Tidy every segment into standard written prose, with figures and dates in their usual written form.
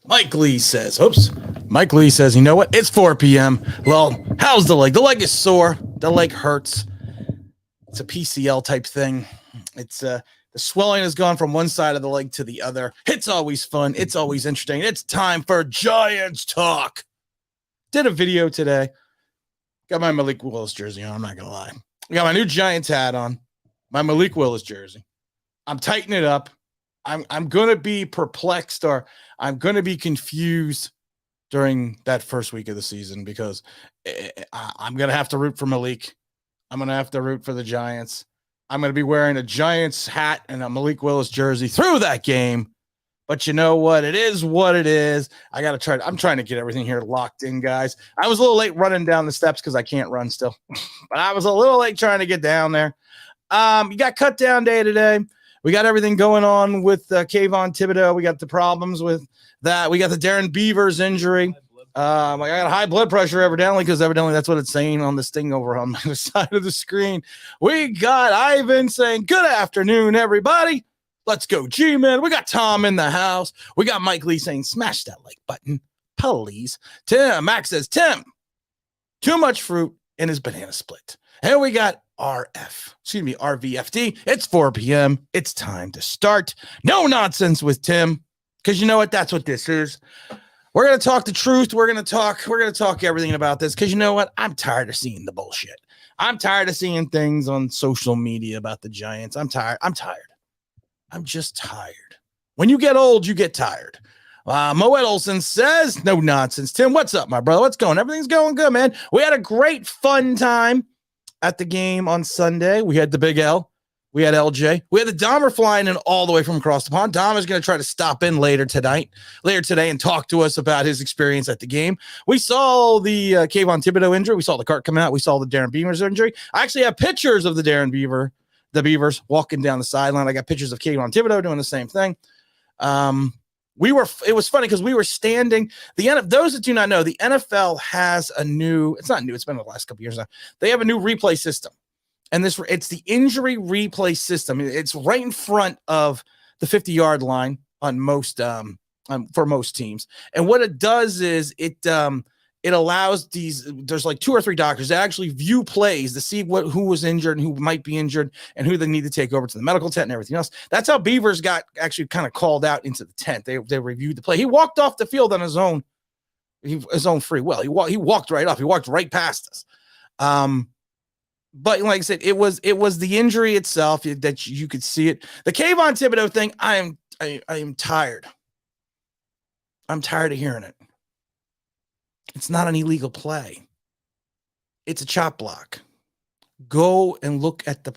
Mike Lee says, Mike Lee says, you know what? It's 4 p.m. Well, how's the leg? The leg is sore. The leg hurts. It's a PCL type thing. It's the swelling has gone from one side of the leg to the other. It's always fun. It's always interesting. It's time for Giants talk. Did a video today. Got my Malik Willis jersey on. I'm not going to lie. I got my new Giants hat on. My Malik Willis jersey. I'm tightening it up. I'm going to be perplexed, or I'm going to be confused during that first week of the season, because I'm going to have to root for Malik. I'm going to have to root for the Giants. I'm going to be wearing a Giants hat and a Malik Willis jersey through that game. But you know what? It is what it is. I'm trying to get everything here locked in, guys. I was a little late running down the steps because I can't run still. But I was a little late trying to get down there. You got cut down day today. We got everything going on with Kayvon Thibodeau. We got the problems with that. We got the Darren Beavers injury. I got high blood pressure evidently, because evidently that's what it's saying on this thing over on my side of the screen. We got Ivan saying, good afternoon, everybody. Let's go, G-Man. We got Tom in the house. We got Mike Lee saying, smash that like button, please. Max says, Tim, too much fruit in his banana split. And we got RVFD. It's 4 p.m. It's time to start. No nonsense with Tim, because you know what? That's what this is. We're going to talk the truth. We're going to talk everything about this, because you know what? I'm tired of seeing the bullshit. I'm tired of seeing things on social media about the Giants. I'm tired. I'm just tired. When you get old, you get tired. Moet Olson says, no nonsense. Tim, what's up, my brother? What's going? Everything's going good, man. We had a great fun time at the game on Sunday. We had the Big L. We had LJ. We had the Dahmer flying in all the way from across the pond. Dahmer's going to try to stop in later today, and talk to us about his experience at the game. We saw the Kayvon Thibodeau injury. We saw the cart come out. We saw the Darren Beavers injury. I actually have pictures of the Beavers walking down the sideline. I got pictures of Kayvon Thibodeau doing the same thing. It was funny because we were standing. Those that do not know, the NFL has it's not new. It's been the last couple years now. They have a new replay system. And it's the injury replay system. It's right in front of the 50-yard line on most for most teams. And what it does is it allows there's like 2 or 3 doctors that actually view plays to see who was injured and who might be injured and who they need to take over to the medical tent and everything else. That's how Beavers got actually kind of called out into the tent. They reviewed the play. He walked off the field on his own free will. He walked right off. He walked right past us. But like I said, it was the injury itself that you could see it. The Kayvon Thibodeau thing, I am tired. I'm tired of hearing it. It's not an illegal play. It's a chop block. Go and look at the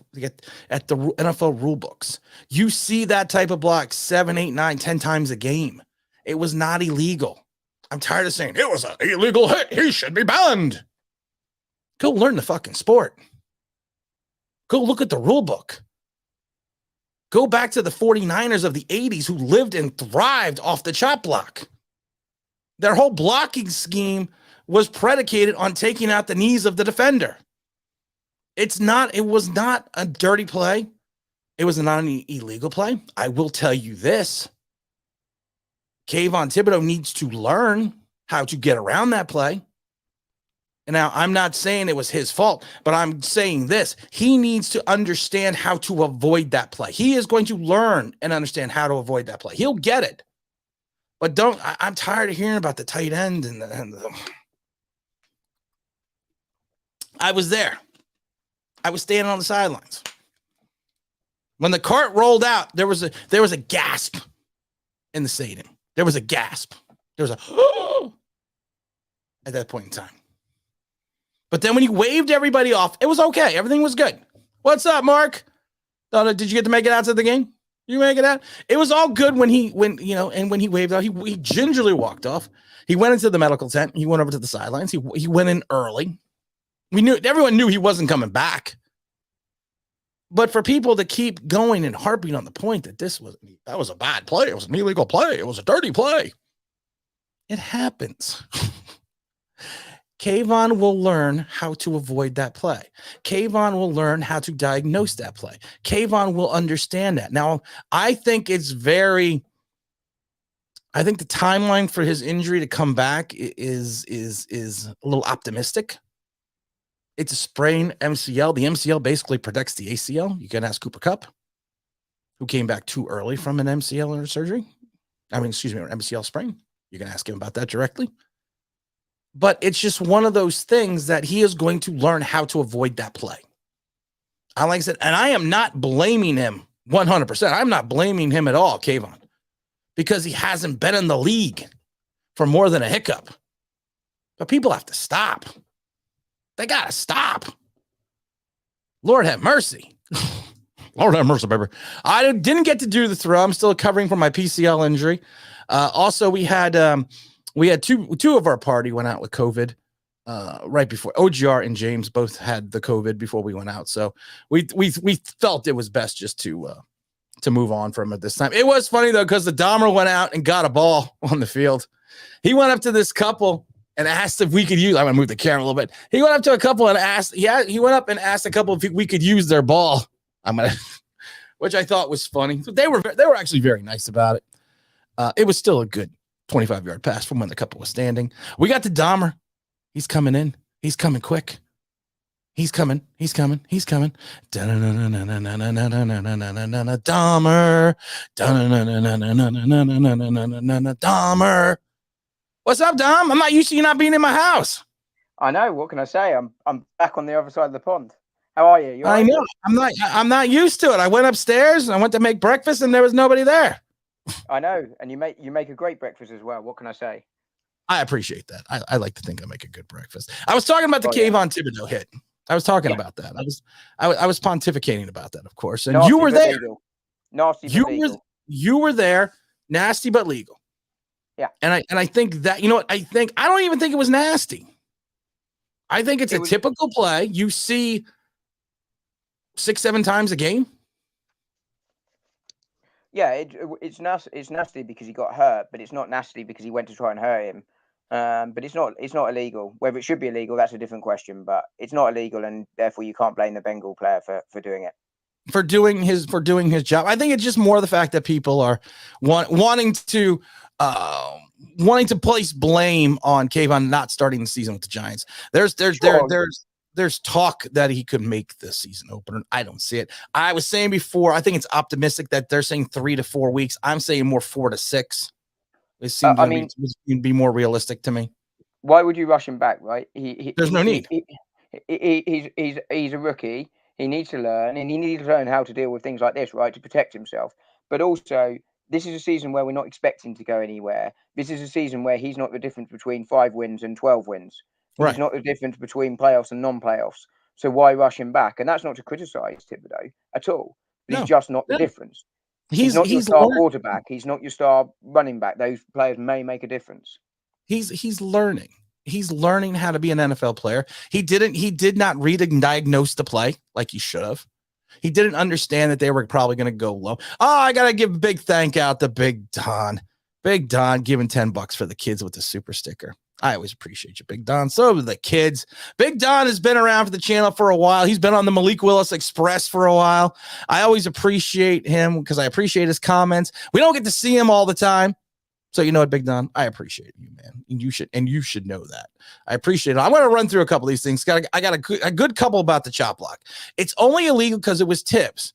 NFL rule books. You see that type of block 7, 8, 9, 10 times a game. It was not illegal. I'm tired of saying it was an illegal hit. He should be banned. Go learn the fucking sport. Go look at the rule book. Go back to the 49ers of the 80s who lived and thrived off the chop block. Their whole blocking scheme was predicated on taking out the knees of the defender. It was not a dirty play. It was not an illegal play. I will tell you this. Kayvon Thibodeau needs to learn how to get around that play. And now, I'm not saying it was his fault, but I'm saying this. He needs to understand how to avoid that play. He is going to learn and understand how to avoid that play. He'll get it. But I'm tired of hearing about the tight end I was there. I was standing on the sidelines. When the cart rolled out, there was a gasp in the stadium. There was a gasp. There was a at that point in time. But then when he waved everybody off, it was okay. Everything was good. What's up, Mark? Did you get to make it out to the game? You make it out? It was all good when he waved out. He gingerly walked off. He went into the medical tent. He went over to the sidelines. He went in early. Everyone knew he wasn't coming back. But for people to keep going and harping on the point that that was a bad play. It was an illegal play. It was a dirty play. It happens. Kayvon will learn how to avoid that play. Kayvon will learn how to diagnose that play. Kayvon will understand that. Now, I think it's very I think the timeline for his injury to come back is a little optimistic. It's a sprained MCL. The MCL basically protects the ACL. You can ask Cooper Kupp, who came back too early from an MCL or surgery. An MCL sprain. You can ask him about that directly. But it's just one of those things that he is going to learn how to avoid that play. Like I said, and I am not blaming him 100%. I'm not blaming him at all, Kayvon, because he hasn't been in the league for more than a hiccup. But people have to stop. They got to stop. Lord have mercy. Lord have mercy, baby. I didn't get to do the throw. I'm still covering for my PCL injury. Also, we had two of our party went out with COVID right before. OGR and James both had the COVID before we went out. So we felt it was best just to move on from it this time. It was funny, though, because the Dahmer went out and got a ball on the field. He went up to this couple and asked if we could use. I'm gonna move the camera a little bit. He went up to a couple and asked. Yeah, he went up and asked a couple if we could use their ball. Which I thought was funny. They were actually very nice about it. It was still a good 25-yard pass from when the couple was standing. We got the Dahmer. He's coming in. He's coming quick. He's coming. Dahmer. Dahmer. What's up, Dom? I'm not used to you not being in my house. I know. What can I say? I'm back on the other side of the pond. How are you? I know. I'm not used to it. I went upstairs. I went to make breakfast, and there was nobody there. I know, and you make a great breakfast as well. What can I say? I appreciate that. I like to think I make a good breakfast. I was talking about the Kayvon Thibodeau hit. I was talking about that. I was pontificating about that, of course. And you were there. Legal. Nasty but legal. You were there. Nasty but legal. Yeah. And I think that, I don't even think it was nasty. I think it's a typical play you see 6-7 times a game. Yeah, it's nasty because he got hurt, but it's not nasty because he went to try and hurt him. But it's not illegal. Whether it should be illegal, that's a different question. But it's not illegal, and therefore you can't blame the Bengal player for doing it. For doing his job. I think it's just more the fact that people are wanting to place blame on Kayvon not starting the season with the Giants. There's talk that he could make the season opener. I don't see it. I was saying before, I think it's optimistic that they're saying 3 to 4 weeks. I'm saying more 4 to 6. It seems to be more realistic to me. Why would you rush him back, right? There's no need. He's a rookie. He needs to learn, and he needs to learn how to deal with things like this, right, to protect himself. But also, this is a season where we're not expecting to go anywhere. This is a season where he's not the difference between 5 wins and 12 wins. He's not the difference between playoffs and non-playoffs. So why rush him back? And that's not to criticize Thibodeau at all. But he's just not the difference. He's not your star quarterback. He's not your star running back. Those players may make a difference. He's learning. He's learning how to be an NFL player. He did not read and diagnose the play like he should have. He didn't understand that they were probably going to go low. Oh, I got to give a big thank out to Big Don. Big Don giving $10 for the kids with the super sticker. I always appreciate you, Big Don. So do the kids. Big Don has been around for the channel for a while. He's been on the Malik Willis Express for a while. I always appreciate him because I appreciate his comments. We don't get to see him all the time. So you know what, Big Don? I appreciate you, man. And you should know that. I appreciate it. I'm going to run through a couple of these things. I got a good couple about the chop block. It's only illegal because it was tips.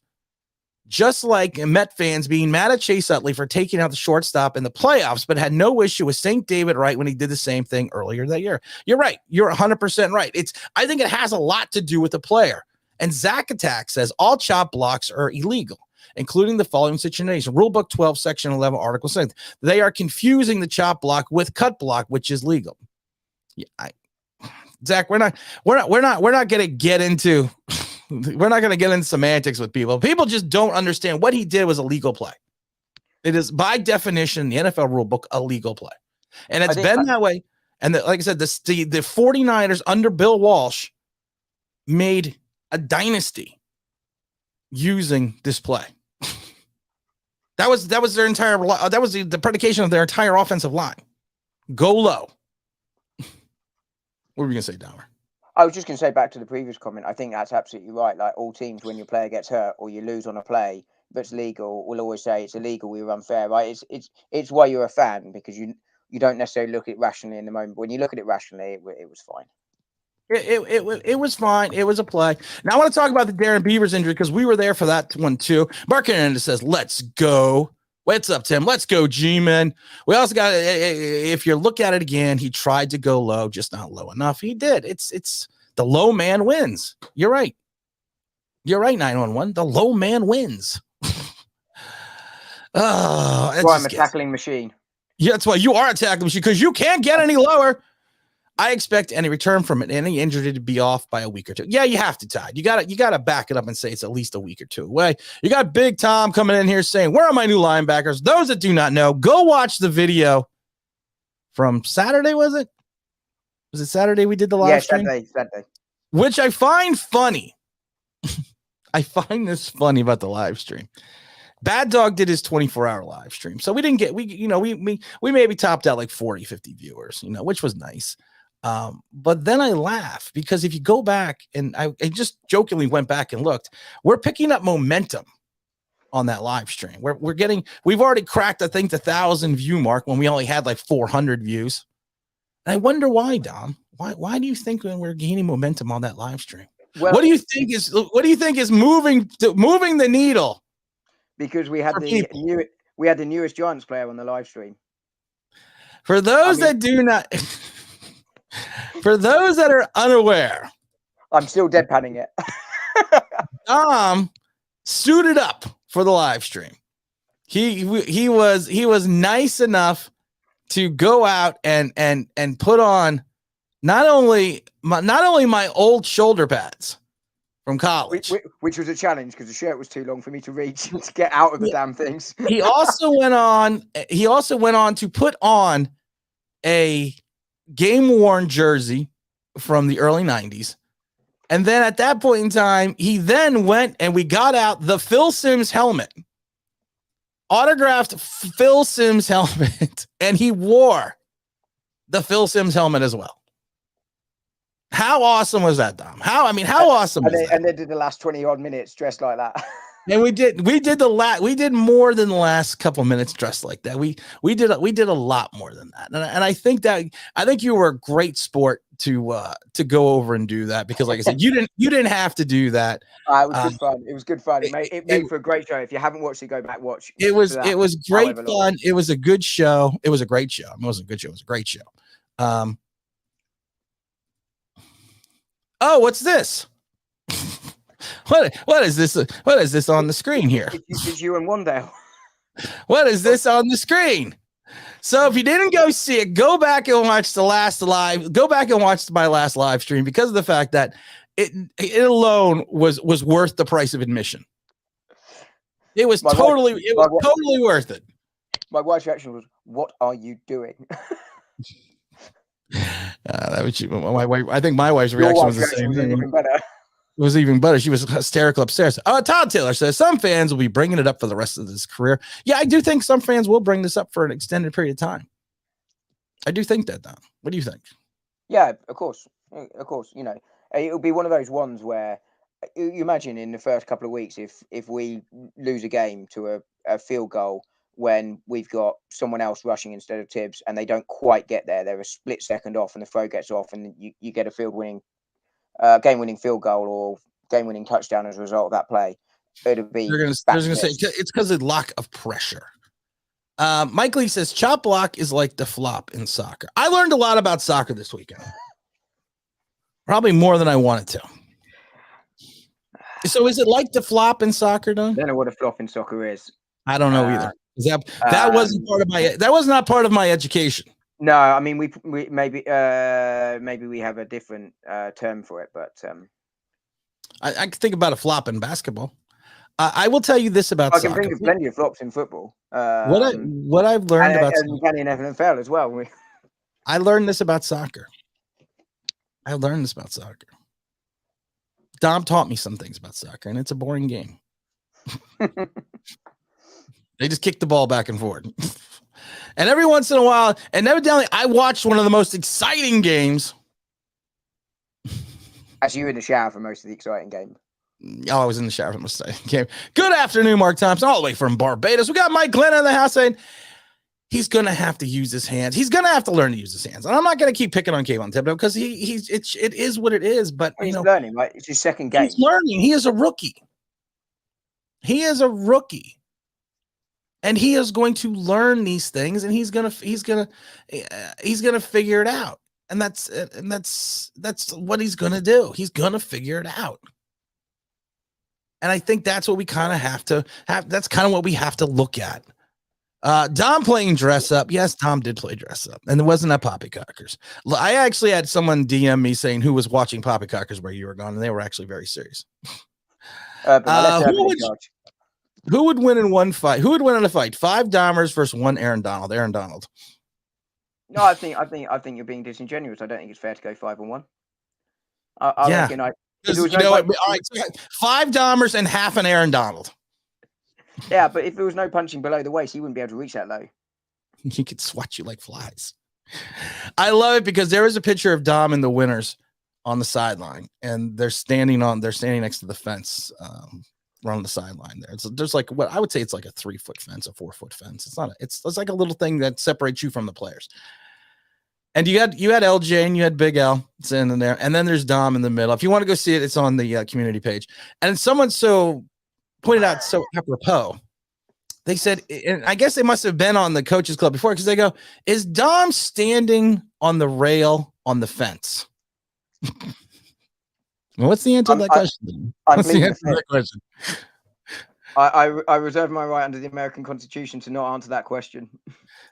Just like Met fans being mad at Chase Utley for taking out the shortstop in the playoffs, but had no issue with St. David Wright when he did the same thing earlier that year. You're right. You're 100% right. I think it has a lot to do with the player. And Zach Attack says all chop blocks are illegal, including the following situation. Rulebook 12, Section 11, Article 6. They are confusing the chop block with cut block, which is legal. Yeah, Zach, we're not going to get into we're not going to get into semantics with people. People just don't understand what he did was a legal play. It is by definition, the NFL rulebook, a legal play. And it's been that way. And like I said, the 49ers under Bill Walsh made a dynasty using this play. That was their entire, that was the predication of their entire offensive line. Go low. What were you going to say, Dahmer? I was just going to say back to the previous comment. I think that's absolutely right. Like all teams, when your player gets hurt or you lose on a play, that's legal will always say it's illegal, we were unfair, right? It's why you're a fan, because you don't necessarily look at it rationally in the moment. But when you look at it rationally, it was fine. It was fine. It was a play. Now I want to talk about the Darren Beavers injury because we were there for that one too. Mark Hernandez says, "Let's go." What's up, Tim? Let's go, G-Man. We also got, if you look at it again, he tried to go low, just not low enough. He did. It's the low man wins. You're right. You're right, 911. The low man wins. I'm a tackling machine. Yeah, that's why you are a tackling machine, because you can't get any lower. I expect any return from it, any injury to be off by a week or two. Yeah, you have to, Todd. You gotta back it up and say it's at least a week or two away. You got Big Tom coming in here saying, "Where are my new linebackers?" Those that do not know, go watch the video from Saturday. Was it Saturday we did the live stream? Saturday. Which I find funny. I find this funny about the live stream. Bad Dog did his 24-hour live stream. So we didn't get, we maybe topped out like 40, 50 viewers, which was nice. But then I laugh because if you go back, and I just jokingly went back and looked, we're picking up momentum on that live stream. We've already cracked, I think, the 1,000 view mark when we only had like 400 views. And I wonder why, Dom. Why do you think when we're gaining momentum on that live stream? Well, what do you think is moving the needle? Because we had the newest Giants player on the live stream. For those that do not, for those that are unaware, I'm still deadpanning it. Dom suited up for the live stream. He was nice enough to go out and put on not only my old shoulder pads from college, which was a challenge because the shirt was too long for me to reach to get out of the damn things. He also went on to put on a game-worn jersey from the early 90s. And then at that point in time, he then went and we got out the Phil Simms helmet, autographed Phil Simms helmet, and he wore the Phil Simms helmet as well. How awesome was that, Dom? How awesome was that? And they did the last 20 odd minutes dressed like that. And we did more than the last couple minutes dressed like that. We did a lot more than that. And I think you were a great sport to go over and do that, because like I said, you didn't have to do that. It was good fun. It was good fun. It made for a great show. If you haven't watched it, go back watch. It was great fun. It was a good show. It was a great show. It wasn't a good show. It was a great show. Oh, what's this? What is this? What is this on the screen here? It's you and Wandale. What is this on the screen? So if you didn't go see it, go back and watch Go back and watch my last live stream, because of the fact that it alone was worth the price of admission. It was totally worth it. My wife's reaction was, "What are you doing?" That was my wife. I think my wife's reaction was the same thing. Even better. It was even better. She was hysterical upstairs. Todd Taylor says some fans will be bringing it up for the rest of his career. Yeah, I do think some fans will bring this up for an extended period of time. I do think that, Don. What do you think? Yeah, of course. It'll be one of those ones where you imagine in the first couple of weeks, if we lose a game to a field goal when we've got someone else rushing instead of Tibbs, and they don't quite get there, they're a split second off and the throw gets off, and you get a game-winning field goal or game-winning touchdown as a result of that play. It'll be. They're going to say it's because of lack of pressure. Mike Lee says chop block is like the flop in soccer. I learned a lot about soccer this weekend, probably more than I wanted to. So is it like the flop in soccer, Don? I don't know what a flop in soccer is. I don't know either. That wasn't part of that was not part of my education. No, I mean we maybe we have a different term for it, but I can think about a flop in basketball. I will tell you this about soccer. I can think of plenty of flops in football. What I've learned about soccer, in NFL as well. I learned this about soccer. Dom taught me some things about soccer, and it's a boring game. They just kick the ball back and forth. And every once in a while, and evidently I watched one of the most exciting games. Actually, you were in the shower for most of the exciting game. Oh, I was in the shower. Okay. Good afternoon, Mark Thompson, all the way from Barbados. We got Mike Glenn in the house saying he's going to have to use his hands. He's going to have to learn to use his hands. And I'm not going to keep picking on Kayvon Thibodeau because it is what it is. But he's learning, right? It's his second game. He's learning. He is a rookie. He is a rookie. And he is going to learn these things, and he's gonna figure it out. And that's what he's gonna do. He's gonna figure it out. And I think that's what we kind of have to have. That's kind of what we have to look at. Dom playing dress up. Yes, Dom did play dress up, and it wasn't at Poppycockers. I actually had someone DM me saying who was watching Poppycockers where you were gone, and they were actually very serious. Who would win in one fight? Who would win in a fight? 5 Dahmers versus 1 Aaron Donald. Aaron Donald. No, I think you're being disingenuous. I don't think it's fair to go 5-on-1. I reckon all right, 5 Dahmers and half an Aaron Donald. Yeah, but if there was no punching below the waist, he wouldn't be able to reach that low. He could swat you like flies. I love it because there is a picture of Dom and the winners on the sideline, and they're standing next to the fence. On the sideline there's like what I would say it's like a 3-foot fence, a 4-foot fence. It's like a little thing that separates you from the players. And you had LJ and you had Big L sitting in there, and then there's Dom in the middle. If you want to go see it, it's on the community page. And someone so pointed out so apropos, they said, and I guess they must have been on the coaches club before, because they go, is Dom standing on the rail on the fence? Well, what's the answer to that question? What's the answer to that question? I reserve my right under the American Constitution to not answer that question.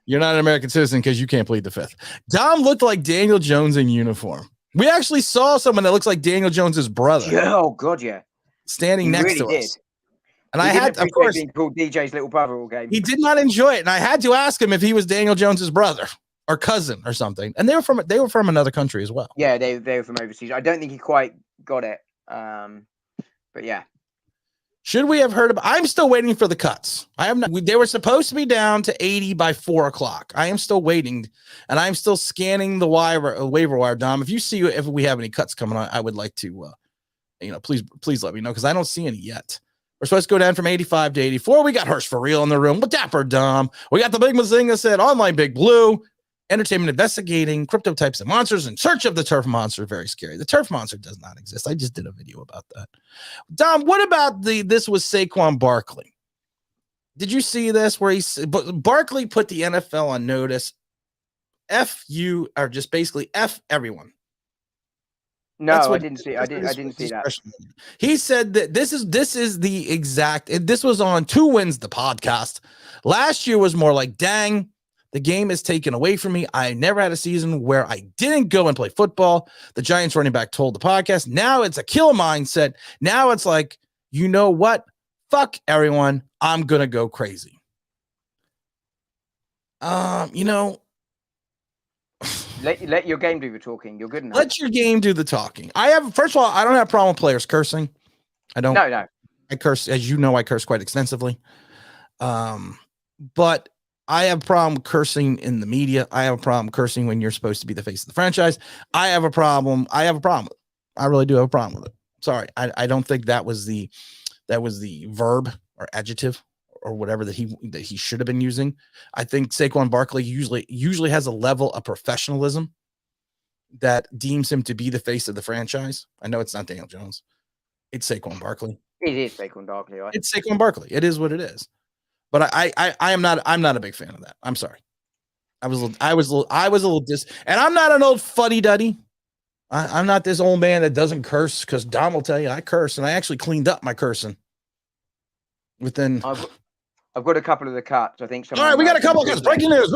You're not an American citizen because you can't plead the fifth. Dom looked like Daniel Jones in uniform. We actually saw someone that looks like Daniel Jones's brother. Oh God, yeah, standing next to us. And I had, of course, being called DJ's little brother all game. He did not enjoy it, and I had to ask him if he was Daniel Jones's brother or cousin or something. And they were from another country as well. Yeah, they were from overseas. I don't think he quite got it. But yeah. Should we have heard about? I'm still waiting for the cuts. I have not. They were supposed to be down to 80 by 4 o'clock. I am still waiting, and I'm still scanning the waiver wire. Dom, if you see if we have any cuts coming on, I would like to, please let me know, because I don't see any yet. We're supposed to go down from 85 to 84. We got Hurst for real in the room with Dapper Dom. We got the Big Mazinga said online Big Blue. Entertainment investigating crypto types of monsters in search of the turf monster. Very scary. The turf monster does not exist. I just did a video about that. Dom, what about this was Saquon Barkley? Did you see this where Barkley put the NFL on notice? F you, or just basically F everyone. No, I didn't see. I didn't see that. He said that this is the exact. This was on 2 Wins, the podcast. Last year was more like, dang, the game is taken away from me. I never had a season where I didn't go and play football. The Giants running back told the podcast. Now it's a kill mindset. Now it's like, you know what? Fuck everyone. I'm gonna go crazy. Let your game do the talking. You're good enough. Let your game do the talking. First of all, I don't have a problem with players cursing. I don't. No. I curse, as you know, I curse quite extensively. But I have a problem cursing in the media. I have a problem cursing when you're supposed to be the face of the franchise. I have a problem. I really do have a problem with it. Sorry. I don't think that was the verb or adjective or whatever that he should have been using. I think Saquon Barkley usually has a level of professionalism that deems him to be the face of the franchise. I know it's not Daniel Jones. It's Saquon Barkley. It is Saquon Barkley, right? It's Saquon Barkley. It is what it is. But I'm not a big fan of that. I'm sorry. I was a little and I'm not an old fuddy-duddy. I'm not this old man that doesn't curse, because Dom will tell you I curse, and I actually cleaned up my cursing. I've got a couple of the cuts. I think. All right, we got a couple of cuts. Breaking news.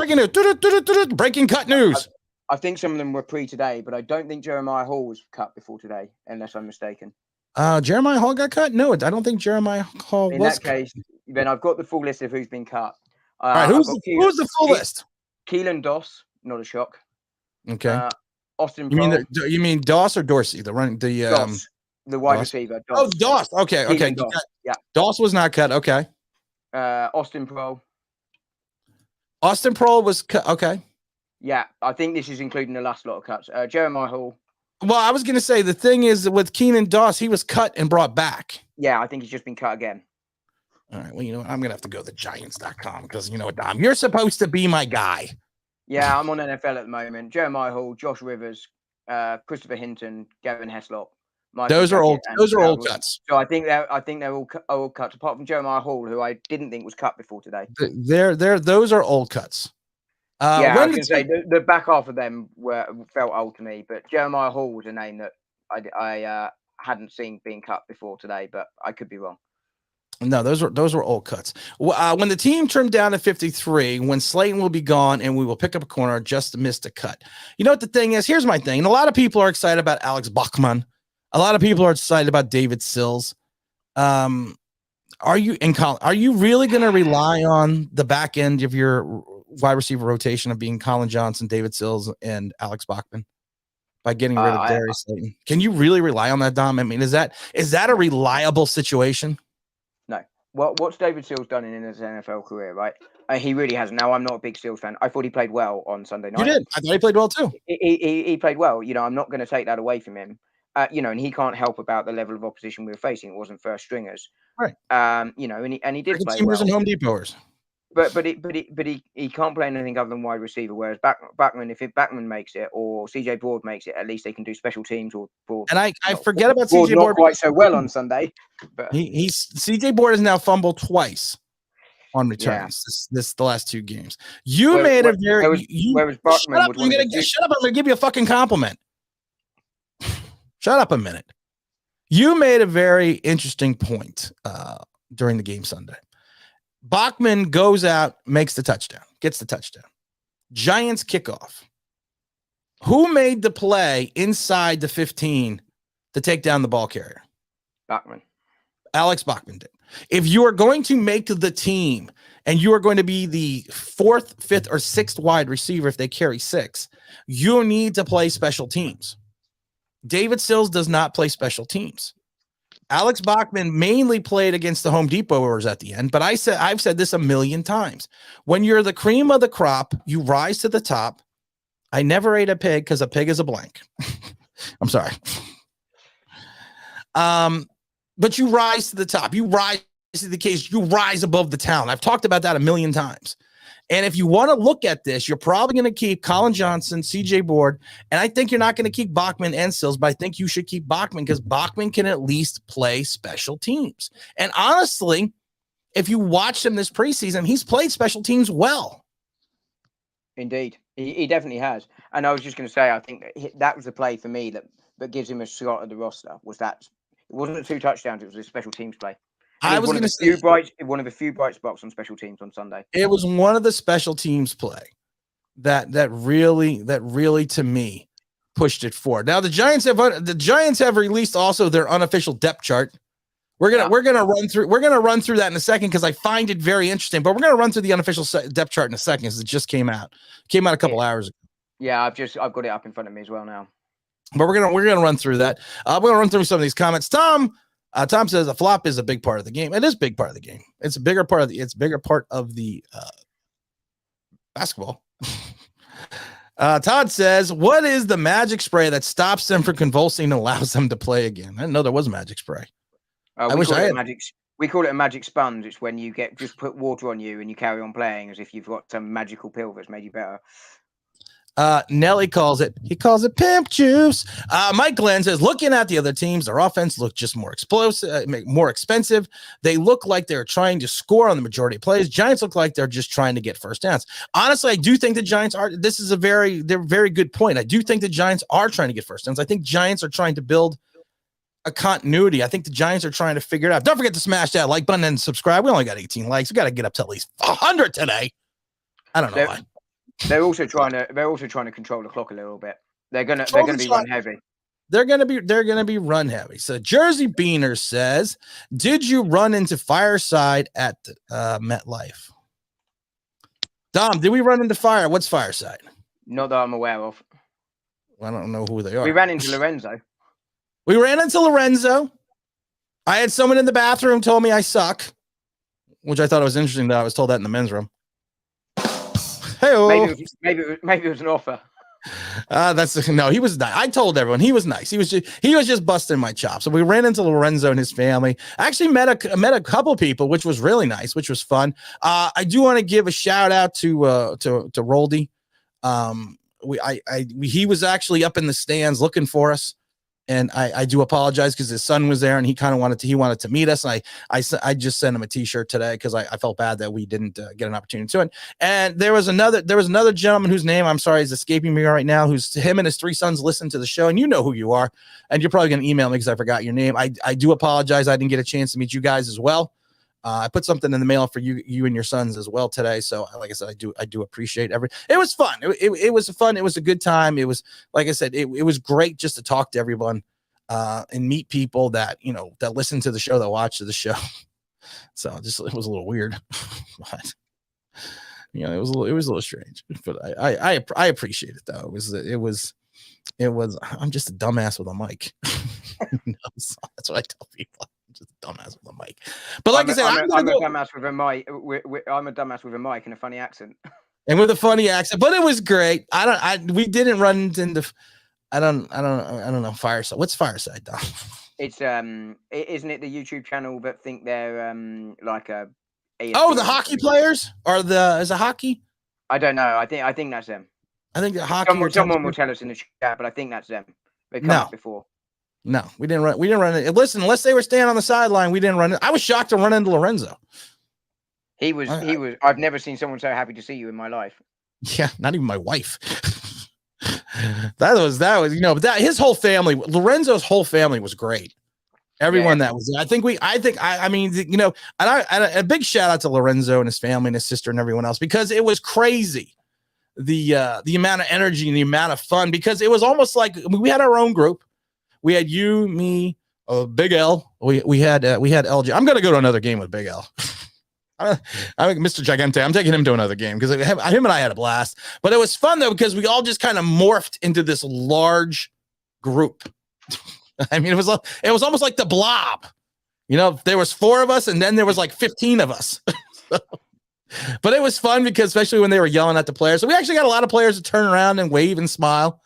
Breaking cut news. I think some of them were pre-today, but I don't think Jeremiah Hall was cut before today, unless I'm mistaken. Jeremiah Hall got cut? No, I don't think Jeremiah Hall was. In that case, then I've got the full list of who's been cut. All right, who's the full list? Keelan Doss, not a shock. Okay. Austin. You mean Doss or Dorsey? The wide receiver. Doss. Oh, Doss. Okay. Doss. Yeah. Doss was not cut. Okay. Austin Prohl. Austin Prohl was cut. Okay. Yeah, I think this is including the last lot of cuts. Jeremiah Hall, Well, I was going to say the thing is with Keenan Doss, he was cut and brought back. Yeah, I think he's just been cut again. All right. Well, you know what? I'm going to have to go to Giants.com because you know what, Dom, you're supposed to be my guy. Yeah, I'm on NFL at the moment. Jeremiah Hall, Josh Rivers, Christopher Hinton, Gavin Heslop. Those are old cuts. So I think they're all cuts, apart from Jeremiah Hall, who I didn't think was cut before today. Those are old cuts. I was going to say the back half of them felt old to me, but Jeremiah Hall was a name that I hadn't seen being cut before today, but I could be wrong. No, those were old cuts. When the team trimmed down to 53, when Slayton will be gone and we will pick up a corner, just missed a cut. You know what the thing is? Here's my thing. And a lot of people are excited about Alex Bachman. A lot of people are excited about David Sills. Are you really going to rely on the back end of your wide receiver rotation of being Colin Johnson, David Sills, and Alex Bachman by getting rid of Darius Slayton? Can you really rely on that, Dom? I mean, is that a reliable situation? No. Well, what's David Sills done in his NFL career, right? He really hasn't. Now, I'm not a big Sills fan. I thought he played well on Sunday night. You did. I thought he played well too. He played well. You know, I'm not going to take that away from him. You know, and he can't help about the level of opposition we were facing. It wasn't first stringers, right? You know, and he did play well. And Home Depoters. But he can't play anything other than wide receiver. Whereas Bachman, if Bachman makes it or CJ Broad makes it, at least they can do special teams or Broad. And I forget about CJ Broad. Not quite so well on Sunday. But he's CJ Broad has now fumbled twice on returns. This the last two games. Whereas Bachman shut up! I'm gonna give you a fucking compliment. Shut up a minute. You made a very interesting point during the game Sunday. Bachman goes out, makes the touchdown, gets the touchdown. Giants kickoff. Who made the play inside the 15 to take down the ball carrier? Bachman. Alex Bachman did. If you are going to make the team and you are going to be the 4th, 5th, or 6th wide receiver if they carry 6, you need to play special teams. David Sills does not play special teams. Alex Bachman mainly played against the Home Depoters at the end, but I've said this a million times. When you're the cream of the crop, you rise to the top. I never ate a pig because a pig is a blank. I'm sorry. But you rise to the top. You rise to the case. You rise above the town. I've talked about that a million times. And if you want to look at this, you're probably going to keep Colin Johnson, CJ Broad, and I think you're not going to keep Bachman and Sills, but I think you should keep Bachman because Bachman can at least play special teams. And honestly, if you watch him this preseason, he's played special teams well. Indeed. He definitely has. And I was just going to say, I think that was the play for me that gives him a slot at the roster, was that it wasn't the 2 touchdowns, it was a special teams play. I was going to say one of the few bright spots on special teams on Sunday. It was one of the special teams play that really to me pushed it forward. Now the Giants have released also their unofficial depth chart. We're gonna run through that in a second because I find it very interesting. But we're gonna run through the unofficial depth chart in a second because it just came out a couple hours ago. Yeah, I've got it up in front of me as well now. But we're gonna run through that. We're gonna run through some of these comments. Tom says a flop is a big part of the game. It is a big part of the game. It's a bigger part of the basketball. Todd says, what is the magic spray that stops them from convulsing and allows them to play again? I didn't know there was a magic spray. We call it a magic sponge. It's when you just put water on you and you carry on playing as if you've got some magical pill that's made you better. Nelly calls it pimp juice. Mike Glenn says, looking at the other teams, their offense looked just more expensive. They look like they're trying to score on the majority of plays. Giants look like they're just trying to get first downs. Honestly, I do think the Giants this is they're very good point. I do think the Giants are trying to get first downs. I think Giants are trying to build a continuity. I think the Giants are trying to figure it out. Don't forget to smash that like button and subscribe. We only got 18 likes. We got to get up to at least 100 today. I don't know why. They're also trying to control the clock a little bit. They're gonna be run heavy. They're gonna be run heavy. So Jersey Beaner says, did you run into Fireside at MetLife? Dom, did we run into Fire? What's Fireside? Not that I'm aware of. I don't know who they are. We ran into Lorenzo. We ran into Lorenzo. I had someone in the bathroom told me I suck, which I thought was interesting that I was told that in the men's room. Hey, maybe it was an offer. No, he was nice. I told everyone he was nice. He was just busting my chops. So we ran into Lorenzo and his family. I actually met a couple people, which was really nice, which was fun. I do want to give a shout out to Roldy. He was actually up in the stands looking for us. And I do apologize because his son was there and he wanted to meet us. And I just sent him a t-shirt today because I felt bad that we didn't get an opportunity to it. And there was another gentleman whose name I'm sorry is escaping me right now, who's him and his 3 sons listen to the show, and you know who you are, and you're probably going to email me because I forgot your name. I do apologize. I didn't get a chance to meet you guys as well. I put something in the mail for you and your sons as well today. So like I said, I do appreciate it was fun. It was fun. It was a good time. It was, like I said, it was great just to talk to everyone and meet people that, that listen to the show, that watch the show. So it was a little weird, but it was a little strange, but I appreciate it though. It was, I'm just a dumbass with a mic. That's what I tell people. Just a dumbass with a mic. But like I said, I'm a dumbass with a mic. I'm a dumbass with a mic and a funny accent. And with a funny accent, but it was great. We didn't run into, I don't know. Fireside. What's Fireside, Dom? It's isn't it the YouTube channel that think they're like a EST the hockey players or is it hockey? I don't know. I think that's them. I think the hockey. Someone will tell us in the chat, but I think that's them. They come up before. No, we didn't run it. Listen, unless they were standing on the sideline, we didn't run it. I was shocked to run into Lorenzo. He was. I've never seen someone so happy to see you in my life. Yeah, not even my wife. that was but his whole family, Lorenzo's whole family was great. Everyone that was, I mean, and a big shout out to Lorenzo and his family and his sister and everyone else, because it was crazy. The amount of energy and the amount of fun, because it was almost like we had our own group. We had you, me, Big L. We had LJ. I'm gonna go to another game with Big L. I think Mr. Gigante, I'm taking him to another game because him and I had a blast. But it was fun though, because we all just kind of morphed into this large group. I mean, it was almost like the Blob. There was 4 of us, and then there was like 15 of us. But it was fun because, especially when they were yelling at the players. So we actually got a lot of players to turn around and wave and smile.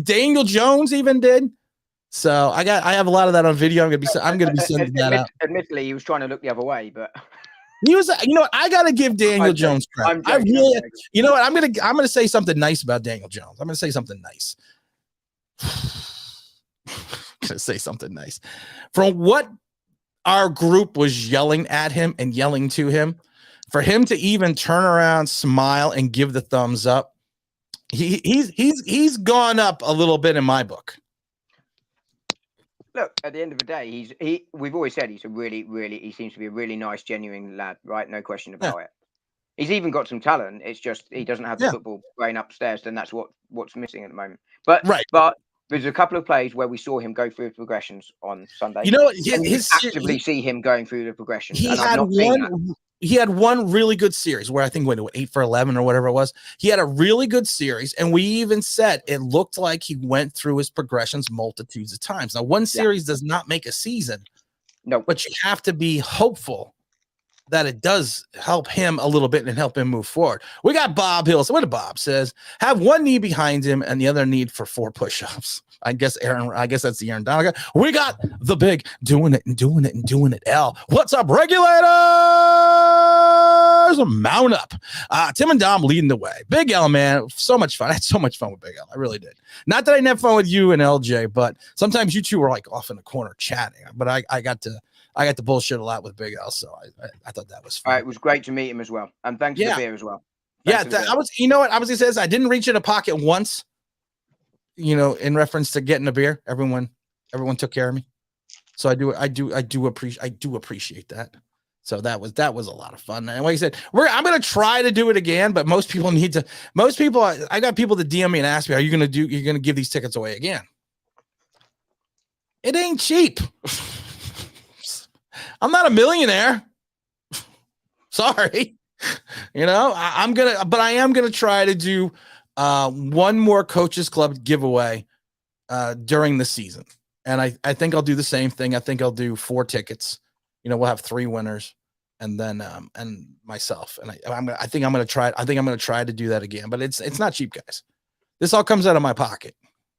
Daniel Jones even did. So I have a lot of that on video. I'm gonna be sending that out. Admittedly, he was trying to look the other way, but he was. I gotta give Daniel Jones credit. You know what? I'm gonna say something nice about Daniel Jones. I'm gonna say something nice. From what our group was yelling at him and yelling to him, for him to even turn around, smile, and give the thumbs up, he's gone up a little bit in my book. Look, at the end of the day, we've always said he's a really, really, he seems to be a really nice, genuine lad, right? No question about it. He's even got some talent. It's just he doesn't have the football brain upstairs, and that's what's missing at the moment. But there's a couple of plays where we saw him go through the progressions on Sunday. Actively see him going through the progressions. He had one really good series where I think went to 8 for 11 or whatever it was. He had a really good series, and we even said it looked like he went through his progressions multitudes of times. Now, one series does not make a season, but you have to be hopeful that it does help him a little bit and help him move forward. We got Bob Hill. So what Bob says, have one knee behind him and the other knee for 4 push-ups. I guess that's the Aaron Donald. We got the big doing it. L. What's up, regulators? Mount up. Tim and Dom leading the way. Big L, man. So much fun. I had so much fun with Big L. I really did. Not that I didn't have fun with you and LJ, but sometimes you two were like off in the corner chatting. But I got to bullshit a lot with Big L, so I thought that was fun. It was great to meet him as well. And thanks for the beer as well. I was gonna say this. I didn't reach in a pocket once, in reference to getting a beer. Everyone took care of me. So I do appreciate that. So that was a lot of fun. And like I said, I'm gonna try to do it again, but most people I got people that DM me and ask me, you're gonna give these tickets away again? It ain't cheap. I'm not a millionaire. Sorry. I am going to try to do one more Coaches Club giveaway during the season. And I think I'll do the same thing. I think I'll do 4 tickets. We'll have 3 winners and then and myself. And I think I'm going to try to do that again, but it's not cheap, guys. This all comes out of my pocket.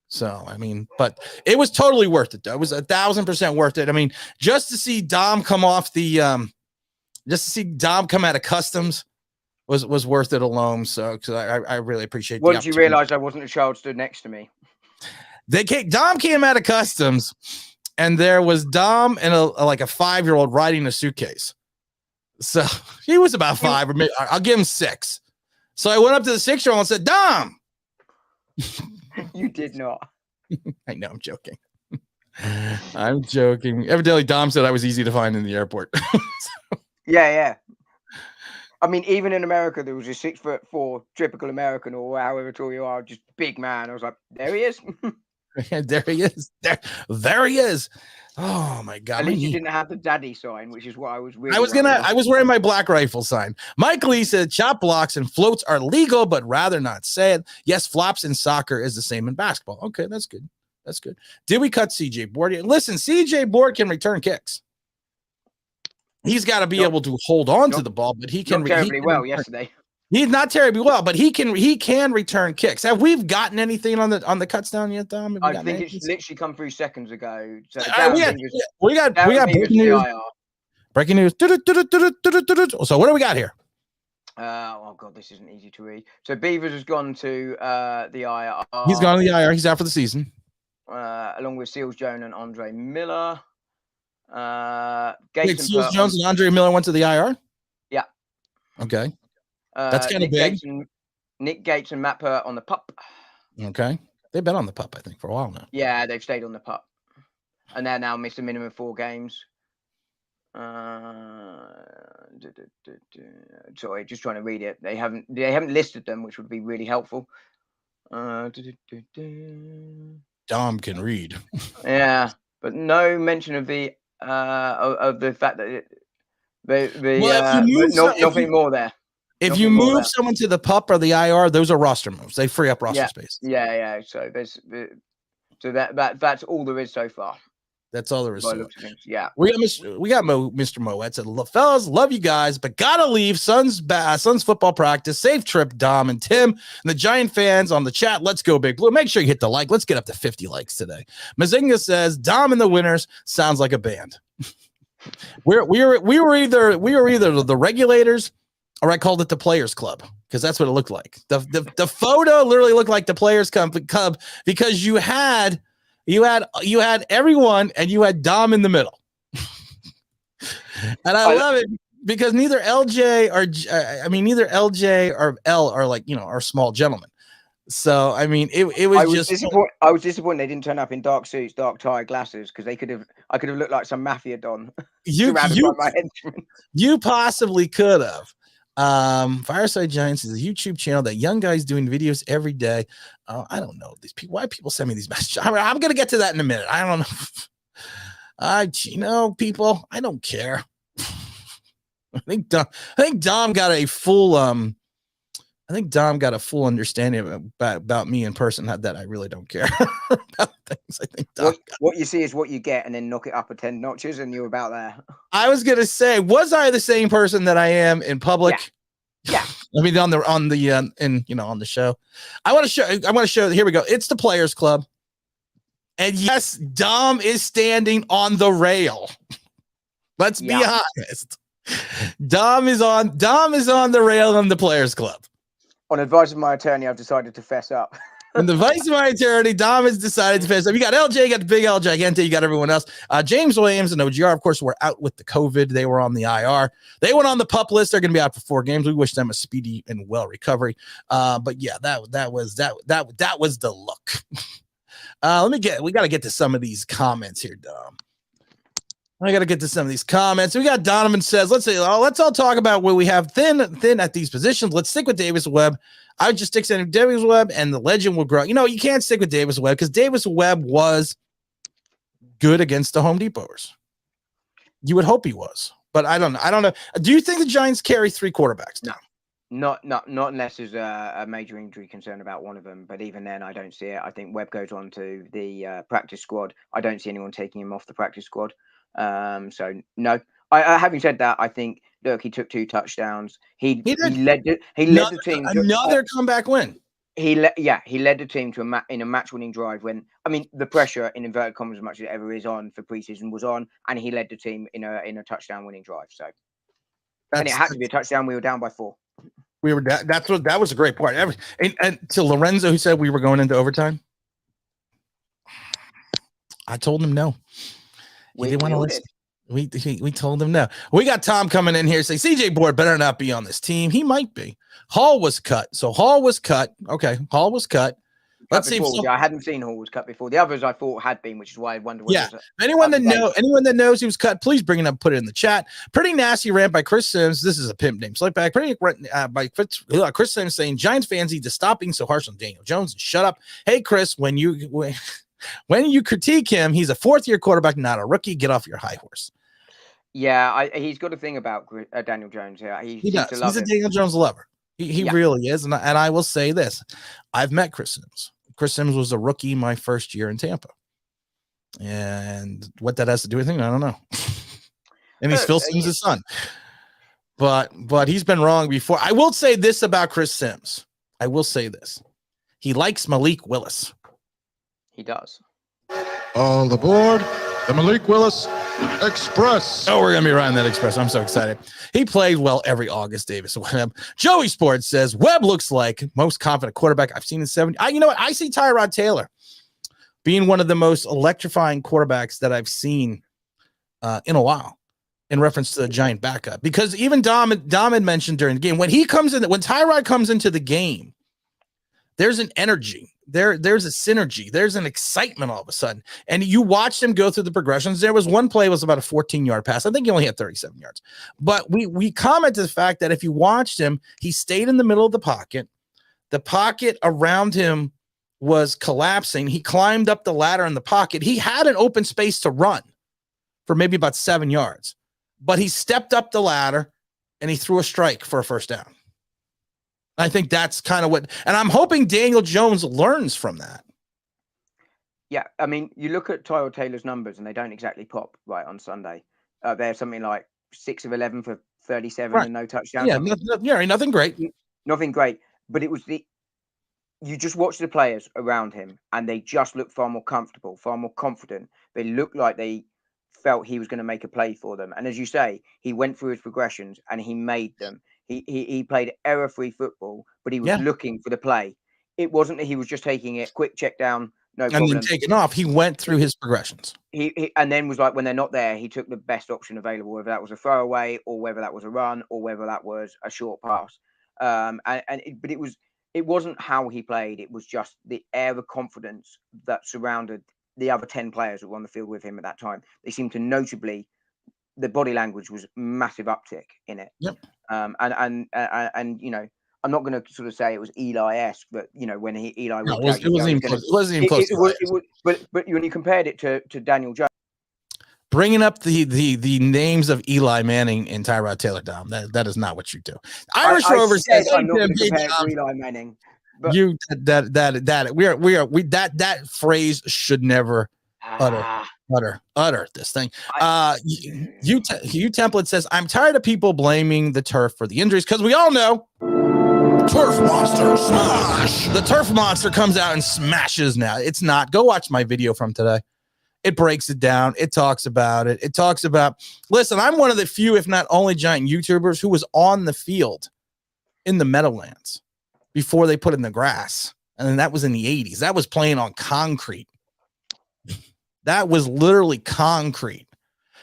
So, I mean, but it was totally worth it, though. It was 1,000% worth it. I mean, just to see Dom come off the, just to see Dom come out of customs was worth it alone. So, because I really appreciate. Once you realized I wasn't a child stood next to me, Dom came out of customs, and there was Dom and a 5-year-old riding a suitcase. So he was about 5, or maybe I'll give him 6. So I went up to the 6-year-old and said, "Dom." You did not. I know, I'm joking. I'm joking. Evidently, Dom said I was easy to find in the airport. Yeah. I mean, even in America, there was a 6'4" typical American, or however tall you are, just big man. I was like, there he is. There he is. There he is. Oh my God! At least you didn't have the daddy sign, which is what I was really. I was wearing my Black Rifle sign. Mike Lee said chop blocks and floats are legal, but rather not say it. Yes, flops in soccer is the same in basketball. Okay, that's good. That's good. Did we cut CJ Board? Listen, CJ Board can return kicks. He's got to be able to hold on to the ball, but he can. Not terribly well yesterday. He's not terribly well, but he can return kicks. Have we gotten anything on the cuts down yet, Dom? I think it's literally come through seconds ago. So we got breaking news. Breaking news. So what do we got here? Oh God, this isn't easy to read. So Beavers has gone to the IR. He's gone to the IR. He's out for the season. Along with Seals Jones and Andre Miller. Seals Jones and Andre Miller went to the IR? Yeah. Okay. That's kind of big. Nick Gates and Matt Pert on the pup. Okay. They've been on the pup, I think, for a while now. Yeah, they've stayed on the pup. And they're now missed a minimum of 4 games. Sorry, just trying to read it. They haven't listed them, which would be really helpful. Dom can read. Yeah, but no mention of the fact that nothing more there. If you move someone to the pup or the IR, those are roster moves. They free up roster space. Yeah. So that's all there is so far. That's all there is. Yeah. We got Mr. Moet said, fellas, love you guys, but gotta leave. Son's football practice. Safe trip, Dom and Tim and the Giant fans on the chat. Let's go, Big Blue. Make sure you hit the like. Let's get up to 50 likes today. Mazinga says, Dom and the Winners sounds like a band. we were either the Regulators, or I called it the Players Club, because that's what it looked like. The photo literally looked like the Players Club because you had everyone and you had Dom in the middle. And I love it because neither LJ or L are are small gentlemen. So I mean, it was I was disappointed they didn't turn up in dark suits, dark tie, glasses, because I could have looked like some mafia don. You possibly could have. Fireside Giants is a YouTube channel that young guys doing videos every day. I don't know these people. Why people send me these messages? I'm gonna get to that in a minute. I don't know. People, I don't care. I think Dom got a full understanding about me in person. That I really don't care about things. I think what you see is what you get, and then knock it up a 10 notches, and you're about there. I was gonna say, was I the same person that I am in public? Yeah. I mean, on the show. I want to show. Here we go. It's the Players Club, and yes, Dom is standing on the rail. Let's be honest. Dom is on the rail in the Players Club. On advice of my attorney, I've decided to fess up. On the advice of my attorney, Dom has decided to fess up. You got LJ, you got the big L Gigante, you got everyone else. James Williams and OGR, of course, were out with the COVID. They were on the IR. They went on the PUP list. They're going to be out for 4 games. We wish them a speedy and well recovery. But yeah, that was the look. We got to get to some of these comments here, Dom. I got to get to some of these comments. We got Donovan says, let's all talk about where we have thin at these positions. Let's stick with Davis Webb. I would just stick to Davis Webb and the legend will grow. You can't stick with Davis Webb because Davis Webb was good against the Home Depoters. You would hope he was, but I don't know. Do you think the Giants carry 3 quarterbacks now? Not unless there's a major injury concern about one of them. But even then, I don't see it. I think Webb goes on to the practice squad. I don't see anyone taking him off the practice squad. So no. Having said that, I think look, he took 2 touchdowns. He led the team. Another comeback win. He led the team to a match-winning drive when, I mean, the pressure in inverted commas as much as it ever is on for preseason was on, and he led the team in a touchdown-winning drive. So, and it had to be a touchdown. We were down by 4. We were that was a great part. And to Lorenzo, who said we were going into overtime, I told him no. He didn't want to listen. We told him no. We got Tom coming in here saying CJ Board better not be on this team. He might be. Hall was cut. So Hall was cut. Okay, Hall was cut. Let's see. I hadn't seen Hall was cut before. The others I thought had been, which is why I wonder. Yeah. Anyone that knows he was cut, please bring it up. Put it in the chat. Pretty nasty rant by Chris Sims. This is a pimp name. Slickback. Pretty by Chris Sims saying Giants fans need to stop being so harsh on Daniel Jones and shut up. Hey Chris, when you critique him, he's a 4th-year quarterback, not a rookie. Get off your high horse. Yeah, he's got a thing about Daniel Jones. Yeah, he does. He's a Daniel Jones lover. He really is. And I will say this. I've met Chris Sims. Chris Sims was a rookie my first year in Tampa. And what that has to do with anything, I don't know. And he's Phil Sims' son. But he's been wrong before. I will say this about Chris Sims. I will say this. He likes Malik Willis. He does. All aboard the Malik Willis Express. Oh, we're going to be riding that Express. I'm so excited. He played well every August, Davis. Joey Sports says, Webb looks like most confident quarterback I've seen in 70. You know what? I see Tyrod Taylor being one of the most electrifying quarterbacks that I've seen in a while in reference to the Giant backup. Because even Dom had mentioned during the game, when Tyrod comes into the game, there's an energy. There's a synergy. There's an excitement all of a sudden. And you watch him go through the progressions. There was one play was about a 14-yard pass. I think he only had 37 yards. But we commented the fact that if you watched him, he stayed in the middle of the pocket. The pocket around him was collapsing. He climbed up the ladder in the pocket. He had an open space to run for maybe about 7 yards. But he stepped up the ladder and he threw a strike for a first down. I think that's kind of and I'm hoping Daniel Jones learns from that. Yeah, I mean, you look at Tyrod Taylor's numbers and they don't exactly pop right on Sunday. They're something like 6 of 11 for 37 and no touchdowns. Yeah, nothing great. Nothing great. But it was you just watch the players around him and they just look far more comfortable, far more confident. They look like they felt he was going to make a play for them. And as you say, he went through his progressions and he made them. He played error-free football, but he was looking for the play. It wasn't that he was just taking it, quick check down, no problem. And then taking off. He went through his progressions. He and then was like, when they're not there, he took the best option available, whether that was a throwaway or whether that was a run or whether that was a short pass. But it wasn't how he played. It was just the air of confidence that surrounded the other 10 players who were on the field with him at that time. They seemed to notably, the body language was massive uptick in it. Yep. And you know, I'm not going to sort of say it was Eli-esque, but you know, when Eli it wasn't even close. But when you compared it to Daniel Jones, bringing up the names of Eli Manning and Tyrod Taylor, Dom, that is not what you do. Irish Rover says I'm not going to compare to Eli Manning. But that phrase should never utter this thing. You template says, I'm tired of people blaming the turf for the injuries because we all know turf monster smash. The turf monster comes out and smashes now. It's not. Go watch my video from today. It breaks it down. It talks about it. It talks about, listen, I'm one of the few, if not only Giant YouTubers who was on the field in the Meadowlands before they put in the grass. And then that was in the 80s. That was playing on concrete. That was literally concrete.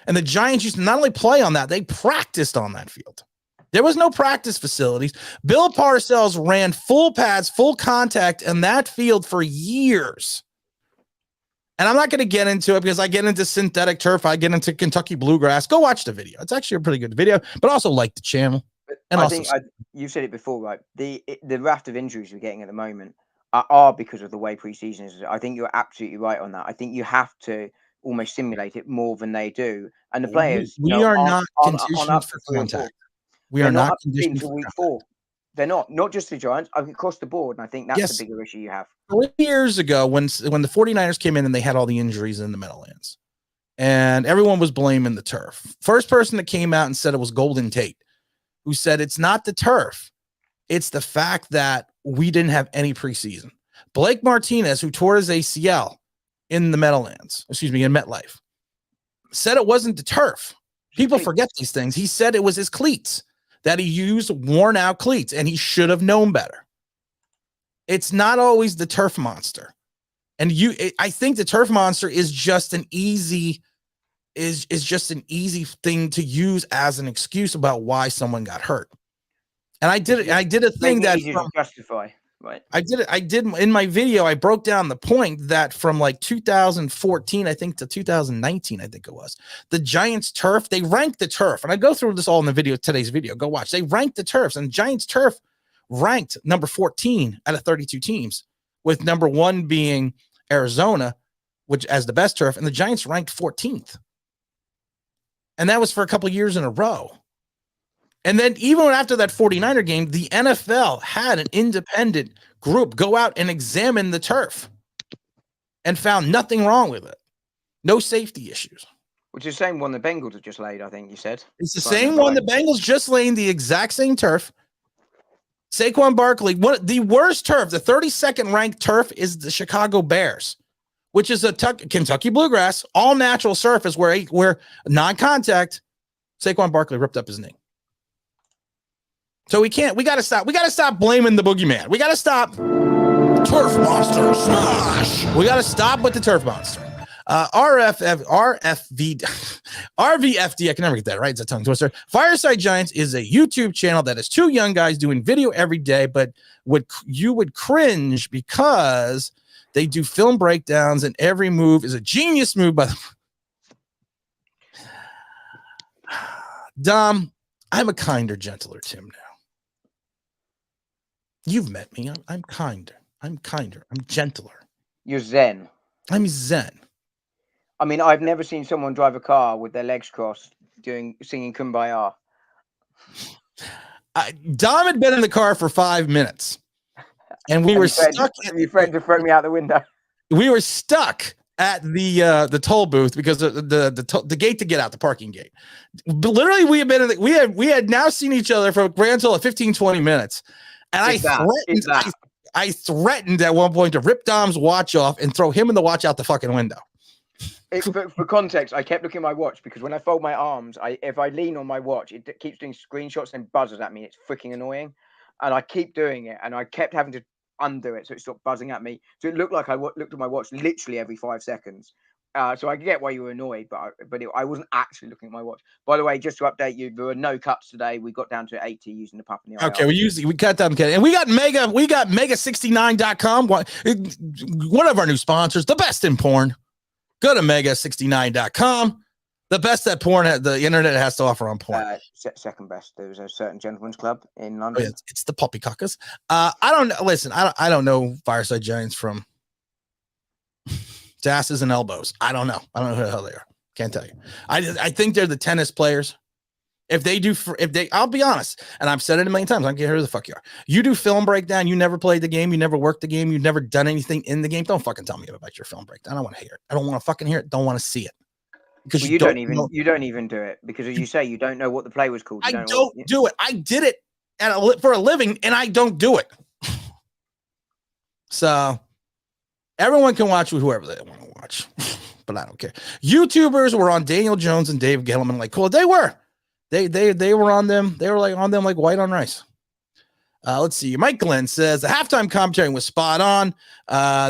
And the Giants used to not only play on that, they practiced on that field. There was no practice facilities. Bill Parcells ran full pads, full contact in that field for years. And I'm not going to get into it because I get into synthetic turf. I get into Kentucky bluegrass. Go watch the video. It's actually a pretty good video, but also like the channel. And you said it before, right? The raft of injuries we're getting at the moment are because of the way preseason is. I think you're absolutely right on that. I think you have to almost simulate it more than they do. And the players, we are not conditioned for contact. We are not conditioned for week 4. They're not just the Giants, across the board. And I think that's the bigger issue you have. 3 years ago, when the 49ers came in and they had all the injuries in the Meadowlands, and everyone was blaming the turf. First person that came out and said it was Golden Tate, who said it's not the turf. It's the fact that we didn't have any preseason. Blake Martinez, who tore his ACL in the Meadowlands, in MetLife, said it wasn't the turf. People forget these things. He said it was his cleats, that he used worn out cleats, and he should have known better. It's not always the turf monster. And I think the turf monster is just an easy thing to use as an excuse about why someone got hurt. And I did a thing that justify, right? I did in my video. I broke down the point that from like 2014, I think, to 2019, I think it was, the Giants turf, they ranked the turf. And I go through this all in the video, today's video. Go watch. They ranked the turfs, and Giants turf ranked number 14 out of 32 teams, with number 1 being Arizona, which as the best turf, and the Giants ranked 14th. And that was for a couple years in a row. And then even after that 49er game, the NFL had an independent group go out and examine the turf and found nothing wrong with it. No safety issues. Which is the same one the Bengals have just laid, I think you said. It's the same one the Bengals just laying, the exact same turf. Saquon Barkley, the worst turf, the 32nd ranked turf is the Chicago Bears, which is a Kentucky bluegrass, all natural surface where non-contact, Saquon Barkley ripped up his knee. So we got to stop blaming the boogeyman. We got to stop turf monster smash. We got to stop with the turf monster. RVFD, I can never get that right. It's a tongue twister. Fireside Giants is a YouTube channel that is 2 young guys doing video every day, but you would cringe because they do film breakdowns and every move is a genius move by the Dom. I'm a kinder, gentler Tim now. You've met me. I'm kinder. I'm gentler. You're zen. I'm zen. I mean, I've never seen someone drive a car with their legs crossed singing Kumbaya. Dom had been in the car for 5 minutes, and we were stuck. Your friend to throw me out the window. We were stuck at the toll booth because the gate to get out, the parking gate. But literally, we had now seen each other for a grand total of 15-20 minutes, and I threatened at one point to rip Dom's watch off and throw him and the watch out the fucking window. For context, I kept looking at my watch because when I fold my arms, if I lean on my watch, it keeps doing screenshots and buzzes at me. It's freaking annoying, and I keep doing it, and I kept having to undo it so it stopped buzzing at me. So it looked like I looked at my watch literally every 5 seconds. So I get why you were annoyed, but I wasn't actually looking at my watch. By the way, just to update you, there were no cuts today. We got down to 80 using the pup in the Okay, we cut down, and we got mega69.com, one of our new sponsors, the best in porn. Go to mega69.com. The best that porn, the internet has to offer on porn. Second best. There was a certain gentleman's club in London. Oh, yeah, it's the poppycockers. I don't know Fireside Giants from asses and elbows. I don't know who the hell they are. Can't tell you. I think they're the tennis players. I'll be honest, and I've said it a million times. I don't care who the fuck you are. You do film breakdown. You never played the game. You never worked the game. You've never done anything in the game. Don't fucking tell me about your film breakdown. I don't want to hear it. I don't want to fucking hear it. Don't want to see it. Because you don't even do it because as you say, you don't know what the play was called. I don't do it. I did it for a living, and I don't do it. So everyone can watch with whoever they want to watch, but I don't care. YouTubers were on Daniel Jones and Dave Gettleman like cool. They were. They were on them. They were on them like white on rice. Let's see. Mike Glenn says the halftime commentary was spot on.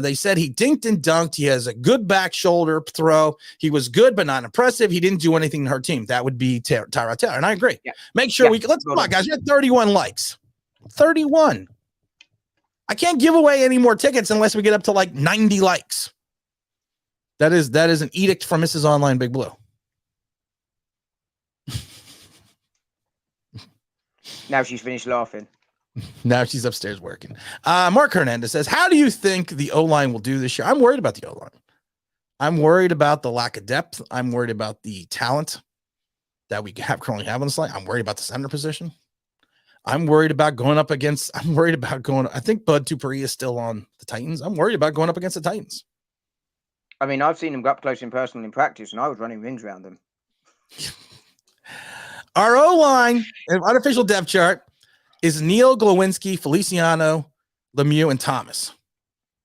They said he dinked and dunked. He has a good back shoulder throw. He was good, but not impressive. He didn't do anything to hurt team. That would be Tyrod Taylor. And I agree. Yeah. Make sure let's come on, guys. We had 31 likes. 31. I can't give away any more tickets unless we get up to like 90 likes. That is an edict from Mrs. Online Big Blue. Now she's finished laughing. Now she's upstairs working. Mark Hernandez says, how do you think the O-line will do this year? I'm worried about the O-line. I'm worried about the lack of depth. I'm worried about the talent that we currently have on the line. I'm worried about the center position. I'm worried about going up against, I think Bud Dupree is still on the Titans. I'm worried about going up against the Titans. I mean, I've seen them go up close in person in practice, and I was running rings around them. Our O-line, unofficial depth chart, is Neil Glowinski, Feliciano, Lemieux, and Thomas.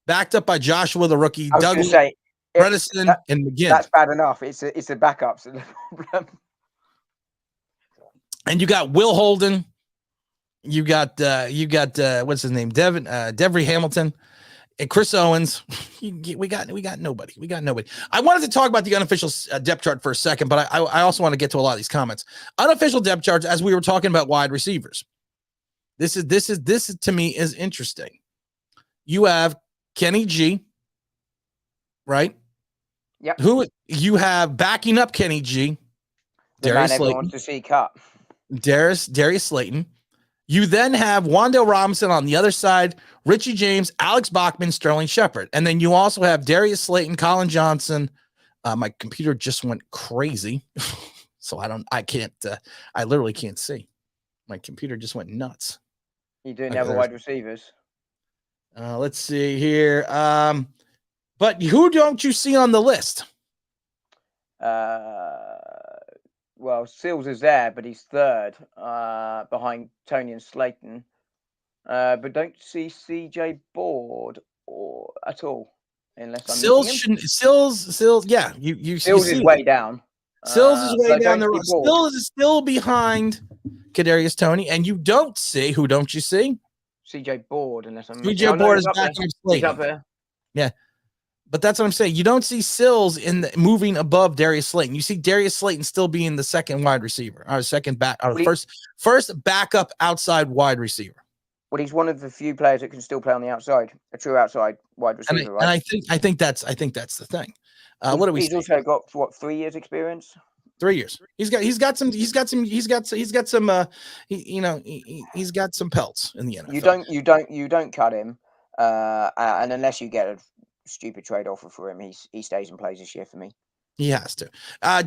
Backed up by Joshua, the rookie, I was going to Douglas, say, Bredesen, and McGinn. that's bad enough. It's the backups. The problem. And you got Will Holden. You got what's his name? Devery Hamilton and Chris Owens. We got nobody. We got nobody. I wanted to talk about the unofficial depth chart for a second, but I also want to get to a lot of these comments. Unofficial depth charts, as we were talking about wide receivers. This to me is interesting. You have Kenny G, right? Yep. Who you have backing up Kenny G? The Darius man everyone Slayton. wants to see cut. Darius Slayton. You then have Wan'Dale Robinson on the other side, Richie James, Alex Bachman, Sterling Shepard. And then you also have Darius Slayton, Colin Johnson. My computer just went crazy. So I literally can't see. My computer just went nuts. You do never wide receivers. Let's see here. But who don't you see on the list? Well, Seals is there, but he's third behind Tony and Slayton. But don't see CJ Board at all, unless I'm Sills. Yeah, you Seals is way down. Sills is way down the road. Board. Sills is still behind Kadarius Toney, and you don't see who don't you see? CJ Board, unless I'm CJ Board is back in Slayton. Yeah. But that's what I'm saying. You don't see Sills moving above Darius Slayton. You see Darius Slayton still being the second wide receiver, or second back, or first backup outside wide receiver. Well, he's one of the few players that can still play on the outside, a true outside wide receiver, right? And I think that's the thing. What do we? He's also got 3 years experience. 3 years. He's got some pelts in the NFL. You don't cut him, and unless you get a stupid trade offer for him, he stays and plays this year for me. He has to.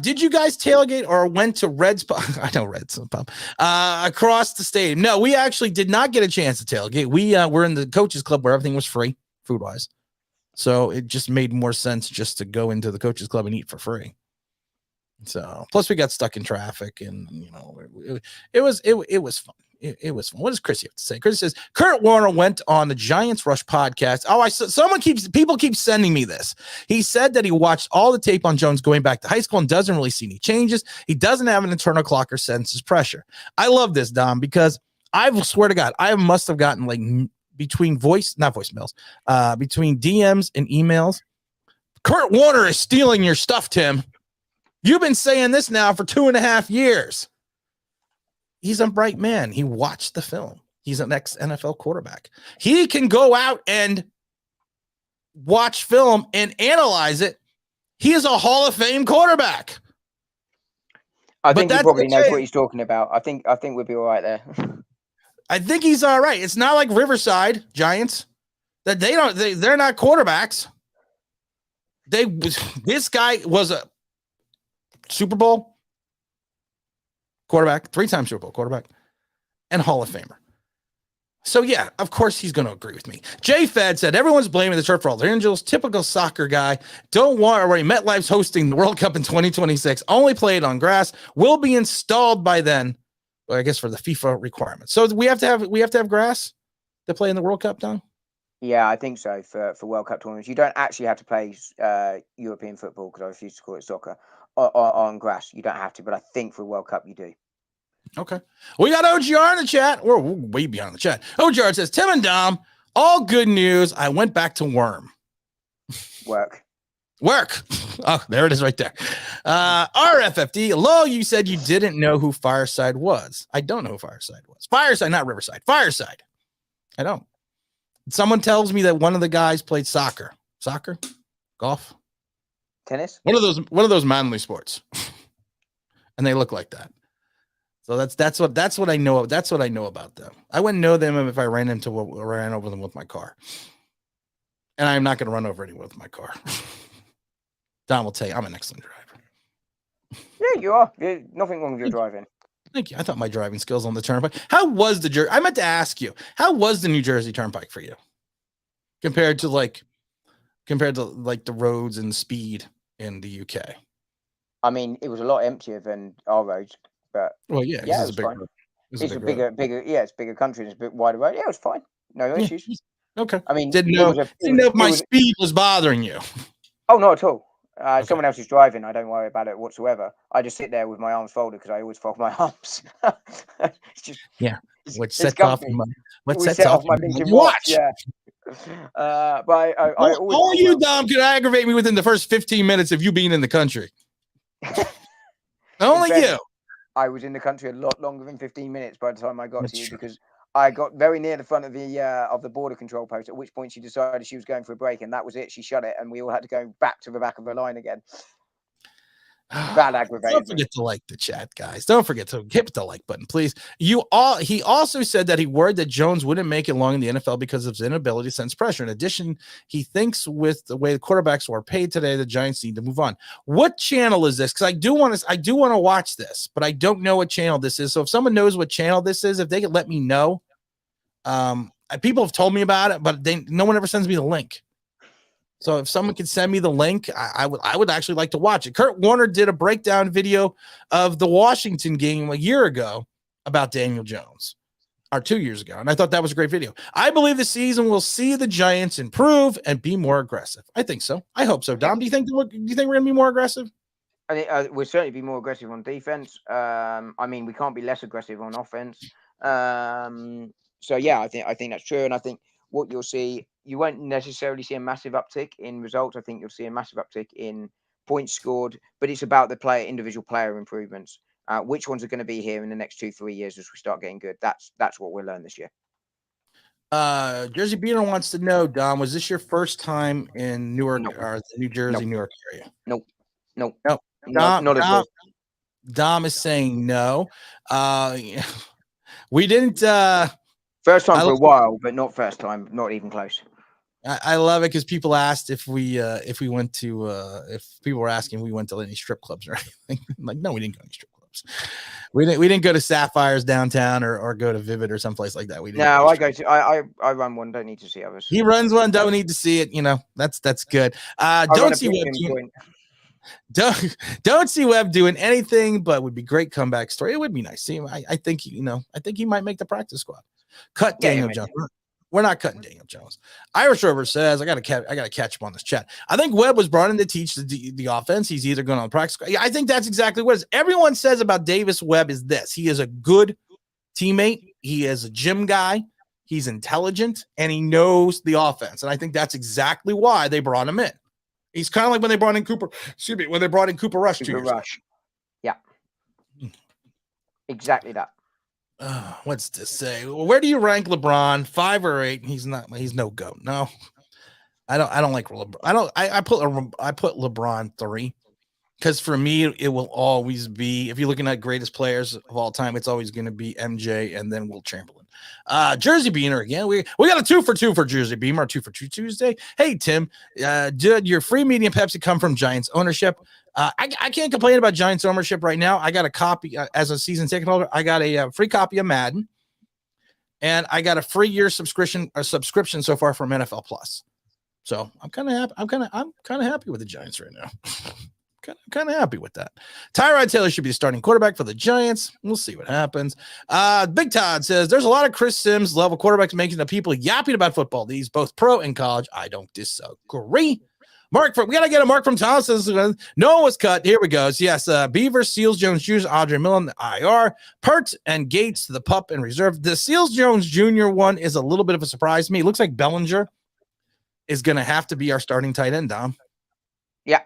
Did you guys tailgate or went to Reds Pub? I know Reds Pub. Across the stadium. No, we actually did not get a chance to tailgate. We were in the coaches club where everything was free, food wise. So it just made more sense just to go into the coaches club and eat for free. So plus we got stuck in traffic, and it was fun. It was fun. What does Chris have to say? Chris says Kurt Warner went on the Giants Rush podcast. Oh, people keep sending me this. He said that he watched all the tape on Jones going back to high school and doesn't really see any changes. He doesn't have an internal clock or senses pressure. I love this, Dom, because I swear to God, I must have gotten like between voicemails, between DMs and emails. Kurt Warner is stealing your stuff, Tim. You've been saying this now for 2.5 years. He's a bright man. He watched the film. He's an ex-NFL quarterback. He can go out and watch film and analyze it. He is a Hall of Fame quarterback. I think he probably knows what he's talking about. I think we'll be all right there. I think he's all right. It's not like Riverside Giants that they're not quarterbacks. This guy was a Super Bowl quarterback, 3-time Super Bowl quarterback, and Hall of Famer. So, yeah, of course he's going to agree with me. Jay Fed said, everyone's blaming the turf for all the Angels. Typical soccer guy. Don't worry. MetLife's hosting the World Cup in 2026. Only played on grass. Will be installed by then. Well, I guess for the FIFA requirements. So we have to have grass to play in the World Cup, Don? Yeah, I think so for World Cup tournaments. You don't actually have to play European football, because I refuse to call it soccer, on grass. You don't have to, but I think for World Cup you do. Okay. We got OGR in the chat. We're way beyond the chat. OGR says, Tim and Dom, all good news. I went back to worm. Work. Oh, there it is right there. RFFD. Hello, you said you didn't know who Fireside was. I don't know who Fireside was. Fireside, not Riverside. Fireside. I don't. Someone tells me that one of the guys played soccer, golf, tennis. One of those manly sports, and they look like that. So that's what I know. That's what I know about them. I wouldn't know them if I ran over them with my car, and I'm not going to run over anyone with my car. Don will tell you I'm an excellent driver. Yeah, you are. There's nothing wrong with your driving. Thank you. I thought my driving skills on the Turnpike. How was I meant to ask you, how was the New Jersey Turnpike for you compared to the roads and speed in the UK? I mean, it was a lot emptier than our roads, but it's a bigger country. And it's a bit wider road. Yeah, it was fine. No issues. Okay. I mean, Didn't know if my speed was bothering you. Oh, not at all. Okay. Someone else is driving. I don't worry about it whatsoever. I just sit there with my arms folded because I always fold my arms. It's just, Which it's sets off comfy. my blinking watch. Yeah. But I always. All you, Dom, could aggravate me within the first 15 minutes of you being in the country. Only you. I was in the country a lot longer than 15 minutes by the time I got That's to you true. because I got very near the front of the border control post, at which point she decided she was going for a break, and that was it. She shut it, and we all had to go back to the back of the line again. That aggravated. Don't forget to like the chat, guys. Don't forget to hit the like button, please. He also said that he worried that Jones wouldn't make it long in the NFL because of his inability to sense pressure. In addition, he thinks with the way the quarterbacks were paid today, the Giants need to move on. What channel is this? Because I do want to watch this, but I don't know what channel this is. So if someone knows what channel this is, if they could let me know. People have told me about it, but no one ever sends me the link. So if someone could send me the link, I would actually like to watch it. Kurt Warner did a breakdown video of the Washington game a year ago about Daniel Jones, or 2 years ago, and I thought that was a great video. I believe the season will see the Giants improve and be more aggressive. I think so. I hope so. Dom, do you think we're going to be more aggressive? I think we'll certainly be more aggressive on defense. I mean, we can't be less aggressive on offense. So yeah, I think that's true, and I think what you'll see, you won't necessarily see a massive uptick in results. I think you'll see a massive uptick in points scored, but it's about the individual player improvements. Which ones are going to be here in the next 2-3 years as we start getting good? That's what we'll learn this year. Jersey Beaner wants to know, Dom, was this your first time in Newark or the New Jersey, New York area? Nope. Dom, not at all. Dom is saying no. We didn't. First time for a while, but not first time, not even close. I love it because people asked if we went to if people were asking if we went to any strip clubs or anything. Like, no, we didn't go to any strip clubs. We didn't go to Sapphires downtown or go to Vivid or someplace like that. We didn't. No, I run one. Don't need to see others. He runs one. Don't need to see it. That's good. Don't see Webb don't see Webb doing anything, but would be great comeback story. It would be nice. See, I think he might make the practice squad. Cut Daniel Jones. We're not cutting Daniel Jones. Irish Rover says, I gotta catch him on this chat. I think Webb was brought in to teach the offense. He's either going on practice squad. Yeah, I think that's exactly what it is. Everyone says about Davis Webb is this: he is a good teammate. He is a gym guy. He's intelligent and he knows the offense. And I think that's exactly why they brought him in. He's kind of like when they brought in Cooper. Excuse me, when they brought in Cooper Rush. Yeah, exactly that. What's to say? Where do you rank LeBron? 5 or 8? He's not. He's no GOAT. No, I don't like LeBron. I put LeBron 3 because for me it will always be. If you're looking at greatest players of all time, it's always going to be MJ and then Wilt Chamberlain. Jersey Beaner again. We got a 2 for 2 for Jersey Beamer. 2 for 2 Tuesday. Hey Tim, did your free medium Pepsi come from Giants ownership? I can't complain about Giants ownership right now. I got a copy as a season ticket holder. I got a free copy of Madden, and I got a free year subscription so far from NFL Plus. So I'm kind of happy. I'm kind of happy with the Giants right now. Kind of happy with that. Tyrod Taylor should be the starting quarterback for the Giants. We'll see what happens. Big Todd says there's a lot of Chris Sims level quarterbacks making the people yapping about football. These both pro and college. I don't disagree. We got to get a Mark from Thomas. No one was cut. Here we go. Yes, Beaver, Seals, Jones Jr., Audrey Millen, IR, Pert, and Gates to the pup and reserve. The Seals Jones Jr. one is a little bit of a surprise to me. It looks like Bellinger is going to have to be our starting tight end, Dom. Yeah.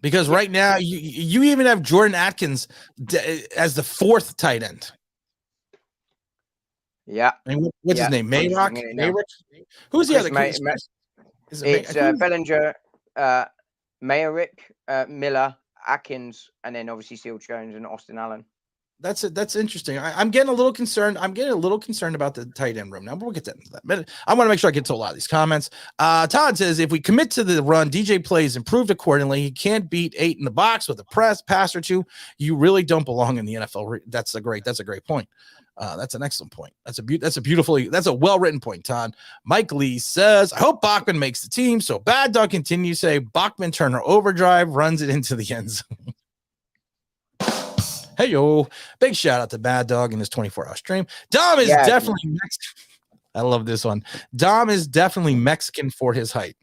Because right now, you even have Jordan Atkins as the 4th tight end. Yeah. And what's his name? Mayrock? Who's the other? It's Bellinger, Mayerick, Miller, Atkins, and then obviously Seal Jones and Austin Allen. That's interesting. I'm getting a little concerned. I'm getting a little concerned about the tight end room now, but we'll get to that. But I want to make sure I get to a lot of these comments. Todd says if we commit to the run, DJ plays improved accordingly. He can't beat 8 in the box with a pass or 2. You really don't belong in the NFL. That's a great point. That's an excellent point. That's a well-written point, Todd. Mike Lee says, I hope Bachman makes the team. So Bad Dog continues to say Bachman Turner overdrive runs it into the end zone. Hey, yo, big shout out to Bad Dog in his 24-hour stream. Dom is definitely next. I love this one. Dom is definitely Mexican for his height.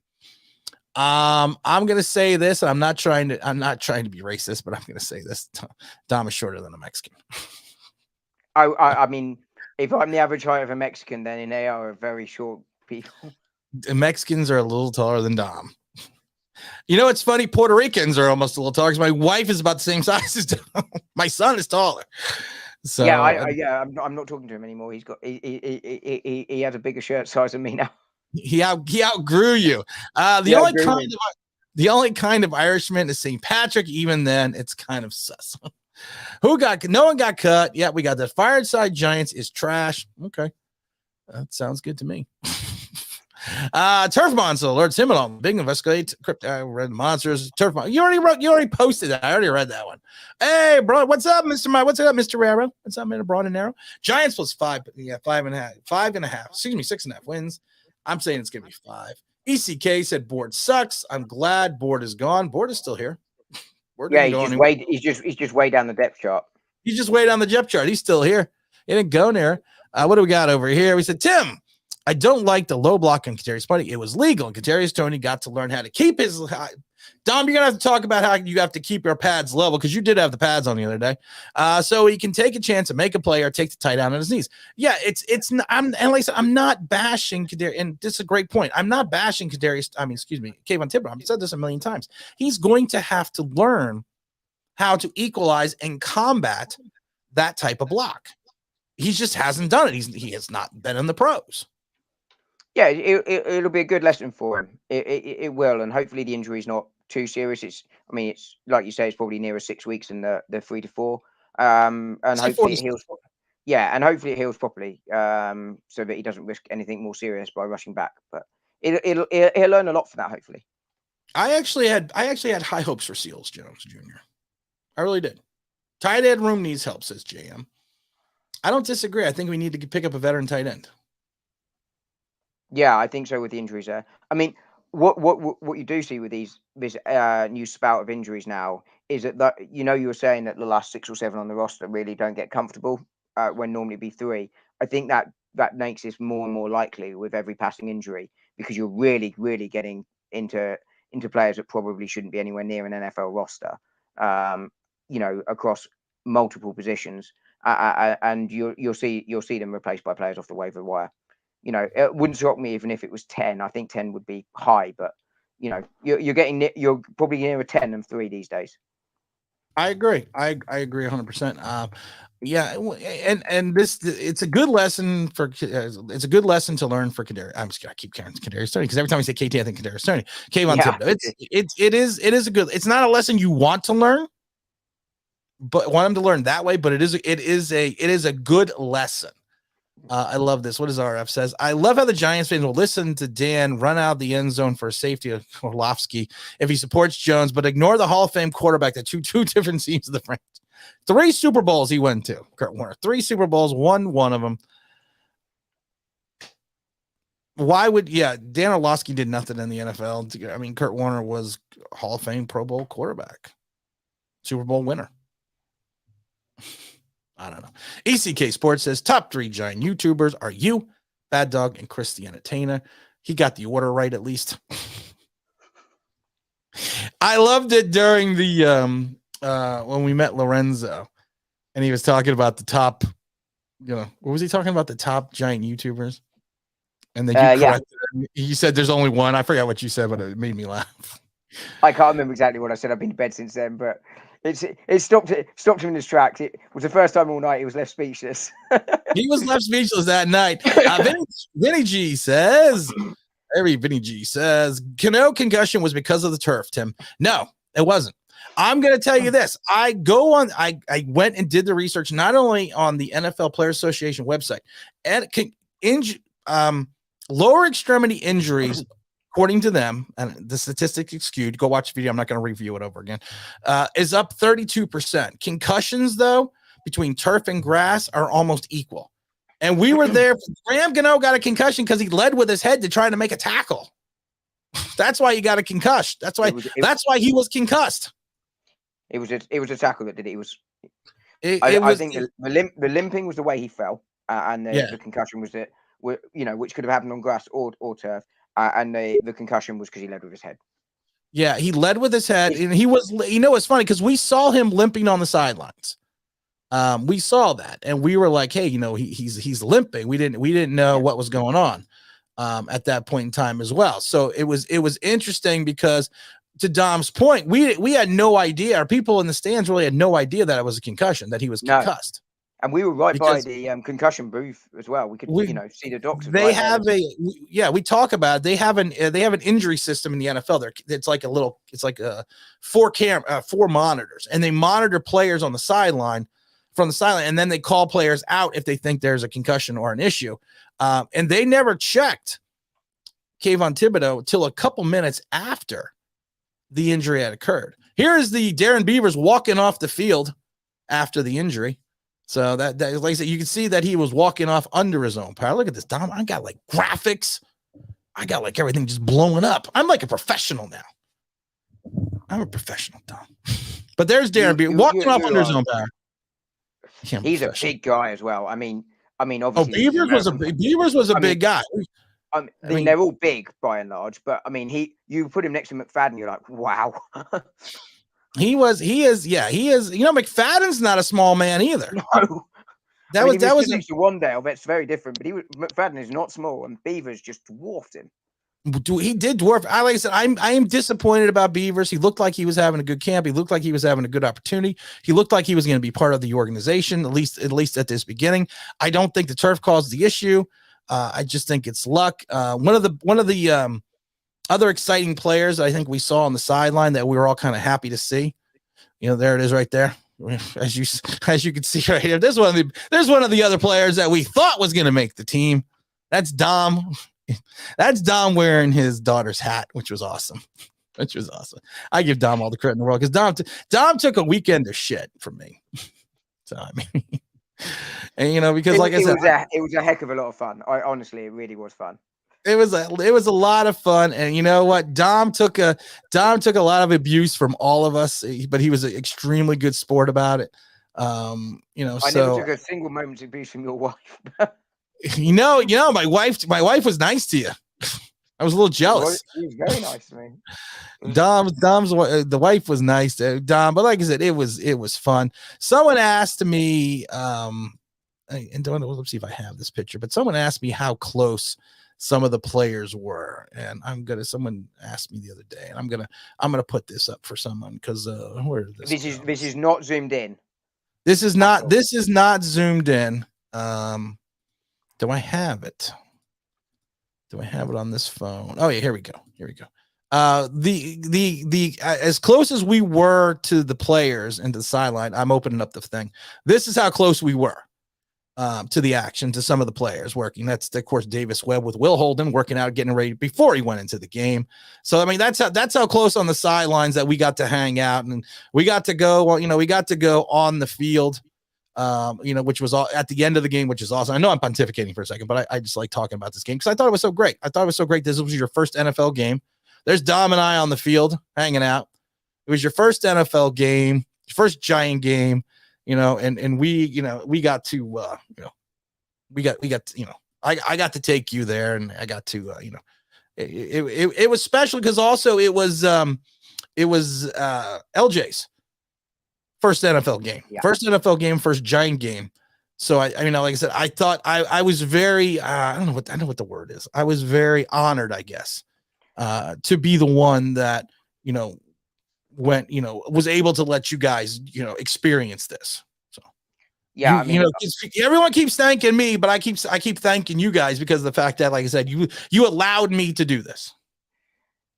I'm gonna say this. I'm not trying to be racist, but I'm gonna say this. Dom is shorter than a Mexican. I mean, if I'm the average height of a Mexican, then they are very short people. The Mexicans are a little taller than Dom. You know, it's funny. Puerto Ricans are almost a little taller because my wife is about the same size as Dom. My son is taller. So I'm not talking to him anymore. He has a bigger shirt size than me now. He outgrew you. The only kind of Irishman is St. Patrick. Even then, it's kind of sus. No one got cut. Yeah, we got the Fireside Giants is trash. Okay, that sounds good to me. Turf Monster alerts him on big investigate crypto red monsters. Turf Monster. You already posted that. I already read that one. Hey, bro, what's up, Mr. Mike? What's up, Mr. Raro? What's up, man? Broad and narrow. Giants plus 5. Yeah, 5.5. Excuse me, 6.5 wins. I'm saying it's gonna be 5. ECK said board sucks. I'm glad board is gone. Board is still here. He's just way down the depth chart. He's just way down the depth chart. He's still here. He didn't go near. What do we got over here? We said, Tim, I don't like the low block on Kadarius Toney. It was legal. And Kadarius Toney got to learn how to keep his Dom, you're gonna have to talk about how you have to keep your pads level because you did have the pads on the other day. So he can take a chance and make a play or take the tight down on his knees. Yeah, I'm not bashing Kadarius, and this is a great point. I'm not bashing Kadarius. Kayvon Thibodeaux. I've said this a million times. He's going to have to learn how to equalize and combat that type of block. He just hasn't done it. He has not been in the pros. Yeah, it'll be a good lesson for him. It will, and hopefully the injury is not too serious. It's like you say, it's probably nearer 6 weeks than the 3 to 4. And hopefully it heals. Yeah, and hopefully it heals properly, so that he doesn't risk anything more serious by rushing back. But he'll learn a lot from that. Hopefully. I actually had high hopes for Seals Jones Jr. I really did. Tight end room needs help, says JM. I don't disagree. I think we need to pick up a veteran tight end. Yeah, I think so with the injuries there. I mean, what you do see with this new spout of injuries now is that you were saying that the last 6 or 7 on the roster really don't get comfortable when normally be 3. I think that makes this more and more likely with every passing injury because you're really, really getting into players that probably shouldn't be anywhere near an NFL roster. Across multiple positions, and you'll see them replaced by players off the waiver wire. It wouldn't shock me even if it was 10. I think 10 would be high, but you're probably near a 10 and 3 these days. I agree. I agree 100%. Yeah, and it's a good lesson for it's a good lesson to learn for Kadarius. I'm just gonna keep carrying Kadarius Toney because every time I say KT, I think Kadarius Toney. Kayvon Thibodeaux. It is a good. It's not a lesson you want to learn, but want him to learn that way. But it is a good lesson. I love this. What does RF says? I love how the Giants fans will listen to Dan run out the end zone for a safety of Orlovsky if he supports Jones, but ignore the Hall of Fame quarterback that two different teams of the franchise. 3 Super Bowls he went to. Kurt Warner. 3 Super Bowls, won one of them. Dan Orlovsky did nothing in the NFL. I mean, Kurt Warner was Hall of Fame Pro Bowl quarterback. Super Bowl winner. I don't know. ECK Sports says top 3 giant YouTubers are you, Bad Dog, and Chris the Entertainer. He got the order right at least. I loved it during the when we met Lorenzo and he was talking about the top, what was he talking about? The top giant YouTubers. And then you corrected him. You said there's only one. I forgot what you said, but it made me laugh. I can't remember exactly what I said. I've been to bed since then, but it stopped him in his tracks. It was the first time all night he was left speechless. He was left speechless that night. Vinny G says, Cano concussion was because of the turf, Tim. No, it wasn't. I'm going to tell you this. I went and did the research, not only on the NFL Players Association website, and lower extremity injuries, according to them, and the statistics is skewed. Go watch the video. I'm not going to review it over again. Is up 32%. Concussions, though, between turf and grass are almost equal. And we were there. Graham Gano got a concussion because he led with his head to try to make a tackle. That's why he got a concussion. That's why he was concussed. It was a tackle that did it. I think the limping was the way he fell, and the concussion was which could have happened on grass or turf. And the concussion was because he led with his head. Yeah, he led with his head, and he was. It's funny because we saw him limping on the sidelines. We saw that, and we were like, "Hey, he's limping." We didn't know what was going on at that point in time as well. So it was interesting because, to Dom's point, we had no idea. Our people in the stands really had no idea that it was a concussion, that he was concussed. And we were by the concussion booth as well. We could, see the doctors. They have we talk about it. They have an injury system in the NFL. It's like four monitors, and they monitor players on the sideline, and then they call players out if they think there's a concussion or an issue. And they never checked Kayvon Thibodeau till a couple minutes after the injury had occurred. Here is the Darren Beavers walking off the field after the injury. So that like I said, you can see that he was walking off under his own power. Look at this, Dom. I got like graphics. I got like everything just blowing up. I'm like a professional now. I'm a professional, Dom. But there's Darren Beavers walking off under his own power. He's a big guy as well. I mean, obviously, Beavers was a big guy. I mean, they're all big by and large, but I mean, you put him next to McFadden, you're like, wow. He is. McFadden's not a small man either. No. That was next to one day. That's very different. But McFadden is not small, and Beavers just dwarfed him. He did dwarf. Like I said, I am disappointed about Beavers. He looked like he was having a good camp. He looked like he was having a good opportunity. He looked like he was going to be part of the organization, at least at this beginning. I don't think the turf caused the issue. I just think it's luck. One of the other exciting players I think we saw on the sideline that we were all kind of happy to see. There it is right there. As you can see right here, there's one of the other players that we thought was going to make the team. That's Dom. That's Dom wearing his daughter's hat, which was awesome. I give Dom all the credit in the world because Dom took a weekend of shit from me. So I mean, and because like I said, it was a heck of a lot of fun. Honestly, it really was fun. It was a lot of fun, and you know what? Dom took a lot of abuse from all of us, but he was an extremely good sport about it. I never took a single moment's abuse from your wife. My wife was nice to you. I was a little jealous. She was very nice to me. Dom's the wife was nice to Dom, but like I said, it was fun. Someone asked me, and let's see if I have this picture, but someone asked me how close some of the players were, and someone asked me the other day, and I'm gonna put this up for someone because where did this is not zoomed in. This is not zoomed in. Do I have it? Do I have it on this phone? Oh yeah, here we go. The as close as we were to the players and to the sideline, I'm opening up the thing. This is how close we were to the action, to some of the players working. That's of course Davis Webb with Will Holden working out, getting ready before he went into the game. So I mean that's how close on the sidelines that we got to hang out, and we got to go. Well, we got to go on the field. Which was all at the end of the game, which is awesome. I know I'm pontificating for a second, but I just like talking about this game because I thought it was so great. This was your first NFL game. There's Dom and I on the field hanging out. It was your first NFL game, your first Giant game, and we got to, I got to take you there, and I got to, it was special because also it was LJ's first NFL game, first Giant game. So I mean, like I said, I thought I was very, I don't know what the word is. I was very honored, I guess, to be the one that, was able to let you guys, experience this. So, yeah, everyone keeps thanking me, but I keep thanking you guys because of the fact that, like I said, you allowed me to do this.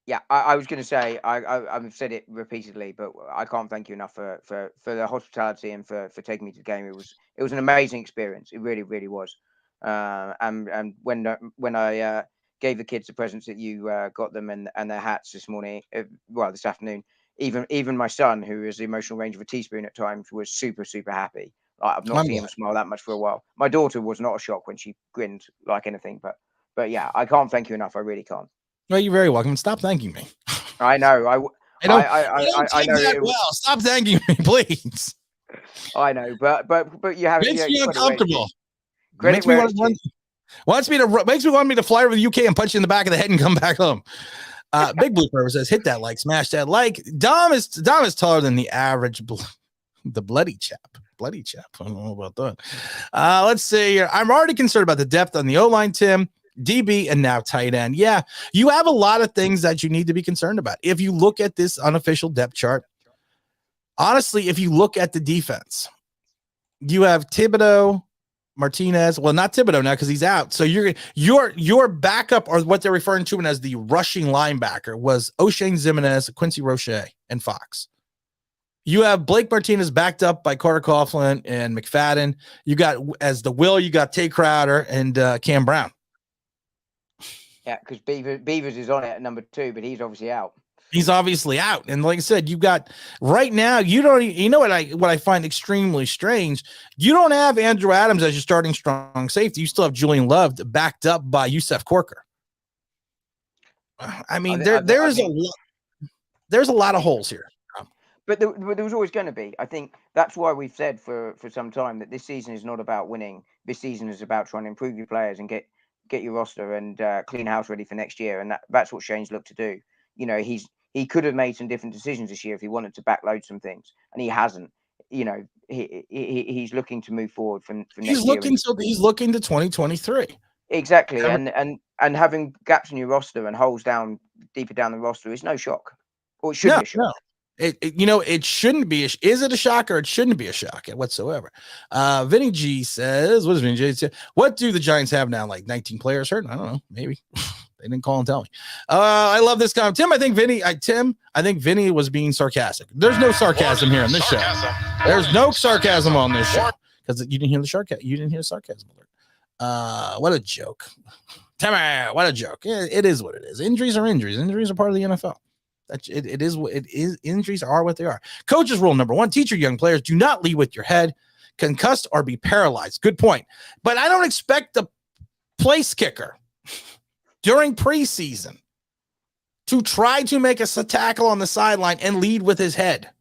Yeah, I was going to say, I've said it repeatedly, but I can't thank you enough for the hospitality and for taking me to the game. It was an amazing experience. It really, really was. And when I gave the kids the presents that you got them and their hats this afternoon, even my son, who is the emotional range of a teaspoon at times, was super, super happy. I've not seen him smile that much for a while. My daughter was not a shock when she grinned like anything, but yeah, I can't thank you enough. I really can't. Well, you're very welcome. Stop thanking me. I know. I know that well. Stop thanking me, please. I know, but you have makes me uncomfortable. Credit where it's due. Makes me want me to fly over the UK and punch you in the back of the head and come back home. Big Blue Forever says, hit that like, smash that like. Dom is taller than the average, the bloody chap. Bloody chap. I don't know about that. Let's see here. I'm already concerned about the depth on the O-line, Tim, DB, and now tight end. Yeah, you have a lot of things that you need to be concerned about. If you look at this unofficial depth chart, honestly, if you look at the defense, you have Thibodeau, Martinez. Well, not Thibodeau now because he's out. So your backup, or what they're referring to as the rushing linebacker, was O'Shane Ximenez, Quincy Roche, and Fox. You have Blake Martinez backed up by Carter Coughlin and McFadden. You got as the will. You got Tay Crowder and Cam Brown. Yeah, because Beavers is on it at number 2, but he's obviously out. He's obviously out. And like I said, you've got right now, you know what I find extremely strange. You don't have Andrew Adams as your starting strong safety. You still have Julian Love backed up by Yusef Corker. I mean, there's a lot of holes here. But there was always going to be. I think that's why we've said for some time that this season is not about winning. This season is about trying to improve your players and get your roster and clean house ready for next year. And that's what Shane's looked to do. You know, he could have made some different decisions this year if he wanted to backload some things, and he hasn't. You know, he's looking to move forward for next year. He's looking to 2023. Exactly, and having gaps in your roster and holes deeper down the roster is no shock, or it shouldn't be a shock. No. It shouldn't be. Is it a shock, or it shouldn't be a shock whatsoever? Vinny G says, "What does Vinny G say? What do the Giants have now? Like 19 players hurt? I don't know. Maybe." They didn't call and tell me. I love this comment. Tim, I think Vinny was being sarcastic. There's no sarcasm here on this show. There's no sarcasm on this show because you didn't hear the sarcasm. You didn't hear the sarcasm alert. What a joke. Timmy, what a joke. Yeah, it is what it is. Injuries are injuries. Injuries are part of the NFL. It is. Injuries are what they are. Coach's rule number 1: teach your young players, do not lead with your head, concussed, or be paralyzed. Good point. But I don't expect the place kicker during preseason to try to make a tackle on the sideline and lead with his head.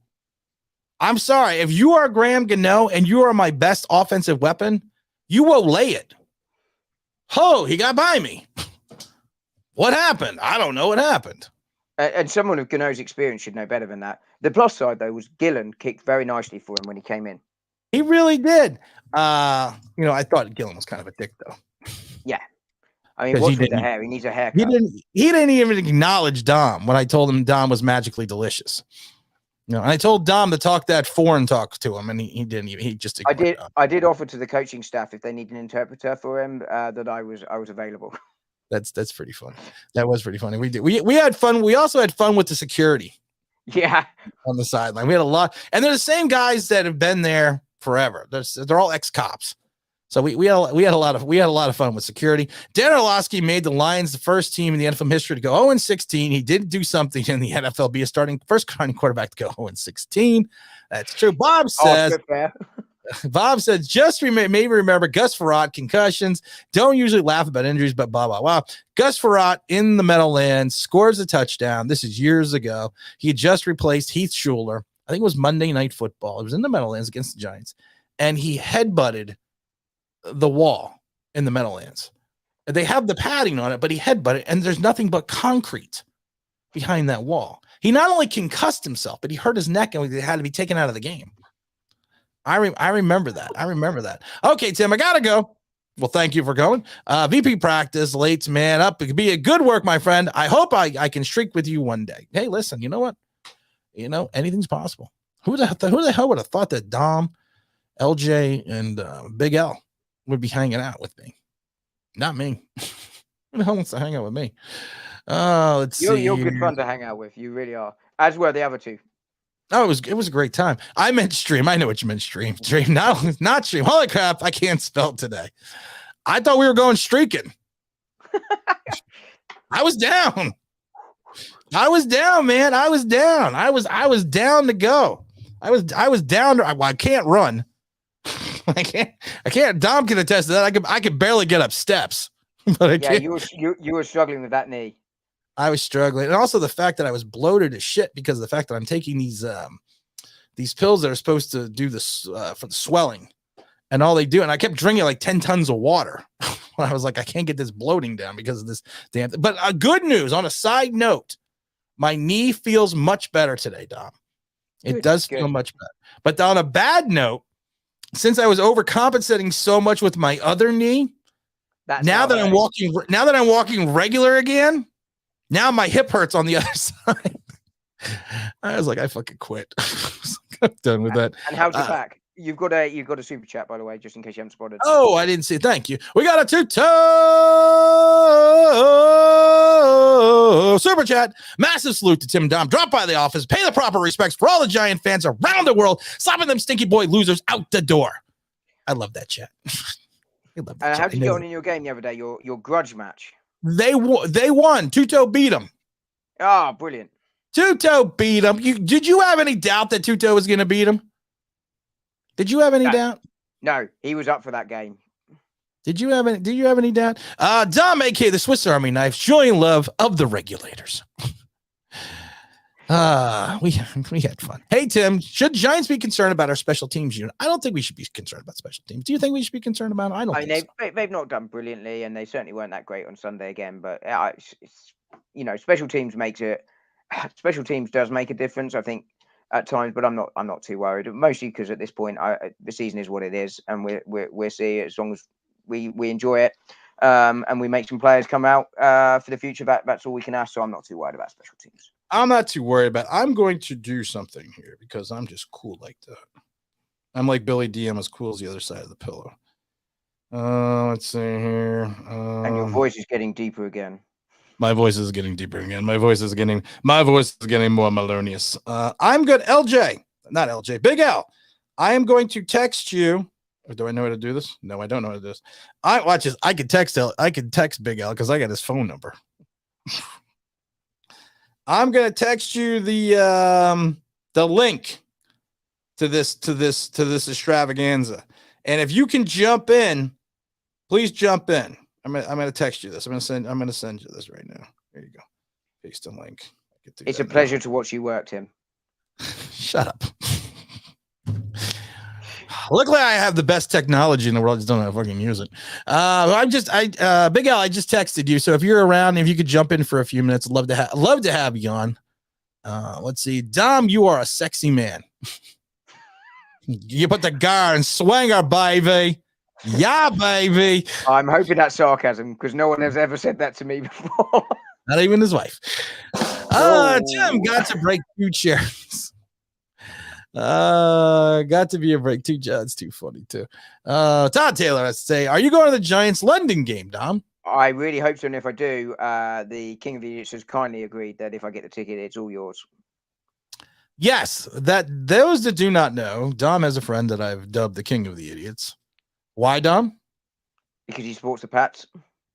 I'm sorry. If you are Graham Gano and you are my best offensive weapon, you will lay it. Oh, he got by me. What happened? I don't know what happened. And someone of Gano's experience should know better than that. The plus side, though, was Gillen kicked very nicely for him when he came in. He really did. I thought Gillen was kind of a dick, though. Yeah. I mean, what's with the hair? He needs a haircut. He didn't even acknowledge Dom when I told him Dom was magically delicious. And I told Dom to talk that foreign talk to him, and he didn't even. He just. I did offer to the coaching staff if they need an interpreter for him that I was available. That's pretty funny. That was pretty funny. We had fun. We also had fun with the security. Yeah. On the sideline, we had a lot, and they're the same guys that have been there forever. They're all ex-cops. So we had a lot of fun with security. Dan Orlovsky made the Lions the first team in the NFL history to go 0-16. He did do something in the NFL, be a first starting quarterback to go 0-16. That's true. Bob says. Bob said, maybe remember Gus Frerotte concussions. Don't usually laugh about injuries, but blah, blah, blah. Gus Frerotte in the Meadowlands scores a touchdown. This is years ago. He had just replaced Heath Schuler. I think it was Monday Night Football. It was in the Meadowlands against the Giants. And he headbutted the wall in the Meadowlands. They have the padding on it, but he headbutted, and there's nothing but concrete behind that wall. He not only concussed himself, but he hurt his neck and he had to be taken out of the game. I remember that. Okay, Tim, I gotta go. Well, thank you for going. VP practice, late man up. It could be a good work, my friend. I hope I can streak with you one day. Hey, listen, you know what? Anything's possible. Who the hell would have thought that Dom, LJ, and Big L would be hanging out with me? Not me. Who the hell wants to hang out with me? Let's see. You're good fun to hang out with. You really are. As were the other two. Oh, it was a great time. I meant stream. I know what you meant stream. Stream, not stream. Holy crap, I can't spell today. I thought we were going streaking. I was down, man. I was down. I was down to go. I was down to, I can't run. I can't. Dom can attest to that. I could barely get up steps. But I can't. You were struggling with that knee. I was struggling, and also the fact that I was bloated as shit because of the fact that I'm taking these pills that are supposed to do this for the swelling, And all they do, and I kept drinking like 10 tons of water. I was like, I can't get this bloating down because of this damn thing. But good news on a side note, my knee feels much better today, Dom. It does feel much better. But on a bad note, since I was overcompensating so much with my other knee, now that I'm walking regular again, now my hip hurts on the other side. I was like, I fucking quit. I'm done with that. And how's your back? You've got a super chat, by the way, just in case you haven't spotted. Oh, I didn't see it. Thank you. We got a two-toe super chat. Massive salute to Tim and Dom. Drop by the office. Pay the proper respects for all the Giant fans around the world. Slapping them stinky boy losers out the door. I love that chat. How did you get on in your game the other day? Your grudge match. They won. Two-toe beat them. Oh, brilliant. Two-toe beat them. Did you have any doubt that Two-toe was going to beat him? Did you have any doubt? No, he was up for that game. Did you have any doubt? Dom, aka the Swiss Army knife, joy and love of the regulators. We had fun. Hey Tim, should Giants be concerned about our special teams unit? I don't think we should be concerned about special teams. Do you think we should be concerned about them? I don't think so. They've not done brilliantly, and they certainly weren't that great on Sunday again. But special teams special teams does make a difference, I think, at times, but I'm not too worried. Mostly because at this point, the season is what it is, and we'll see. As long as we enjoy it, and we make some players come out for the future, that's all we can ask. So I'm not too worried about special teams. I'm not too worried about it. I'm going to do something here because I'm just cool like that. I'm like Billy D. I'm as cool as the other side of the pillow. Let's see here. And your voice is getting deeper again. My voice is getting deeper again. My voice is getting more melodious. I'm good. Not LJ, Big L. I am going to text you. Or do I know how to do this? No, I don't know how to do this. Watch this. I can text Big L because I got his phone number. I'm gonna text you the link to this extravaganza. And if you can jump in, please jump in. I'm gonna text you this. I'm gonna send you this right now. There you go. Paste a link. It's a pleasure to watch you work, Tim. Shut up. Luckily, I have the best technology in the world. I just don't know how to fucking use it. Big Al, I just texted you. So if you're around, if you could jump in for a few minutes, love to have you on. Let's see. Dom, you are a sexy man. You put the gar and swanger, baby. Yeah, baby. I'm hoping that's sarcasm because no one has ever said that to me before. Not even his wife. Tim got to break 2 chairs. Got to be a break 2. It's too funny too. Todd Taylor has to say, are you going to the Giants London game, Dom? I really hope so. And if I do, the King of the Idiots has kindly agreed that if I get the ticket, it's all yours. Yes, those that do not know, Dom has a friend that I've dubbed the King of the Idiots. Why, Dom? Because he supports the Pats.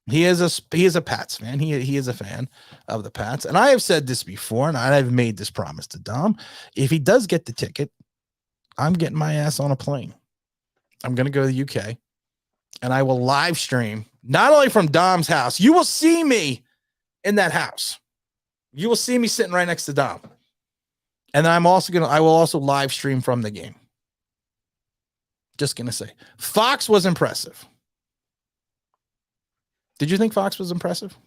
He is a Pats fan. He is a fan of the Pats. And I have said this before, and I've made this promise to Dom. If he does get the ticket, I'm getting my ass on a plane. I'm going to go to the UK, and I will live stream, not only from Dom's house. You will see me in that house. You will see me sitting right next to Dom. And I will also live stream from the game. Just going to say, Fox was impressive. Did you think Fox was impressive?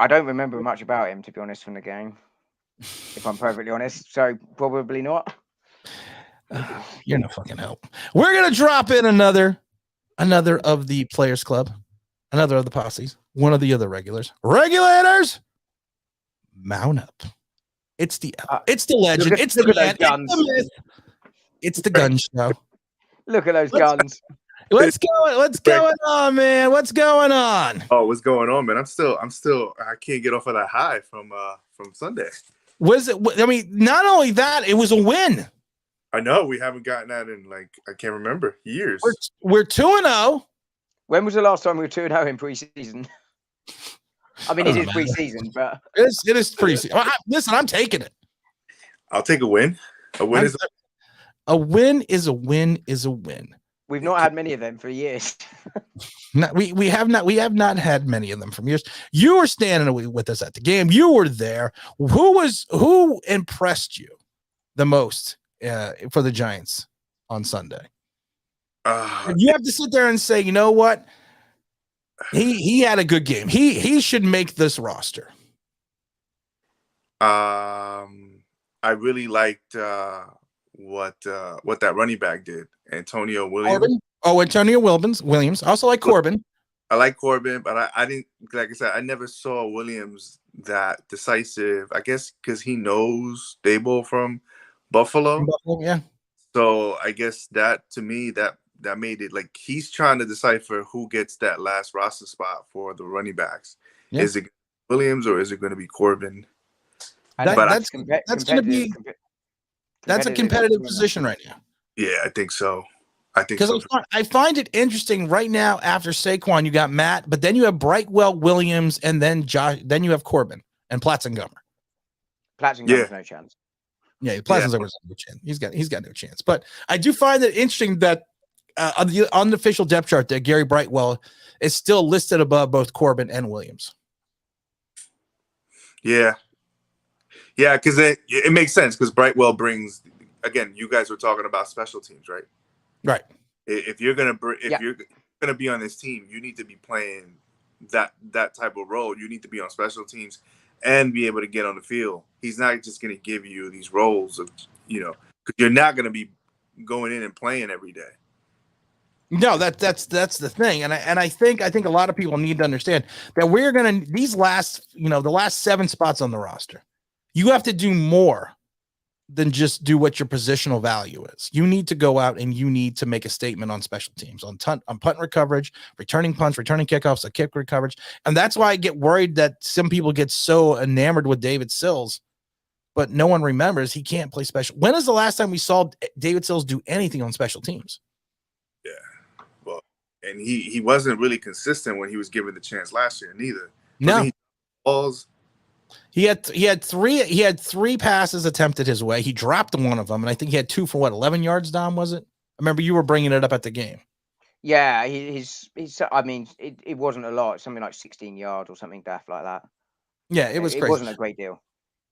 I don't remember much about him, to be honest, from the game, if I'm perfectly honest. So probably not. You're no fucking help. We're going to drop in another of the Players Club, another of the posses, one of the other regulators. Mount up. It's the legend. It's the man. It's the myth. It's the gun show. Look at those guns. What's going on, man? What's going on? Oh, what's going on, man? I'm still I can't get off of that high from Sunday. Was it? I mean, not only that, it was a win. I know we haven't gotten that in I can't remember years. We're 2-0. When was the last time we were 2-0 in preseason? I mean, it is preseason, but it is preseason. Listen, I'm taking it. I'll take a win. A win is a win is a win is a win. We've not had many of them for years. We have not had many of them from years. You were standing with us at the game. You were there. Who impressed you the most for the Giants on Sunday? You have to sit there and say, you know what? He had a good game. He should make this roster. I really liked what that running back did, Antonio Williams. Corbin? Oh, Antonio Williams. I also like Corbin. I like Corbin, but I didn't, like I said, I never saw Williams that decisive. I guess because he knows Dable from Buffalo. Yeah. So I guess that, to me, that made it like he's trying to decipher who gets that last roster spot for the running backs. Yeah. Is it Williams or is it going to be Corbin? That's going to be that's a competitive position right now. Yeah, I think so. Because I find it interesting right now. After Saquon, you got Matt, but then you have Brightwell, Williams, and then Josh. Then you have Corbin and Platzengummer. Platzengummer's no chance. Yeah, Platzengummer's no chance. He's got no chance. But I do find it interesting that on the unofficial depth chart, that Gary Brightwell is still listed above both Corbin and Williams. Yeah, because it makes sense because Brightwell brings, again, you guys were talking about special teams, right? Right. If you're gonna be on this team, you need to be playing that type of role. You need to be on special teams and be able to get on the field. He's not just gonna give you these roles of, because you're not gonna be going in and playing every day. No, that's the thing, and I think a lot of people need to understand that we're gonna the last 7 spots on the roster. You have to do more than just do what your positional value is. You need to go out and you need to make a statement on special teams, on punt and coverage, returning punts, returning kickoffs, a kick coverage. And that's why I get worried that some people get so enamored with David Sills, but no one remembers he can't play special. When is the last time we saw David Sills do anything on special teams? Yeah. Well, and he wasn't really consistent when he was given the chance last year, neither. No. He had 3 passes attempted his way. He dropped one of them, and I think he had 2 for 11 yards, Dom, was it? I remember you were bringing it up at the game. Yeah, I mean, it wasn't a lot, something like 16 yards or something daft like that. Yeah, it was crazy. It wasn't a great deal.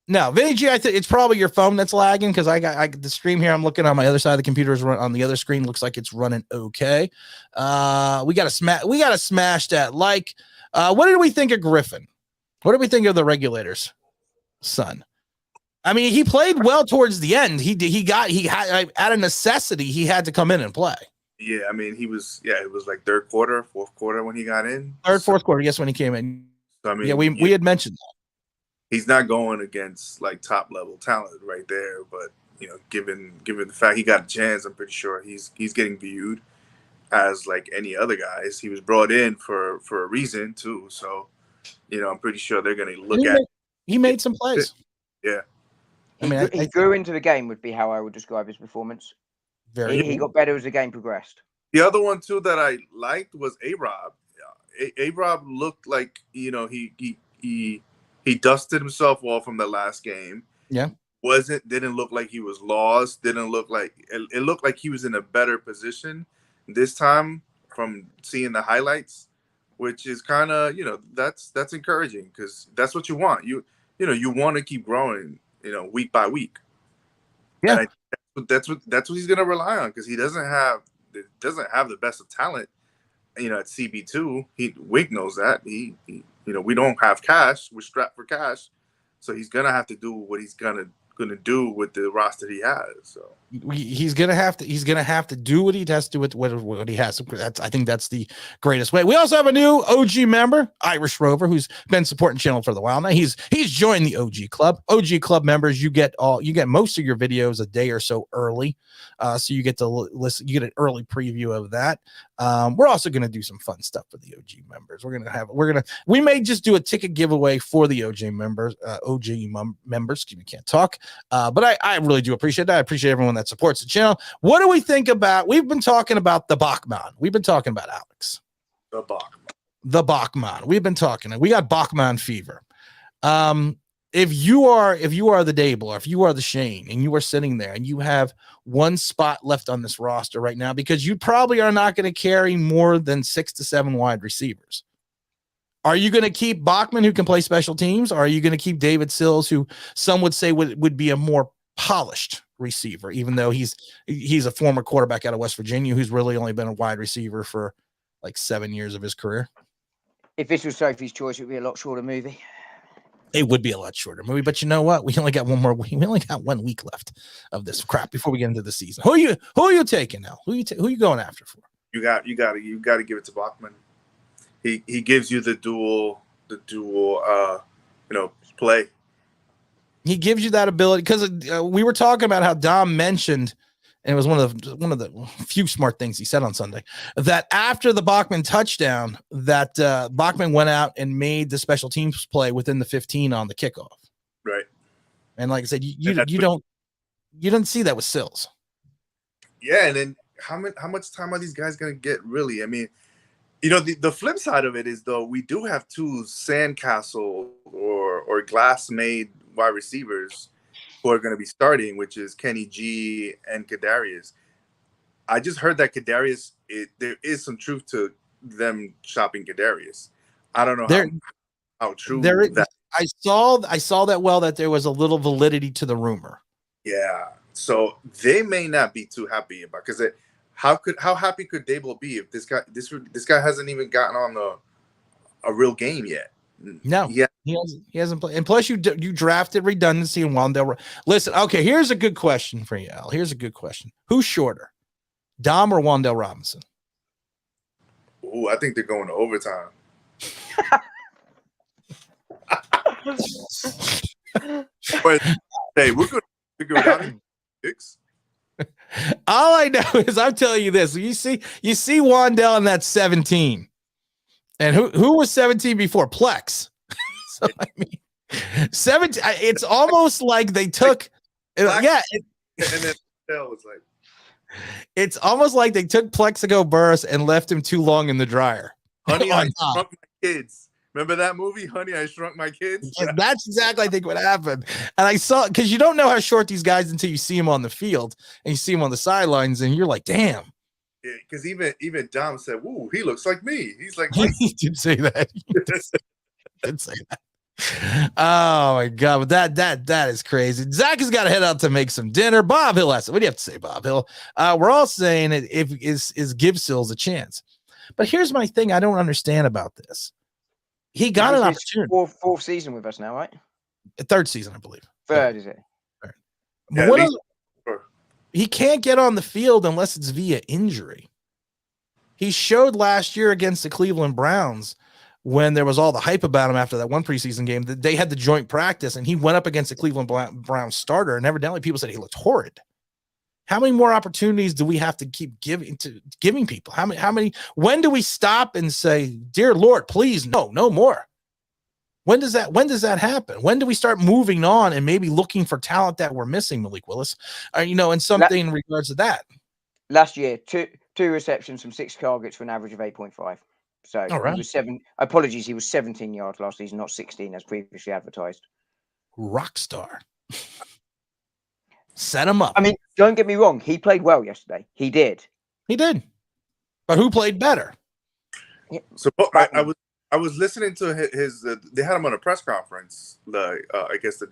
No, Vinny G, I think it's probably your phone that's lagging, because I got the stream here. I'm looking on my other side of the computer, is on the other screen. Looks like it's running okay. We got to smash that. Like, what did we think of Griffin? What did we think of the Regulators' son? I mean, he played well towards the end. He had out of necessity, he had to come in and play. Yeah, I mean, it was like third quarter, fourth quarter when he got in. Fourth quarter, yes, when he came in. So, I mean, yeah, we had mentioned that. He's not going against like top level talent right there, but given the fact he got a chance, I'm pretty sure he's getting viewed as like any other guys. He was brought in for a reason too, so I'm pretty sure they're going to look at. He made some plays. Yeah, he grew into the game would be how I would describe his performance. He got better as the game progressed. The other one too that I liked was A-Rob. A-Rob looked like he dusted himself off from the last game. Yeah. Didn't look like he was lost. Didn't look like it looked like he was in a better position this time from seeing the highlights, which is kind of, that's encouraging because that's what you want. You want to keep growing, week by week. Yeah. And that's what he's going to rely on because he doesn't have the best of talent, at CB2. Wink knows that. We don't have cash. We're strapped for cash. So he's going to have to do what he's going to do with the roster he has. So he's gonna have to do what he has to do with what he has. I think that's the greatest way. We also have a new OG member, Irish Rover, who's been supporting the channel for a while now. He's joined the OG Club. OG Club members, you get most of your videos a day or so early, so you get to listen. You get an early preview of that. We're also gonna do some fun stuff for the OG members. We may just do a ticket giveaway for the OG members. Excuse me, can't talk. But I really do appreciate that. I appreciate everyone that supports the channel. What do we think about? We've been talking about the Bachman. We've been talking about Alex. The Bachman. We've been talking. We got Bachman fever. If you are the Dable, or if you are the Shane, and you are sitting there and you have one spot left on this roster right now, because you probably are not going to carry more than 6 to 7 wide receivers. Are you going to keep Bachman, who can play special teams? Or are you going to keep David Sills, who some would say would be a more polished receiver, even though he's a former quarterback out of West Virginia who's really only been a wide receiver for like 7 years of his career. If this was Sophie's Choice, it would be a lot shorter movie. It would be a lot shorter movie, but you know what? We only got 1 week left of this crap before we get into the season. Who are you taking now? Who you going after for? You got to give it to Bachman. He gives you the dual play. He gives you that ability because we were talking about how Dom mentioned, and it was one of the few smart things he said on Sunday, that after the Bachman touchdown, that Bachman went out and made the special teams play within the 15 on the kickoff. Right. And like I said, you don't see that with Sills. Yeah, and then how much time are these guys going to get, really? I mean, the flip side of it is, though, we do have two sandcastle or glass-made wide receivers who are going to be starting, which is Kenny G and Kadarius. I just heard that Kadarius, there is some truth to them shopping Kadarius. I don't know how true that. I saw that there was a little validity to the rumor. Yeah, so they may not be too happy about, because how happy could Dable be if this guy hasn't even gotten on a real game yet? No, he hasn't played. And plus, you drafted redundancy in Wandale. Listen, okay, here's a good question for you, Al. Here's a good question. Who's shorter, Dom or Wandale Robinson? Oh, I think they're going to overtime. But hey, we're going to go down in 6. All I know is I'm telling you this. You see Wandale in that 17. And who was 17 before? Plex. So I mean, 17. It's almost like they took, and then was like, it's almost like they took Plexico Burress and left him too long in the dryer. Honey, I Shrunk My Kids. Remember that movie, Honey, I Shrunk My Kids? And that's exactly, I think, what happened. And I saw, because you don't know how short these guys until you see them on the field and you see them on the sidelines, and you're like, damn. Yeah, because even Dom said, "Woo, he looks like me." He's like, he did say that. He did say that. Oh my god, but that is crazy. Zach has got to head out to make some dinner. Bob Hill asked, what do you have to say, Bob Hill? We're all saying it is give Sills a chance. But here's my thing I don't understand about this. He got an opportunity. Fourth season with us now, right? Third season, I believe. Third, is it? Third. Yeah, he can't get on the field unless it's via injury. He showed last year against the Cleveland Browns, when there was all the hype about him after that one preseason game, that they had the joint practice and he went up against the Cleveland Browns starter, and evidently people said he looked horrid. How many more opportunities do we have to keep giving people? How many, when do we stop and say, dear Lord, please, no more? When does that happen? When do we start moving on and maybe looking for talent that we're missing, Malik Willis? And something in regards to that. Last year, two receptions from 6 targets for an average of 8.5. So right. He was 7. Apologies, he was 17 yards last season, not 16 as previously advertised. Rockstar. Set him up. I mean, don't get me wrong. He played well yesterday. He did. But who played better? So I was listening to his. They had him on a press conference, I guess the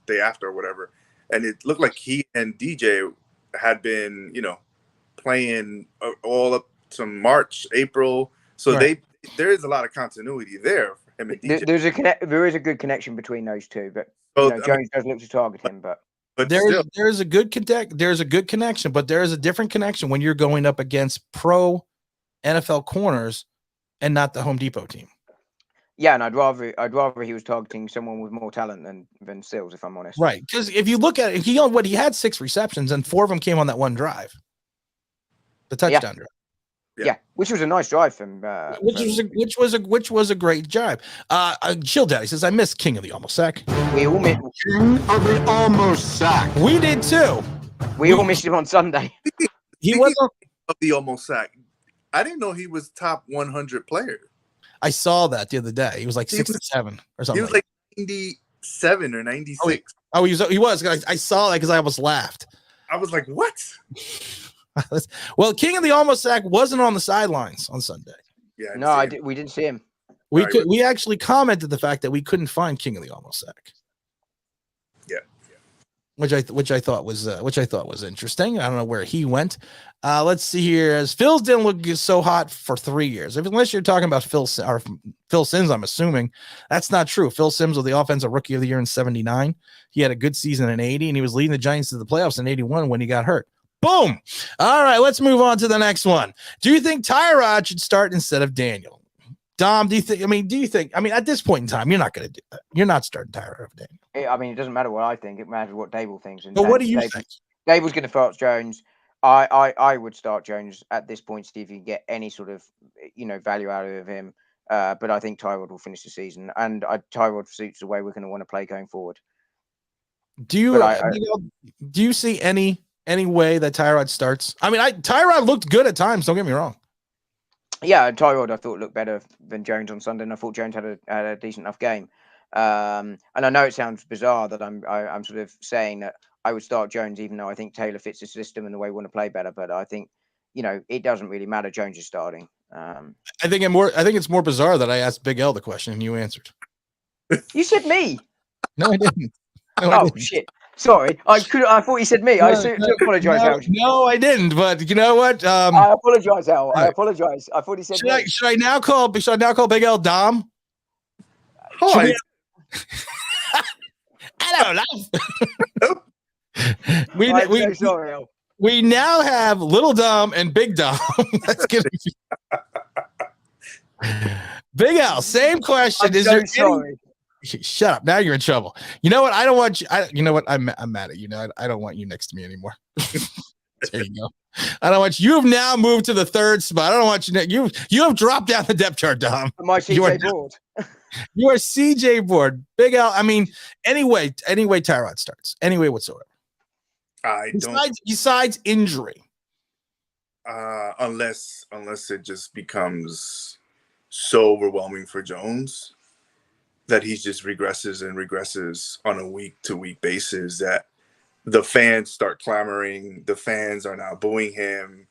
day after or whatever, and it looked like he and DJ had been, playing all up to March, April. So right. There is a lot of continuity there for him and DJ. There is a good connection between those two, but Jones does look to target him, but there's a good connection, but there is a different connection when you're going up against pro NFL corners and not the Home Depot team. Yeah, and I'd rather he was targeting someone with more talent than Sills, if I'm honest. Right, because if you look at it, he had 6 receptions and 4 of them came on that one drive, the touchdown drive. Yeah, which was a nice drive from which was a great drive. Chill Daddy says, I miss King of the Almost Sack. We all missed King of the Almost Sack. We did too. We all missed him on Sunday. He was of the Almost Sack. I didn't know he was top 100 player. I saw that the other day. He was like 67 or something. He was like 97 or 96. Oh, he was. I saw that because I almost laughed. I was like, what? Well, King of the Almost Sack wasn't on the sidelines on Sunday. Yeah, we didn't see him. We actually commented the fact that we couldn't find King of the Almost Sack. Yeah. which I thought was interesting. I don't know where he went. Let's see here. As Phil's didn't look so hot for 3 years. Unless you're talking about Phil Simms, I'm assuming that's not true. Phil Simms was the offensive rookie of the year in 79. He had a good season in 80, and he was leading the Giants to the playoffs in 81 when he got hurt. Boom. All right, let's move on to the next one. Do you think Tyrod should start instead of Daniel? Dom, do you think at this point in time, you're not going to do that. You're not starting Tyrod over Daniel. I mean, it doesn't matter what I think. It matters what Dable thinks. But what do you think? Dable's going to start Jones. I would start Jones at this point, see if you can get any sort of, value out of him. But I think Tyrod will finish the season, and Tyrod suits the way we're going to want to play going forward. Do you see any way that Tyrod starts? I mean, Tyrod looked good at times. Don't get me wrong. Yeah, Tyrod I thought looked better than Jones on Sunday, and I thought Jones had a decent enough game. And I know it sounds bizarre that I'm sort of saying that I would start Jones, even though I think Taylor fits the system and the way we want to play better. But I think, it doesn't really matter. Jones is starting. I think it's more bizarre that I asked Big L the question and you answered. You said me. No, I didn't. Shit. Sorry, I thought you said me. I apologize. No, I didn't. But you know what? I apologize, Al. I apologize. I thought he said. Should I now call Big L Dom? I don't know. Sorry, Al. We now have Little Dom and Big Dom. That's good. Big L, same question. Sorry. Shut up. Now you're in trouble. You know what? I don't want you. You know what? I'm mad at you. I don't want you next to me anymore. There you go. I don't want you. You have now moved to the third spot. I don't want you. You have dropped down the depth chart, Dom. My CJ board. You are CJ board. Big L. I mean, anyway, Tyrod starts. Anyway, whatsoever. Besides injury. Unless it just becomes so overwhelming for Jones that he just regresses on a week-to-week basis, that the fans start clamoring. The fans are now booing him.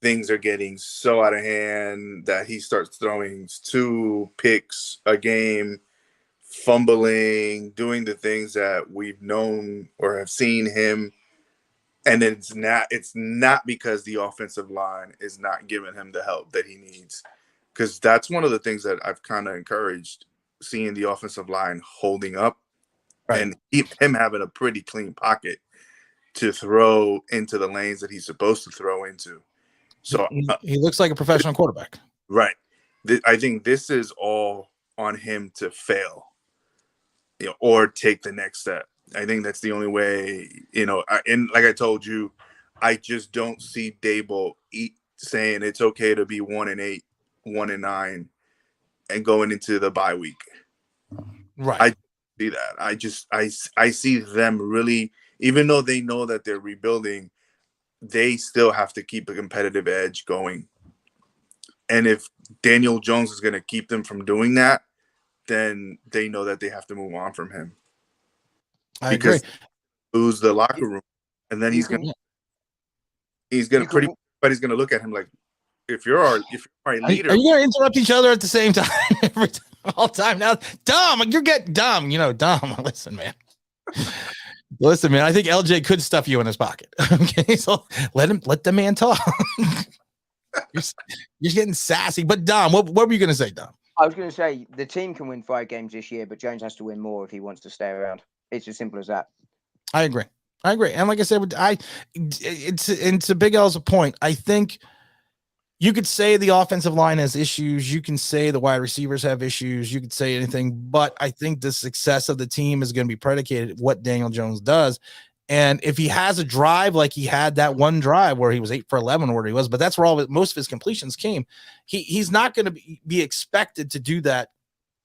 Things are getting so out of hand that he starts throwing 2 picks a game, fumbling, doing the things that we've known or have seen him. And it's not because the offensive line is not giving him the help that he needs. Because that's one of the things that I've kind of encouraged, seeing the offensive line holding up, right, and him having a pretty clean pocket to throw into the lanes that he's supposed to throw into. So he looks like a professional quarterback. Right. I think this is all on him to fail, or take the next step. I think that's the only way, and like I told you, I just don't see Dable saying it's okay to be 1-8, 1-9, and going into the bye week. Right. I see that. I see them really, even though they know that they're rebuilding, they still have to keep a competitive edge going. And if Daniel Jones is going to keep them from doing that, then they know that they have to move on from him. I agree. Lose the locker room, and then he's gonna everybody's gonna look at him like, if you're our leader. Are you gonna interrupt each other at the same time all time now? Dom, you're getting Dom. Dom. Listen, man. I think LJ could stuff you in his pocket. Okay, so let the man talk. You're getting sassy. But Dom, what were you gonna say, Dom? I was gonna say the team can win 5 games this year, but Jones has to win more if he wants to stay around. It's as simple as that. I agree. And like I said, it's to Big L's point. I think you could say the offensive line has issues. You can say the wide receivers have issues. You could say anything, but I think the success of the team is going to be predicated on what Daniel Jones does. And if he has a drive like he had that one drive where he was 8 for 11 or where he was, but that's where most of his completions came. He's not going to be expected to do that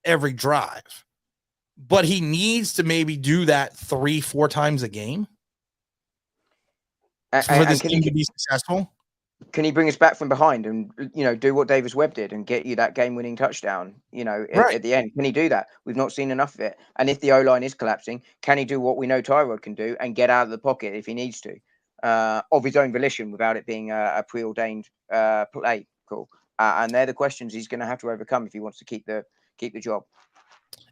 every drive. But he needs to maybe do that 3-4 times a game for this team to be successful. Can he bring us back from behind and do what Davis Webb did and get you that game-winning touchdown? Right. At the end, can he do that? We've not seen enough of it. And if the O-line is collapsing, can he do what we know Tyrod can do and get out of the pocket if he needs to, of his own volition, without it being a preordained play call? And they're the questions he's going to have to overcome if he wants to keep the job.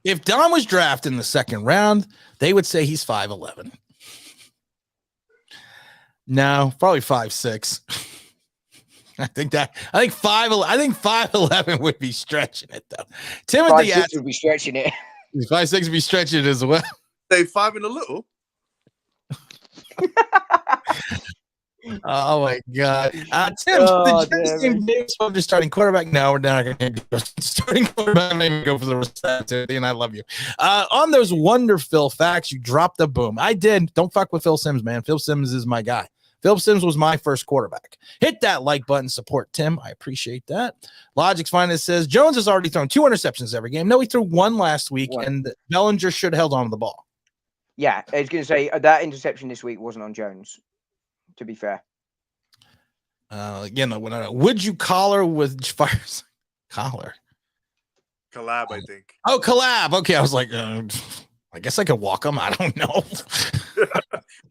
If Dom was drafted in the second round, they would say he's 5'11". No, probably 5'6". I think 5'11" would be stretching it though. Timothy 5'6" would be stretching it. 5'6" would be stretching it as well. Say 5 and a little. Oh my God. Tim, Oh, the Jets game Davis Webster starting quarterback. No, we're not going to go starting quarterback. I'm not even go for the rest of that, and I love you. On those wonderful facts, you dropped the boom. I did. Don't fuck with Phil Simms, man. Phil Simms is my guy. Phil Simms was my first quarterback. Hit that like button, support Tim. I appreciate that. Logic's Finest says Jones has already thrown 2 interceptions every game. No, he threw 1 last week, and Bellinger should have held on to the ball. Yeah, I was going to say that interception this week wasn't on Jones, to be fair. Would you collar with fires? Collar? Collab, I think. Oh, collab. Okay, I was like, I guess I could walk them. I don't know.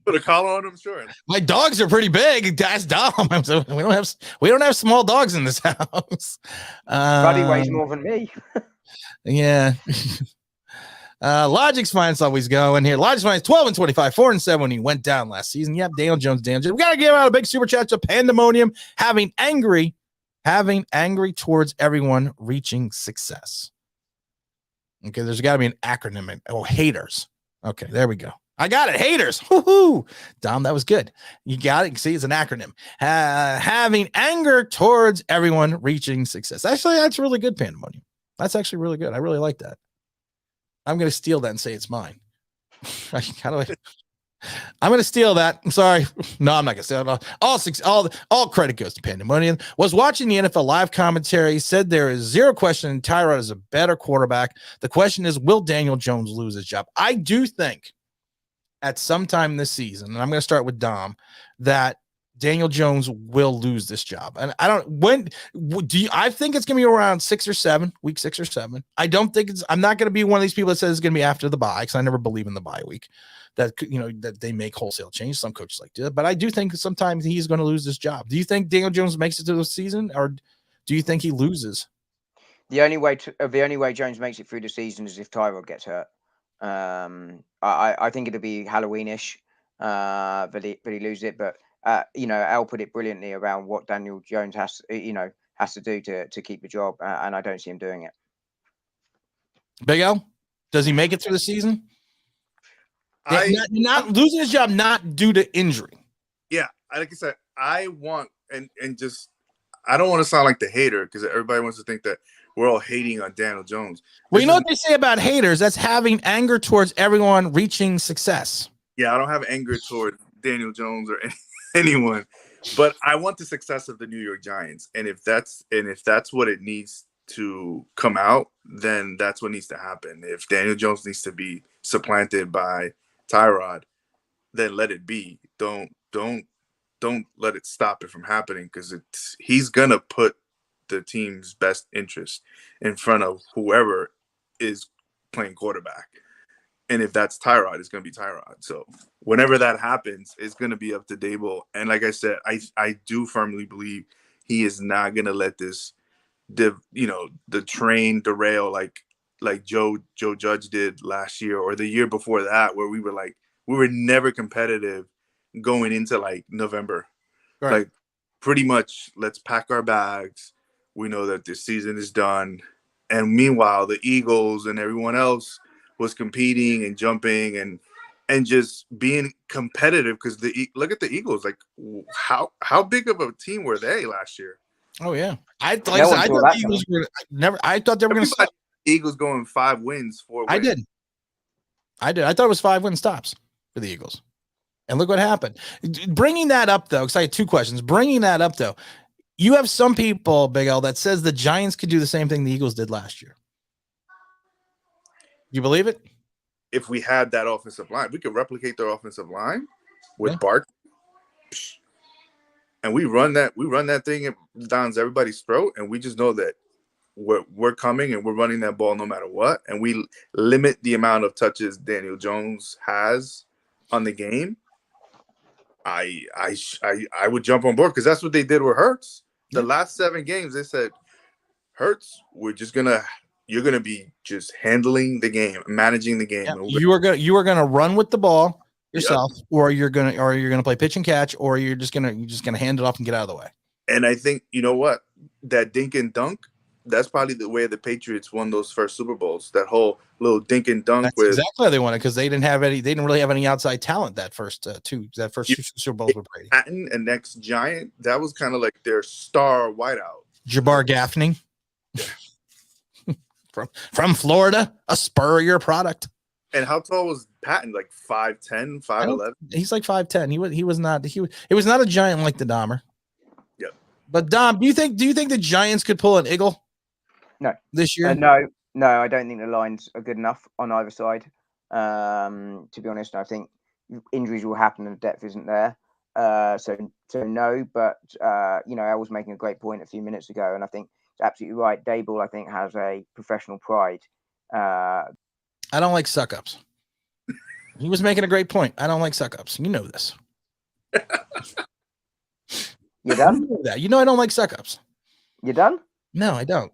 Put a collar on them, sure. My dogs are pretty big. That's dumb. We don't have small dogs in this house. Buddy weighs more than me. Yeah. Logic's Finest always going here. Logic's Finest 12-25, 4-7 when he went down last season. Yep, Daniel Jones. We got to give out a big super chat to Pandemonium, having angry towards everyone reaching success. Okay, there's got to be an acronym. Haters. Okay, there we go. I got it. Haters. Woohoo. Dom, that was good. You got it. See, it's an acronym. Having anger towards everyone reaching success. Actually, that's really good, Pandemonium. That's actually really good. I really like that. I'm going to steal that and say it's mine. I'm going to steal that. I'm sorry. No, I'm not going to steal it. All credit goes to Pandemonium. Was watching the NFL live commentary, said there is zero question Tyrod is a better quarterback. The question is, will Daniel Jones lose his job? I do think at some time this season, and I'm going to start with Dom, that Daniel Jones will lose this job. And I think it's going to be around week 6 or 7. I'm not going to be one of these people that says it's going to be after the bye, because I never believe in the bye week that they make wholesale change. Some coaches like to do it, but I do think sometimes he's going to lose this job. Do you think Daniel Jones makes it to the season, or do you think he loses? The only way Jones makes it through the season is if Tyrod gets hurt. I think it'll be Halloweenish, but he loses it. But Al put it brilliantly around what Daniel Jones has to do to keep the job, and I don't see him doing it. Big Al, does he make it through the season? Not losing his job, not due to injury. Yeah, like I said, I want and just I don't want to sound like the hater, because everybody wants to think that we're all hating on Daniel Jones. Well, you know what they say about haters? That's having anger towards everyone reaching success. Yeah, I don't have anger toward Daniel Jones or anyone, but I want the success of the New York Giants. And if that's what it needs to come out, then that's what needs to happen. If Daniel Jones needs to be supplanted by Tyrod, then let it be. Don't let it stop it from happening, because he's gonna put the team's best interest in front of whoever is playing quarterback. And if that's Tyrod, it's going to be Tyrod. So whenever that happens, it's going to be up to Dable. And like I said, I do firmly believe he is not going to let the train derail like Joe Judge did last year or the year before that, where we were never competitive going into like November. Right. Like pretty much, let's pack our bags. We know that this season is done. And meanwhile, the Eagles and everyone else was competing and jumping and just being competitive, because look at the Eagles. Like how big of a team were they last year? Oh yeah, I thought the Eagles were I thought they were going to stop. Eagles going 5 wins, 4 wins. I did. I thought it was 5 win stops for the Eagles, and look what happened. Bringing that up though, because I had 2 questions. Bringing that up though, you have some people, Big L, that says the Giants could do the same thing the Eagles did last year. You believe it? If we had that offensive line, we could replicate their offensive line with Bark, and we run that thing down everybody's throat, and we just know that we're coming and we're running that ball no matter what, and we limit the amount of touches Daniel Jones has on the game. I would jump on board, because that's what they did with Hurts. The last 7 games, they said, Hurts, you're gonna be just handling the game, managing the game. Yeah. You are gonna run with the ball, yourself, or you're gonna play pitch and catch, or you're just gonna hand it off and get out of the way. And I think, you know what, that dink and dunk, that's probably the way the Patriots won those first Super Bowls. That whole little dink and dunk. That's exactly how they won it, because they didn't really have any outside talent that first Super Bowls with Brady. Patton and next Giant, that was kind of like their star wideout. Jabar Gaffney from Florida, a Spurrier product. And how tall was Patton? Like 5'10", 5'11"? He's like 5'10". He was not a giant like the Dahmer. Yep. But Dom, do you think the Giants could pull an Eagle? No. This year? No, I don't think the lines are good enough on either side. To be honest, I think injuries will happen and the depth isn't there. So no, but I was making a great point a few minutes ago, and I think it's absolutely right. Daboll, I think, has a professional pride. I don't like suck-ups. He was making a great point. I don't like suck-ups. You know this. You done? You know that. You know I don't like suck-ups. You done? No, I don't.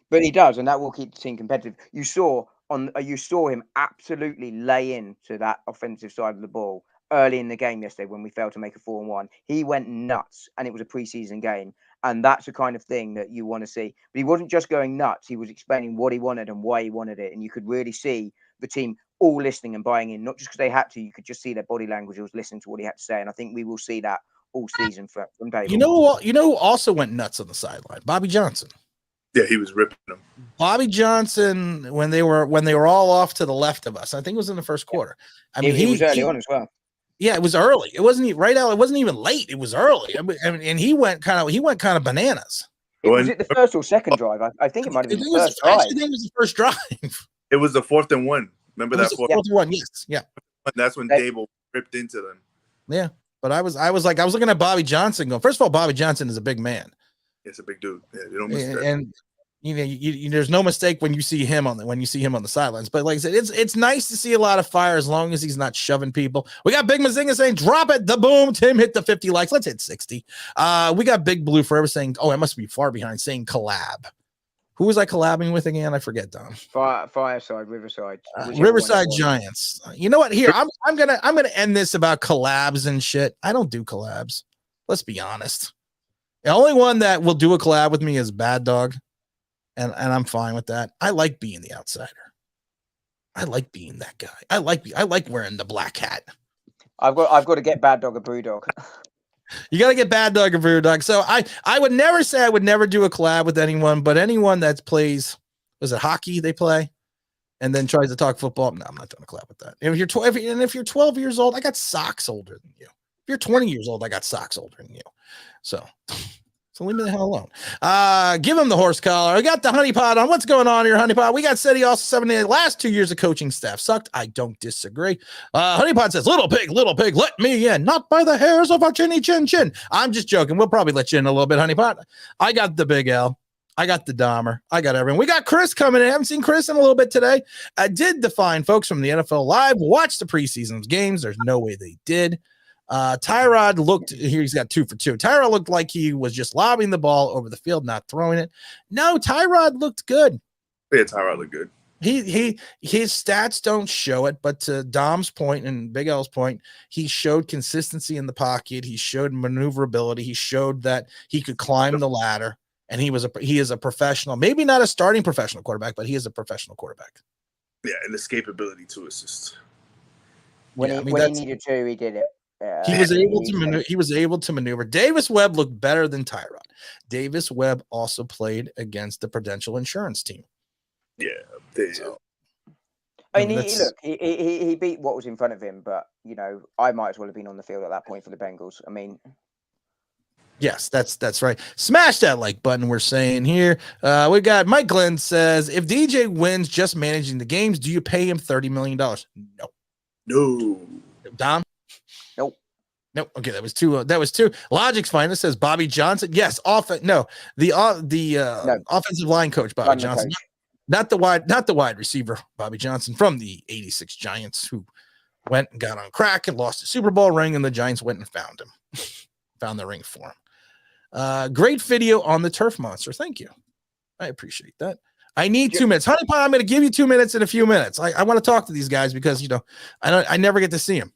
But he does, and that will keep the team competitive. You saw him absolutely lay into that offensive side of the ball early in the game yesterday when we failed to make a 4-1. He went nuts, and it was a preseason game. And that's the kind of thing that you want to see. But he wasn't just going nuts. He was explaining what he wanted and why he wanted it. And you could really see the team all listening and buying in, not just because they had to. You could just see their body language was listening to what he had to say. And I think we will see that all season from David. You know who also went nuts on the sideline? Bobby Johnson. Yeah, he was ripping them. Bobby Johnson, when they were all off to the left of us, I think it was in the first quarter. I mean, he was early on as well. Yeah, it was early. It wasn't even right out. It wasn't even late. It was early. I mean, and he went kind of bananas. Was it the first or second drive? I think it might have been the first drive. I think it was the first drive. It was the 4th and 1. Remember that 4th and 1? Yes, yeah. That's when Daboll ripped into them. Yeah, but I was looking at Bobby Johnson going. First of all, Bobby Johnson is a big man. It's a big dude. Yeah, you don't miss that. And there's no mistake when you see him on the sidelines. But like I said, it's nice to see a lot of fire as long as he's not shoving people. We got Big Mazinga saying, "Drop it, the boom." Tim hit the 50 likes. Let's hit 60. We got Big Blue Forever saying, "Oh, I must be far behind." Saying collab. Who was I collabing with again? I forget, Don. Fireside, Riverside. Riverside Giants. You know what? Here, I'm gonna end this about collabs and shit. I don't do collabs. Let's be honest. The only one that will do a collab with me is Bad Dog. And I'm fine with that. I like being the outsider. I like being that guy. I like wearing the black hat. I've got to get Bad Dog a Brew Dog. You got to get Bad Dog a Brew Dog. So I would never say I would never do a collab with anyone, but anyone that plays, was it hockey they play, and then tries to talk football? No, I'm not doing a collab with that. And if you're 12 years old, I got socks older than you. If you're 20 years old, I got socks older than you. So leave me the hell alone. Give him the horse collar. I got the honeypot on. What's going on here, honeypot? We got SETI also 78. Last 2 years of coaching staff sucked. I don't disagree. Honeypot says, little pig, let me in. Not by the hairs of our chinny chin chin. I'm just joking. We'll probably let you in a little bit, honeypot. I got the Big L. I got the Dahmer. I got everyone. We got Chris coming in. I haven't seen Chris in a little bit today. I did define folks from the NFL Live. Watch the preseason games. There's no way they did. Tyrod looked here. He's got 2 for 2. Tyrod looked like he was just lobbing the ball over the field, not throwing it. No, Tyrod looked good. Yeah, Tyrod looked good. His stats don't show it, but to Dom's point and Big L's point, he showed consistency in the pocket. He showed maneuverability. He showed that he could climb the ladder, and he is a professional, maybe not a starting professional quarterback, but he is a professional quarterback. Yeah, and escapability to assist. When he needed to, he did it. He was able to maneuver. Davis Webb looked better than Tyrod. Davis Webb also played against the Prudential Insurance team. Yeah, I mean, he beat what was in front of him, but I might as well have been on the field at that point for the Bengals. I mean, yes, that's right. Smash that like button. We're saying here. We got Mike Glenn says, if DJ wins just managing the games, do you pay him $30 million? No. Dom. Nope. Okay, that was two. Logic's fine. It says Bobby Johnson. Yes, offensive line coach Bobby Johnson, not the wide receiver Bobby Johnson from the '86 Giants, who went and got on crack and lost the Super Bowl ring, and the Giants went and found him, found the ring for him. Great video on the Turf Monster. Thank you. I appreciate that. I need 2 minutes. Honey Pie, I'm going to give you 2 minutes in a few minutes. I want to talk to these guys because, I never get to see them.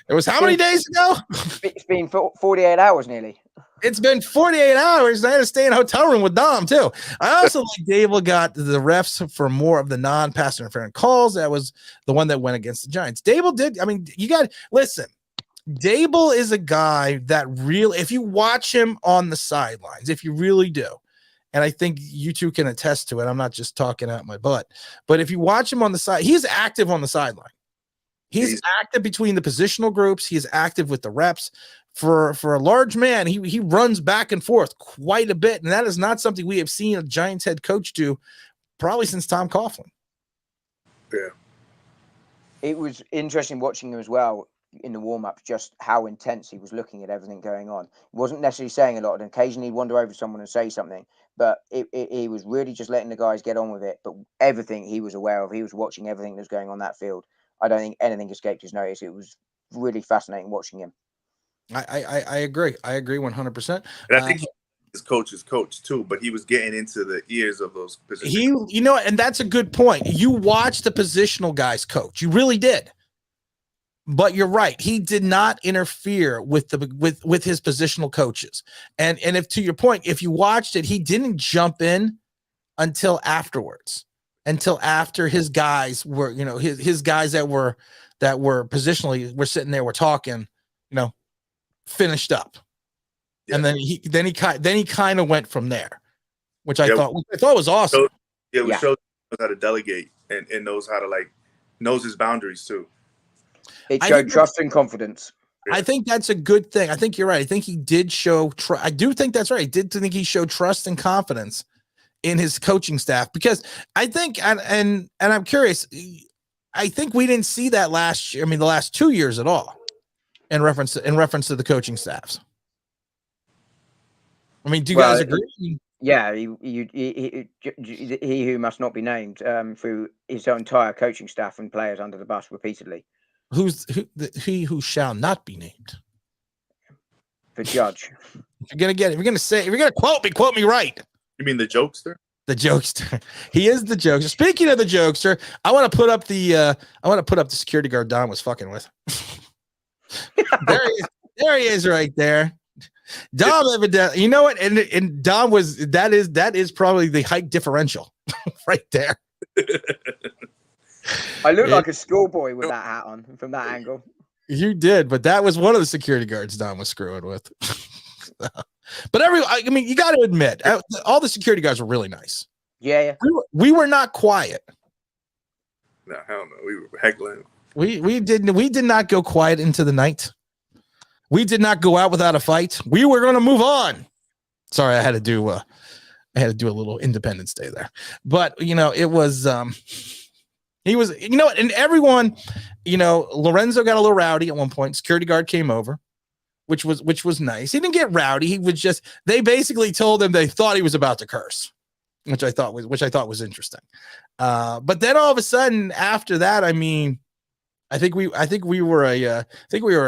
It was how many days ago? It's been 48 hours nearly. It's been 48 hours. I had to stay in a hotel room with Dom, too. I also like Dable got the refs for more of the non-pass interference calls. That was the one that went against the Giants. Dable did. I mean, you got to listen. Dable is a guy that really, if you watch him on the sidelines, if you really do, and I think you two can attest to it, I'm not just talking out my butt, but if you watch him on the side, he's active on the sideline. He's active between the positional groups. He's active with the reps. For a large man, he runs back and forth quite a bit, and that is not something we have seen a Giants head coach do probably since Tom Coughlin. Yeah. It was interesting watching him as well in the warm-up, just how intense he was looking at everything going on. He wasn't necessarily saying a lot, and occasionally he'd wander over to someone and say something, but he was really just letting the guys get on with it. But everything he was aware of, he was watching everything that was going on that field. I don't think anything escaped his notice. It was really fascinating watching him. I agree. I agree 100%. And I think his coach's coach too, but he was getting into the ears of those positions. And that's a good point. You watched the positional guys coach. You really did. But you're right. He did not interfere with with his positional coaches. And if, to your point, if you watched it, he didn't jump in until afterwards, until after his guys were, his guys that were positionally were sitting there, were talking, finished up. Yeah. And then he kind of went from there, which I thought was awesome. So, it shows how to delegate and knows how to knows his boundaries too. It showed trust and confidence. I think that's a good thing. I think you're right. I think he did show I do think that's right. I did think he showed trust and confidence in his coaching staff, because I think, and I'm curious, I think we didn't see that last year. I mean, the last 2 years at all in reference to the coaching staffs. I mean, do you guys agree? Yeah, he who must not be named through his entire coaching staff and players under the bus repeatedly. He who shall not be named? The judge. If you're gonna quote me right. You mean the jokester? The jokester. He is the jokester. Speaking of the jokester, I want to put up the security guard Don was fucking with. There he is right there. Dom evidently, you know what? And Dom that is probably the height differential right there. I look like a schoolboy with that hat on from that angle. You did, but that was one of the security guards Dom was screwing with. But you got to admit, all the security guards were really nice. Yeah. We were not quiet. No, hell no. We were heckling. We did not go quiet into the night. We did not go out without a fight. We were going to move on. Sorry, I had to do a little Independence Day there. But it was he was, and everyone, Lorenzo got a little rowdy at one point. Security guard came over, which was nice. He didn't get rowdy. He was just, they basically told him they thought he was about to curse, which I thought was interesting. But then all of a sudden after that, I mean, I think we were a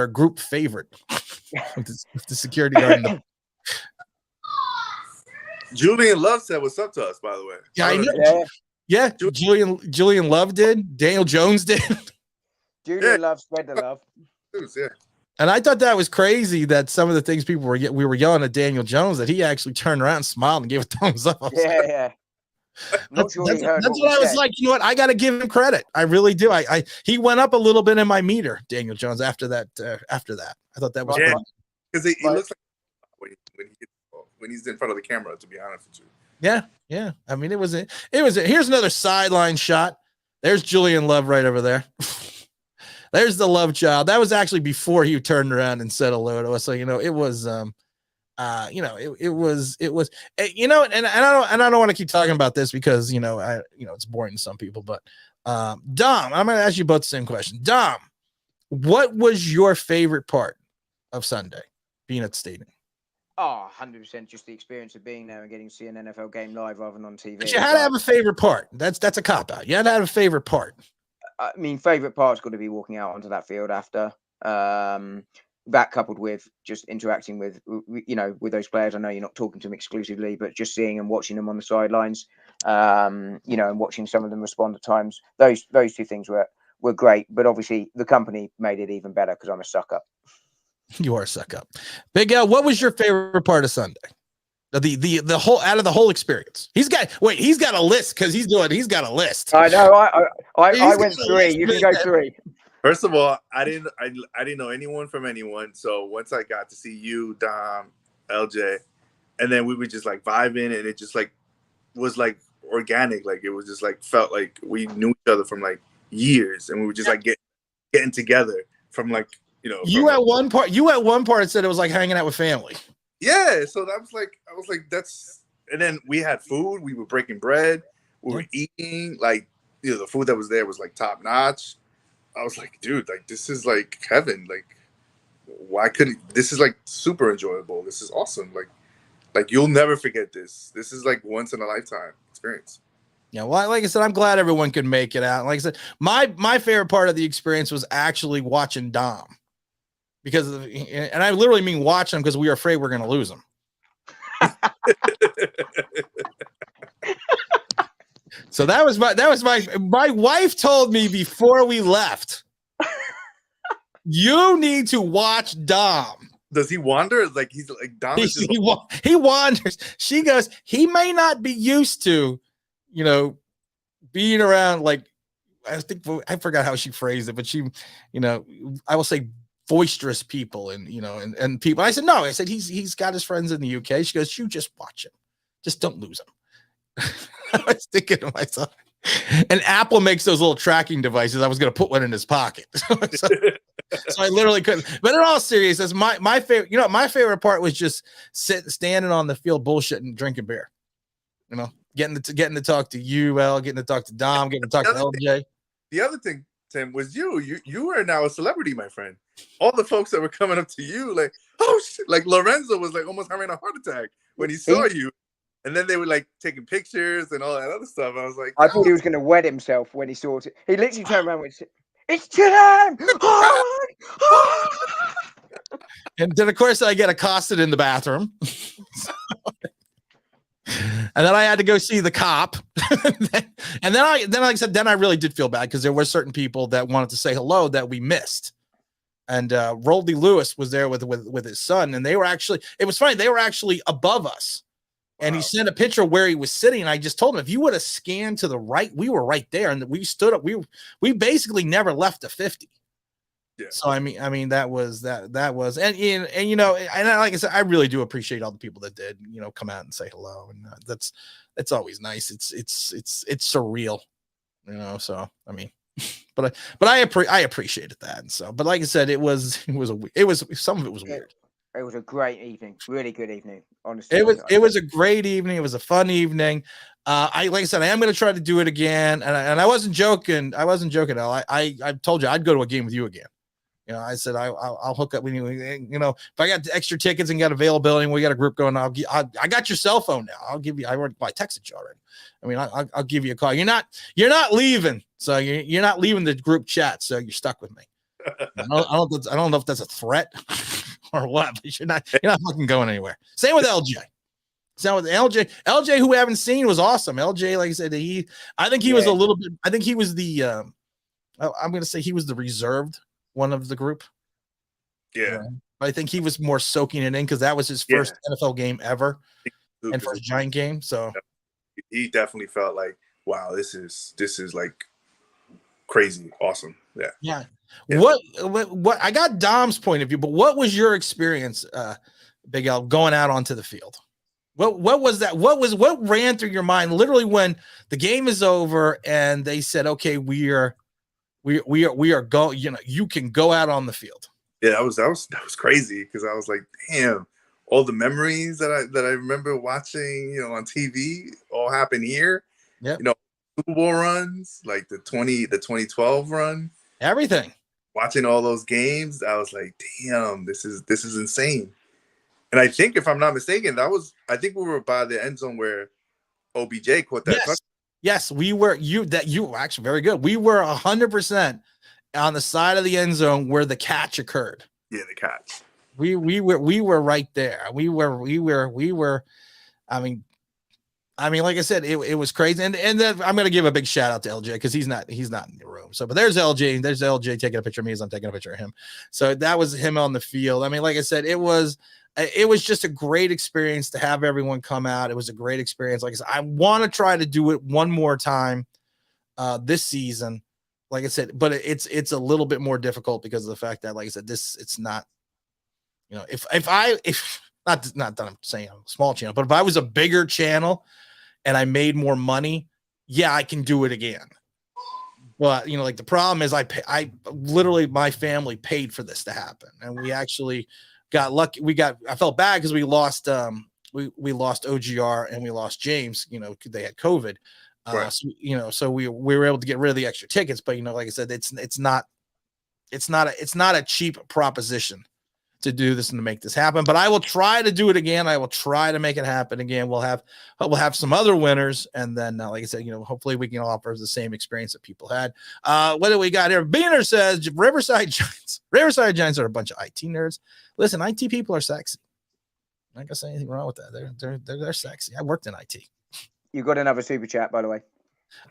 group favorite with the security guard. Julian Love said what's up to us, by the way. Yeah, I know. Yeah, Julian Love did. Daniel Jones did. Julian Love spread the love. Yeah. And I thought that was crazy that some of the things we were yelling at Daniel Jones, that he actually turned around and smiled and gave a thumbs up. Yeah. That's what I was like. You know what? I got to give him credit. I really do. He went up a little bit in my meter, Daniel Jones. After that, I thought that was fun. Because he looks like when he's in front of the camera. To be honest with you. Yeah. I mean, it was. Here's another sideline shot. There's Julian Love right over there. There's the love child. That was actually before he turned around and said hello to us. So it was. It was, and I don't want to keep talking about this because, it's boring to some people, but, Dom, I'm going to ask you both the same question. Dom, what was your favorite part of Sunday being at the stadium? Oh, 100% just the experience of being there and getting to see an NFL game live rather than on TV. But you had to have a favorite part. That's a cop-out. You had to have a favorite part. I mean, favorite part's got to be walking out onto that field after. that coupled with just interacting with, with those players. I know you're not talking to them exclusively, but just seeing and watching them on the sidelines, and watching some of them respond at times. Those two things were great, but obviously the company made it even better because I'm a sucker. You are a suck up. Big L, what was your favorite part of Sunday? The whole out of the whole experience. He's got a list because he's got a list. I know. I went 3. You can go 3. First of all, I didn't know anyone from anyone. So once I got to see you, Dom, LJ, and then we were just like vibing, and it just like was like organic. Like it was just like felt like we knew each other from like years, and we were just like getting together from like You at one part said it was like hanging out with family. Yeah, so I was like that's, and then we had food. We were breaking bread. We were eating like the food that was there was like top notch. I was like, dude, like this is like heaven. Like, why couldn't this is like super enjoyable. This is awesome. Like you'll never forget this. This is like once in a lifetime experience. Yeah, well, like I said, I'm glad everyone could make it out. Like I said, my favorite part of the experience was actually watching Dom. Because and I literally mean watch him because we were afraid we're going to lose him. So that was my wife told me before we left, you need to watch Dom. Does he wander? Like he's like Dom. He wanders. She goes, he may not be used to, being around like, I forgot how she phrased it, but she, I will say boisterous people and people. I said, no, I said, he's got his friends in the UK. She goes, you just watch him. Just don't lose him. I was thinking to myself, and Apple makes those little tracking devices. I was going to put one in his pocket. so I literally couldn't, but in all seriousness, my favorite, my favorite part was just standing on the field, bullshitting and drinking beer, getting to talk to you, getting to talk to Dom, getting to talk to LJ. The other thing, Tim, was you are now a celebrity, my friend. All the folks that were coming up to you, like, oh shit, like Lorenzo was like almost having a heart attack when he saw you, and then they were like taking pictures and all that other stuff. I was like, I thought he was going to wet himself when he saw it. He literally turned around and said, "It's time!" And then of course I get accosted in the bathroom. And then I had to go see the cop. and then like I said, then I really did feel bad because there were certain people that wanted to say hello that we missed. And Roldy Lewis was there with his son, and it was funny, they were actually above us. Wow. And he sent a picture of where he was sitting, and I just told him, if you would have scanned to the right, we were right there, and we stood up. We basically never left the 50. Yeah. So I mean that was and like I said, I really do appreciate all the people that did come out and say hello, and that's always nice. It's surreal, So I mean, but I appreciated that, and so. But like I said, some of it was weird. It was a great evening, really good evening. Honestly, it was a great evening. It was a fun evening. Like I said, I am going to try to do it again, and I wasn't joking. At all. I told you I'd go to a game with you again. I said I'll hook up with you. If I got extra tickets and got availability, and we got a group going, I got your cell phone now. I'll give you. I texted you already. I mean, I'll give you a call. You're not leaving, so you're not leaving the group chat. So you're stuck with me. I don't know if that's a threat or what, but you're not fucking going anywhere. Same with LJ. LJ, who we haven't seen, was awesome. LJ, like I said, I think he was a little bit. I think he was the. I'm going to say he was the reserved one of the group. Yeah. I think he was more soaking it in because that was his first NFL game ever and first Giant game. So he definitely felt like, wow, this is like crazy awesome. Yeah. What I got Dom's point of view, but what was your experience, Big L, going out onto the field? What was that? What ran through your mind literally when the game is over and they said, okay, we are going, you can go out on the field. Yeah, that was crazy because I was like, damn, all the memories that I remember watching, on TV all happened here. Yeah. Super Bowl runs, like the 2012 run. Everything. Watching all those games, I was like, damn, this is insane. And I think if I'm not mistaken, I think we were by the end zone where OBJ caught that touchdown. Yes, we were. You were actually very good. We were 100% on the side of the end zone where the catch occurred. Yeah, the Cats. We were right there. We were. I mean, like I said, it was crazy. And then I'm going to give a big shout out to LJ because he's not in the room. So, but there's LJ. There's LJ taking a picture of me as I'm taking a picture of him. So that was him on the field. I mean, like I said, it was just a great experience to have everyone come out. It was a great experience. Like I said, I want to try to do it one more time this season. Like I said, but it's a little bit more difficult because of the fact that, like I said, it's not, you know, if not that I'm saying I'm a small channel, but if I was a bigger channel and I made more money, yeah, I can do it again. But, you know, like the problem is I literally, my family paid for this to happen. And we actually got lucky. I felt bad because we lost OGR and we lost James, you know, they had COVID. Right. So, you know, so we were able to get rid of the extra tickets, but, you know, like I said, it's not a cheap proposition to do this and to make this happen, but I will try to do it again. I will try to make it happen again. We'll have some other winners. And then, like I said, you know, hopefully we can offer the same experience that people had. What do we got here? Beaner says Riverside Giants are a bunch of IT nerds. Listen, IT people are sexy. I'm not gonna say anything wrong with that. They're sexy. I worked in IT. You got another super chat, by the way.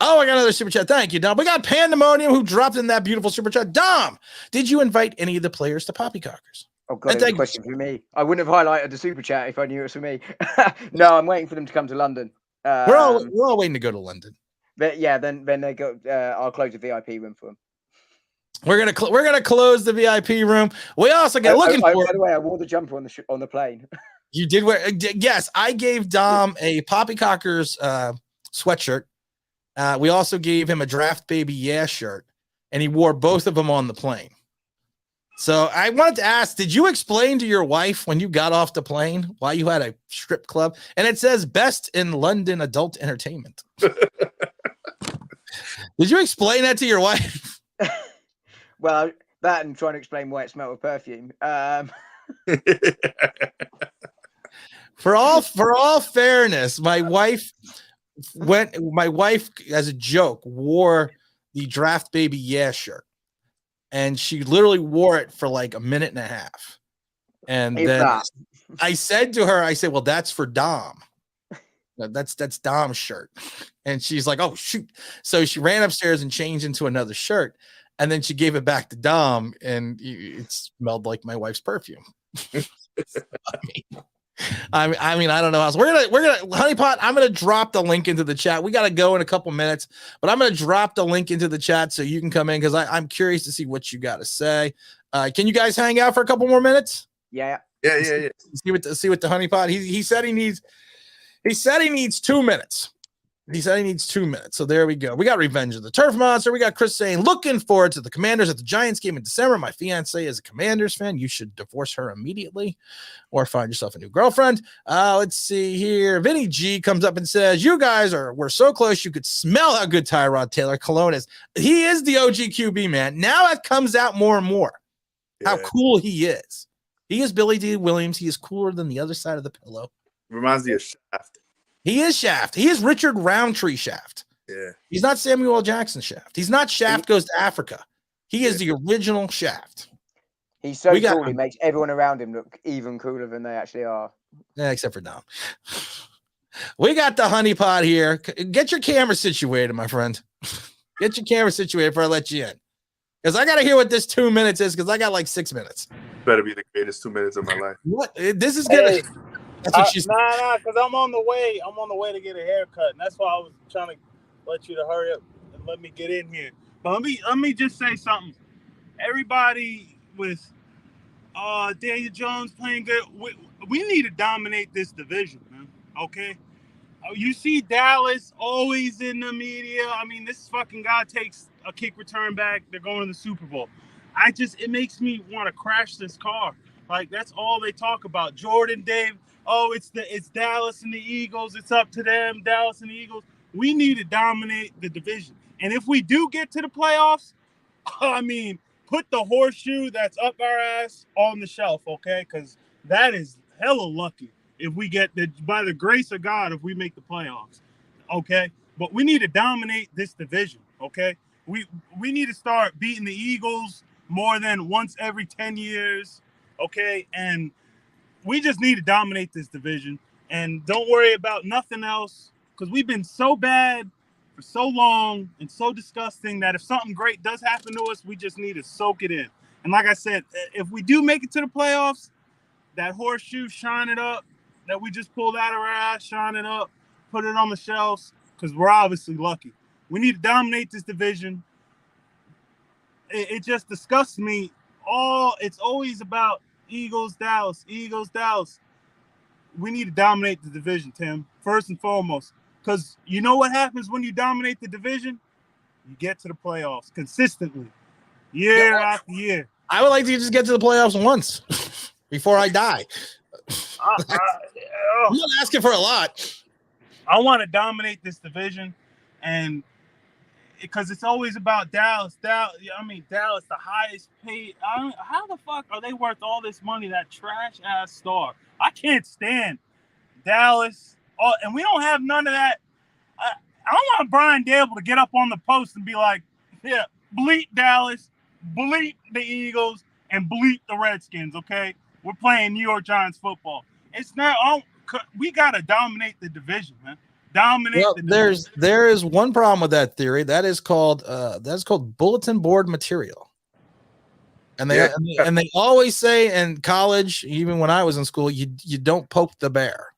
Oh, I got another super chat. Thank you, Dom. We got Pandemonium who dropped in that beautiful super chat. Dom, did you invite any of the players to Poppycockers? Oh, God, it's a question for me. I wouldn't have highlighted the super chat if I knew it was for me. No, I'm waiting for them to come to London. We're all waiting to go to London. But yeah, then they go. I'll close the VIP room for them. We're gonna close the VIP room. We also get looking for. By the way, I wore the jumper on the plane. You did wear? Yes, I gave Dom a Poppycockers sweatshirt. We also gave him a Draft Baby Yeah shirt, and he wore both of them on the plane. So I wanted to ask, did you explain to your wife when you got off the plane why you had a strip club? And it says best in London adult entertainment. Did you explain that to your wife? Well, that and trying to explain why it smelled of perfume. For all fairness, my wife, as a joke, wore the Draft Baby Yeah shirt. And she literally wore it for like a minute and a half. And then I said to her, well, that's for Dom. That's Dom's shirt. And she's like, oh, shoot. So she ran upstairs and changed into another shirt. And then she gave it back to Dom. And it smelled like my wife's perfume. I mean, I don't know. We're gonna Honeypot. I'm gonna drop the link into the chat. We gotta go in a couple minutes, but I'm gonna drop the link into the chat so you can come in because I'm curious to see what you got to say. Can you guys hang out for a couple more minutes? Yeah. See what the Honeypot. He said he needs 2 minutes. He said he needs 2 minutes. So there we go. We got Revenge of the Turf Monster. We got Chris saying, looking forward to the Commanders at the Giants game in December. My fiance is a Commanders fan. You should divorce her immediately or find yourself a new girlfriend. Let's see here. Vinny G comes up and says, you guys we're so close. You could smell how good Tyrod Taylor Cologne is. He is the OG QB, man. Now it comes out more and more how cool he is. He is Billy D. Williams. He is cooler than the other side of the pillow. Reminds me of Shaft. He is Shaft. He is Richard Roundtree Shaft. Yeah. He's not Samuel L. Jackson Shaft. He's not Shaft Goes to Africa. He is the original Shaft. He's so cool. He makes everyone around him look even cooler than they actually are. Yeah, except for Dom. We got the Honeypot here. Get your camera situated, my friend. Get your camera situated before I let you in. Because I got to hear what this 2 minutes is because I got like 6 minutes. Better be the greatest 2 minutes of my life. What? This is going to... That's what she's Nah, because I'm on the way to get a haircut, and that's why I was trying to let you to hurry up and let me get in here. But let me just say something. Everybody with Daniel Jones playing good, we need to dominate this division, man. Okay? You see Dallas always in the media. I mean, this fucking guy takes a kick return back. They're going to the Super Bowl. It makes me want to crash this car. Like, that's all they talk about. Jordan, Dave. Oh, it's Dallas and the Eagles. It's up to them, Dallas and the Eagles. We need to dominate the division. And if we do get to the playoffs, I mean, put the horseshoe that's up our ass on the shelf, okay? Because that is hella lucky if we get by the grace of God, if we make the playoffs, okay? But we need to dominate this division, okay? We need to start beating the Eagles more than once every 10 years. okay? And we just need to dominate this division. And don't worry about nothing else, because we've been so bad for so long and so disgusting that if something great does happen to us, we just need to soak it in. And like I said, if we do make it to the playoffs, that horseshoe, shine it up, that we just pulled out of our ass, shine it up, put it on the shelves, because we're obviously lucky. We need to dominate this division. It just disgusts me. It's always about Eagles, Dallas, Eagles, Dallas. We need to dominate the division, Tim, first and foremost. Because you know what happens when you dominate the division? You get to the playoffs consistently, year after year. I would like to just get to the playoffs once before I die. I'm not asking for a lot. I want to dominate this division, and because it's always about Dallas. Dallas, the highest paid. How the fuck are they worth all this money? That trash ass star. I can't stand Dallas. Oh, and we don't have none of that. I want Brian Dable to get up on the post and be like, "Yeah, bleep Dallas, bleep the Eagles, and bleep the Redskins." Okay, we're playing New York Giants football. It's not. We gotta dominate the division, man. There is one problem with that theory. That is called bulletin board material. And they always say in college, even when I was in school, you don't poke the bear.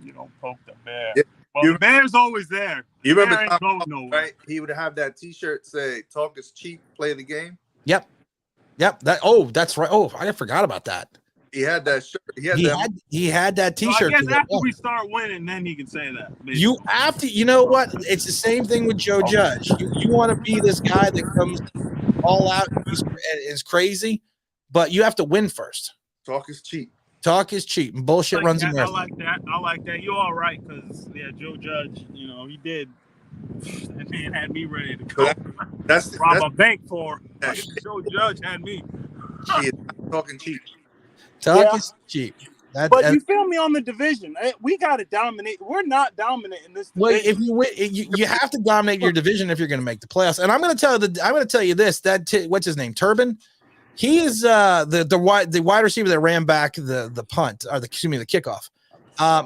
You don't poke the bear. Yeah. Well, the bear's always there. You remember Tom, right? He would have that T-shirt say "Talk is cheap, play the game." Yep. That's right. Oh, I forgot about that. He had that shirt. He had that T-shirt. So I guess after we start winning, then he can say that. Maybe. You know what? It's the same thing with Joe Judge. You want to be this guy that comes all out and is crazy, but you have to win first. Talk is cheap. Talk is cheap, and bullshit runs a marathon. I like that. You're all right, because Joe Judge, he did. That man had me ready to go. That's a bank for. Joe Judge had me. Talking cheap. Talk is cheap. But you feel me on the division? We got to dominate. We're not dominating this division. Well, if you win, you have to dominate your division if you're going to make the playoffs. And I'm going to tell you this. What's his name? Turbin. He is the wide receiver that ran back the punt, or the kickoff.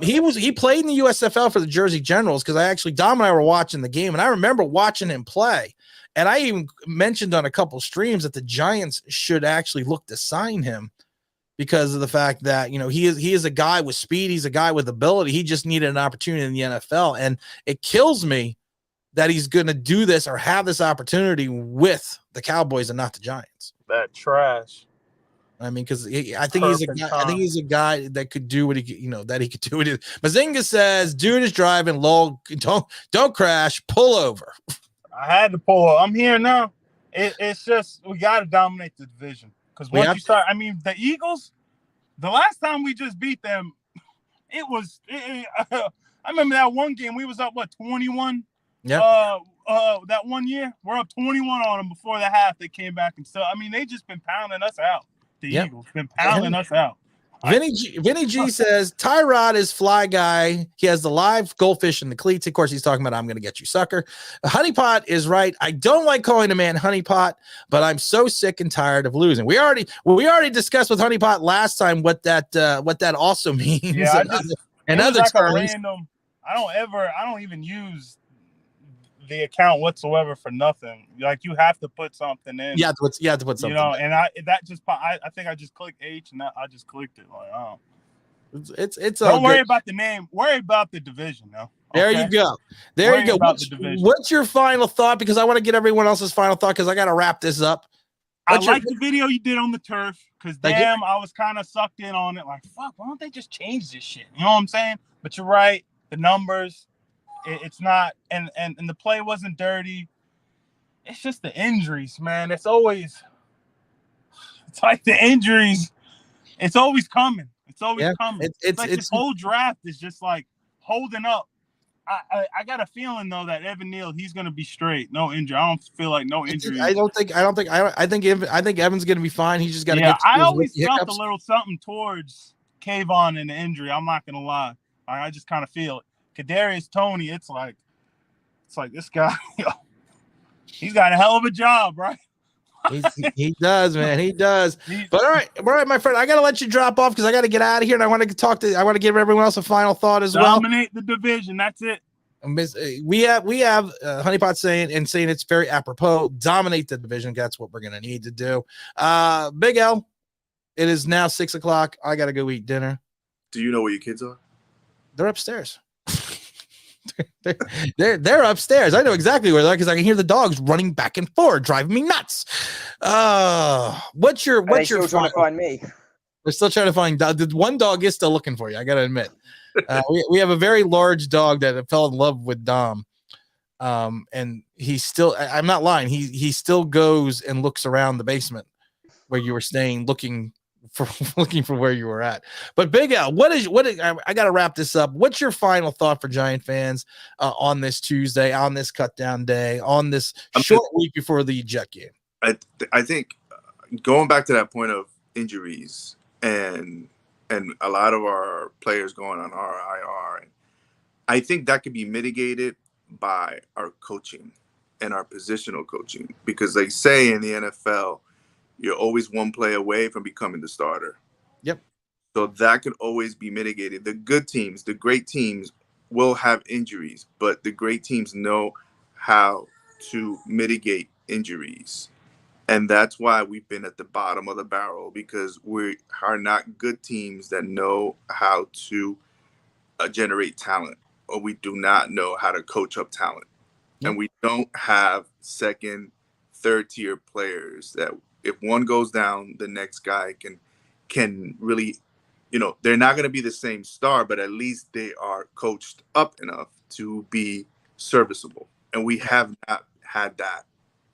He played in the USFL for the Jersey Generals, because Dom and I were watching the game, and I remember watching him play. And I even mentioned on a couple streams that the Giants should actually look to sign him, because of the fact that he is a guy with speed, he's a guy with ability. He just needed an opportunity in the NFL, and it kills me that he's going to do this or have this opportunity with the Cowboys and not the Giants. That trash. I mean, because I think he's a guy that could do what he could do it. Mazinga says, "Dude is driving low. Don't crash. Pull over." I had to pull. I'm here now. It's just we got to dominate the division. Because once you start, the Eagles, the last time we just beat them, I remember that one game we was up 21. Yeah. That one year we're up 21 on them before the half. They came back and still. They just been pounding us out. The Eagles been pounding us out. Vinny G says Tyrod is fly guy. He has the live goldfish in the cleats. Of course, he's talking about "I'm going to get you, sucker." Honeypot is right. I don't like calling a man honeypot, but I'm so sick and tired of losing. We already discussed with honeypot last time what that also means. Yeah, and other terms. I don't even use the account whatsoever for nothing. Like, you have to put something in. You have to put something. And I think I just clicked H, and I just clicked it. Like, oh, it's. Don't worry about the name. Worry about the division, though. There you go. What's your final thought? Because I want to get everyone else's final thought, because I got to wrap this up. I like the video you did on the turf, because I was kind of sucked in on it. Like, fuck, why don't they just change this shit? You know what I'm saying? But you're right. The numbers. It's not, and the play wasn't dirty. It's just the injuries, man. It's like the injuries. It's always coming. It's always coming. It's like this whole draft is just like holding up. I got a feeling though that Evan Neal, he's gonna be straight, no injury. I don't feel like no injury. I think Evan's gonna be fine. He's just got to get. I always felt a little something towards Kayvon in the injury. I'm not gonna lie. I just kind of feel it. Kadarius Toney, it's like this guy, he's got a hell of a job, right? He does, man. He does. But all right, my friend. I gotta let you drop off because I gotta get out of here, and I want to give everyone else a final thought as well. Dominate the division. That's it. We have Honeypot saying it's very apropos. Dominate the division. That's what we're gonna need to do. Big L. It is now 6 o'clock. I gotta go eat dinner. Do you know where your kids are? They're upstairs. they're upstairs. I know exactly where they're because I can hear the dogs running back and forth, driving me nuts. What's your still trying to find me? They're still trying to find the one dog is still looking for you. I gotta admit. We have a very large dog that fell in love with Dom. And he still, I'm not lying, he still goes and looks around the basement where you were staying, looking for where you were at. But Big Al, I got to wrap this up. What's your final thought for Giant fans on this Tuesday, on this cut down day, on this short week before the Jet game? I think going back to that point of injuries and a lot of our players going on RIR, I think that could be mitigated by our coaching and our positional coaching, because they say in the NFL, you're always one play away from becoming the starter. Yep. So that could always be mitigated. The good teams, the great teams will have injuries, but the great teams know how to mitigate injuries. And that's why we've been at the bottom of the barrel, because we are not good teams that know how to generate talent, or we do not know how to coach up talent. Yep. And we don't have second, third tier players that if one goes down, the next guy can really, they're not going to be the same star, but at least they are coached up enough to be serviceable. And we have not had that.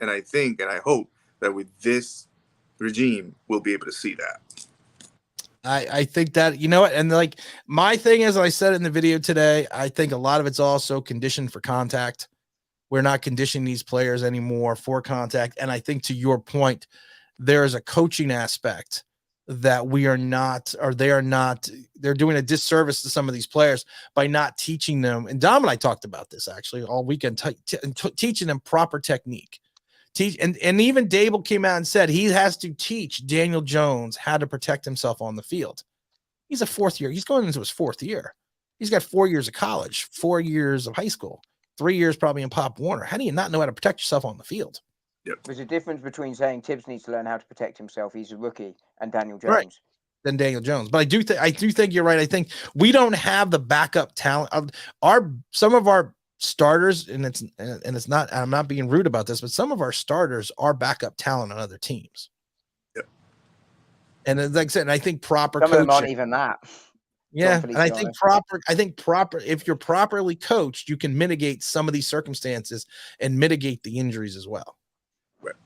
And I think, and I hope that with this regime, we'll be able to see that. I think that, and like my thing is, I said it in the video today, I think a lot of it's also conditioned for contact. We're not conditioning these players anymore for contact. And I think to your point, there is a coaching aspect that we are not, or they are not, they're doing a disservice to some of these players by not teaching them. And Dom and I talked about this actually all weekend, teaching them proper technique. And even Dable came out and said he has to teach Daniel Jones how to protect himself on the field. He's a fourth year. He's going into his fourth year. He's got 4 years of college, 4 years of high school, 3 years probably in Pop Warner. How do you not know how to protect yourself on the field? Yep. There's a difference between saying Tibbs needs to learn how to protect himself. He's a rookie, and Daniel Jones. Right. Than Daniel Jones. But I do think you're right. I think we don't have the backup talent. Some of our starters, and it's not, I'm not being rude about this, but some of our starters are backup talent on other teams. Yep. And like I said, I think proper some coaching, of them aren't even that. Yeah, and I think proper. If you're properly coached, you can mitigate some of these circumstances and mitigate the injuries as well. Right.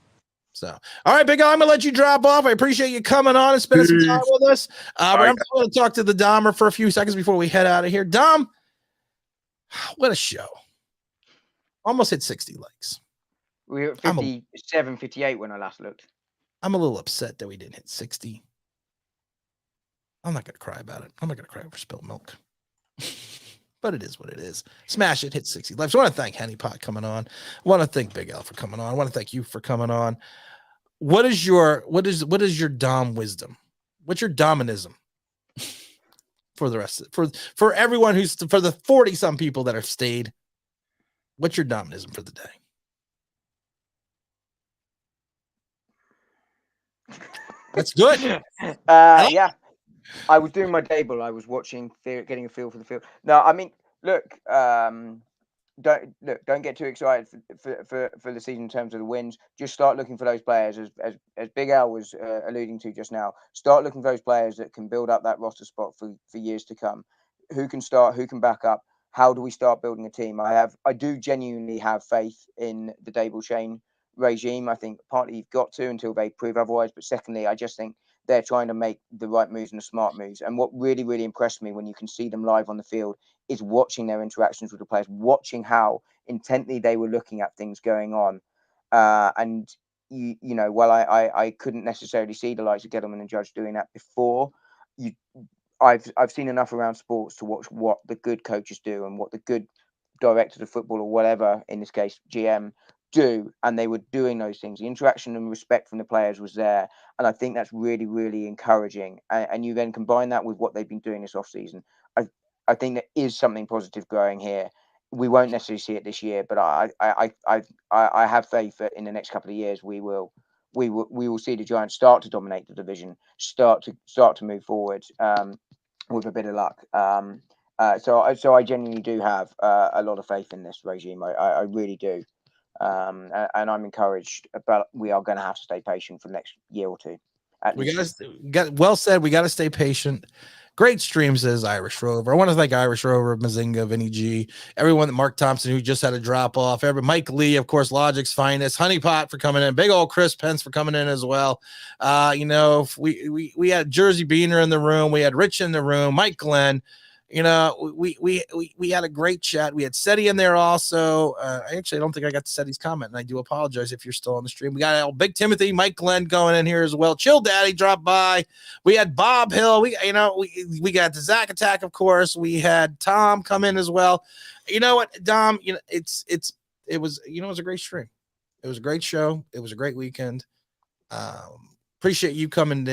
So, all right, Big O, I'm gonna let you drop off. I appreciate you coming on and spending some time with us. But I'm going to talk to the Dahmer for a few seconds before we head out of here. Dom, what a show! Almost hit 60 likes. We were at 57, 58 when I last looked. I'm a little upset that we didn't hit 60. I'm not going to cry about it. I'm not going to cry over spilled milk. But it is what it is. Smash it, hit 60 likes. I want to thank Henny Pot coming on. I want to thank Big L for coming on. I want to thank you for coming on. What is your Dom wisdom? What's your Dominism for the rest of for everyone for the 40 some people that have stayed? What's your Dominism for the day? That's good. Yeah. I was doing my Dable. I was watching, getting a feel for the field. No, I mean, look, don't get too excited for the season in terms of the wins. Just start looking for those players, as Big Al was alluding to just now. Start looking for those players that can build up that roster spot for years to come. Who can start? Who can back up? How do we start building a team? I do genuinely have faith in the Dable Shane regime. I think partly you've got to until they prove otherwise, but secondly, I just think they're trying to make the right moves and the smart moves. And what really, really impressed me when you can see them live on the field is watching their interactions with the players, watching how intently they were looking at things going on. And while I couldn't necessarily see the likes of Gettleman and Judge doing that before, I've seen enough around sports to watch what the good coaches do and what the good director of football or whatever, in this case, GM, do, and they were doing those things. The interaction and respect from the players was there, and I think that's really, really encouraging. And you then combine that with what they've been doing this off season. I think there is something positive growing here. We won't necessarily see it this year, but I have faith that in the next couple of years we will see the Giants start to dominate the division, start to move forward with a bit of luck. So I genuinely do have a lot of faith in this regime. I really do. And I'm encouraged, but we are going to have to stay patient for the next year or two. We got well said. We got to stay patient. Great stream, says Irish Rover. I want to thank Irish Rover, Mazinga, Vinny G, everyone that Mark Thompson, who just had a drop off, Mike Lee, of course, Logic's finest, Honeypot for coming in, big old Chris Pence for coming in as well. We had Jersey Beaner in the room, we had Rich in the room, Mike Glenn. We had a great chat. We had Seti in there also. I don't think I got to Seti's comment, and I do apologize if you're still on the stream. We got Big Timothy, Mike Glenn going in here as well. Chill Daddy dropped by. We had Bob Hill. We got the Zach Attack, of course. We had Tom come in as well. You know what, Dom? It was a great stream. It was a great show. It was a great weekend. Appreciate you coming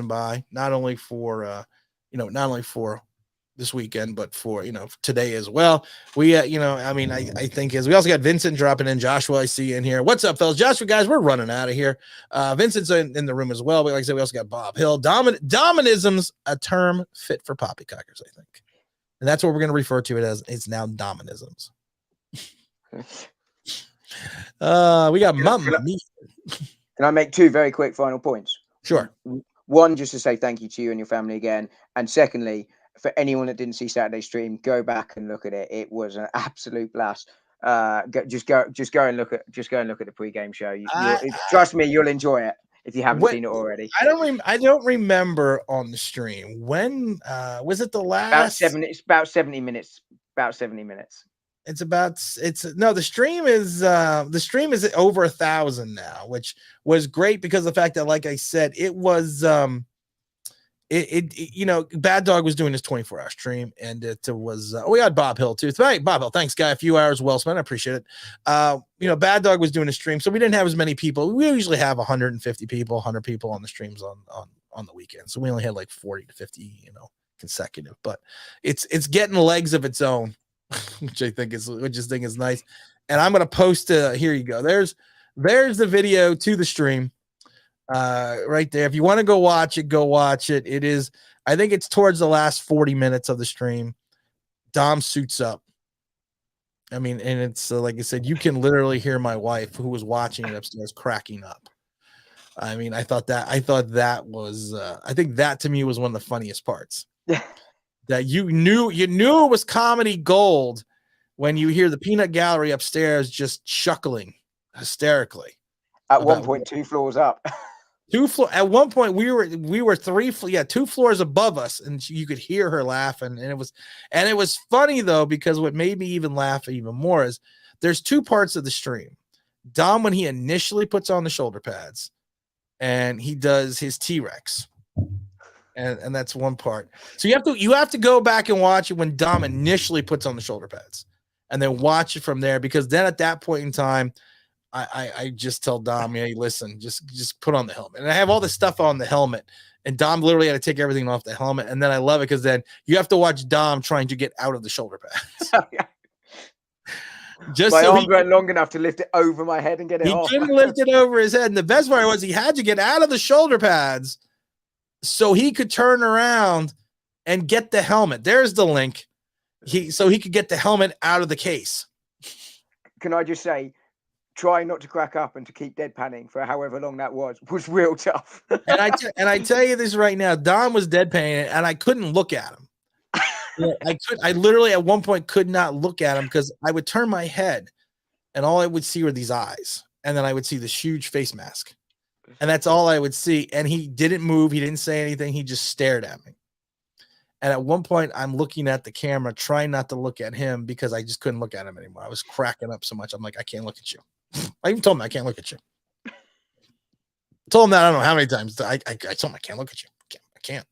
by, not only for this weekend, but for today as well. We I think we also got Vincent dropping in, Joshua I see in here. What's up, fellas? Joshua, guys, we're running out of here. Vincent's in the room as well, but like I said, we also got Bob Hill. Dominism's a term fit for poppycockers, I think, and that's what we're going to refer to it as. It's now Dominisms. We got Mamma Mia. Can I make two very quick final points? Sure. One, just to say thank you to you and your family again, and secondly, for anyone that didn't see Saturday's stream, go back and look at it. It was an absolute blast. Just go and look at the pre-game show. Trust me, you'll enjoy it if you haven't seen it already. I don't remember on the stream when was it the last? It's about 70 minutes. About 70 minutes. The stream is over 1,000 now, which was great because of the fact that, like I said, it was Bad Dog was doing his 24-hour stream, and it was we had Bob Hill too. Hey, Bob Hill, thanks, guy. A few hours well spent. I appreciate it. Bad Dog was doing a stream, so we didn't have as many people. We usually have 150 people, 100 people on the streams on the weekend. So we only had like 40 to 50, consecutive. But it's getting legs of its own, which I think is nice. And I'm gonna post here you go. There's the video to the stream. Right there. If you want to go watch it, go watch it. It is, I think it's towards the last 40 minutes of the stream. Dom suits up. And it's like I said, you can literally hear my wife, who was watching it upstairs, cracking up. I thought that was, I think that to me was one of the funniest parts. Yeah. That you knew it was comedy gold when you hear the peanut gallery upstairs just chuckling hysterically. At one point, 2 floors up. At one point we were 2 floors above us, and you could hear her laughing, and it was funny though, because what made me even laugh even more is there's 2 parts of the stream. Dom, when he initially puts on the shoulder pads and he does his T-Rex, and that's one part. So you have to go back and watch it when Dom initially puts on the shoulder pads, and then watch it from there, because then at that point in time, I just tell Dom, hey, listen, just put on the helmet. And I have all this stuff on the helmet, and Dom literally had to take everything off the helmet. And then I love it because then you have to watch Dom trying to get out of the shoulder pads. My arms weren't long enough to lift it over my head and get it off. He couldn't lift it over his head. And the best part was he had to get out of the shoulder pads so he could turn around and get the helmet. There's the link. So he could get the helmet out of the case. Can I just say, trying not to crack up and to keep deadpanning for however long that was real tough. and I tell you this right now, Dom was deadpanning, and I couldn't look at him. I literally at one point could not look at him because I would turn my head and all I would see were these eyes, and then I would see this huge face mask, and that's all I would see. And he didn't move, he didn't say anything, he just stared at me. And at one point, I'm looking at the camera, trying not to look at him because I just couldn't look at him anymore. I was cracking up so much. I'm like, I can't look at you. I even told him I can't look at you. I told him that I don't know how many times. I told him I can't look at you. I can't.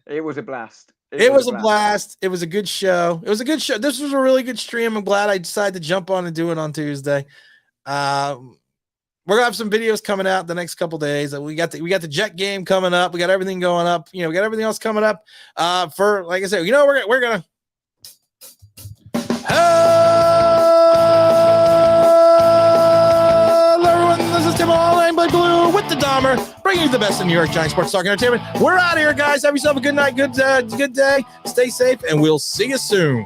It was a blast. It was a blast. It was a good show. It was a good show. This was a really good stream. I'm glad I decided to jump on and do it on Tuesday. We're gonna have some videos coming out the next couple days. We got the Jet game coming up. We got everything going up. You know, we got everything else coming up. For like I said, you know, we're gonna. Hello, everyone. This is Tim All I'm Blue with the Dahmer, bringing you the best in New York Giants sports talk entertainment. We're out of here, guys. Have yourself a good night, good day. Stay safe, and we'll see you soon.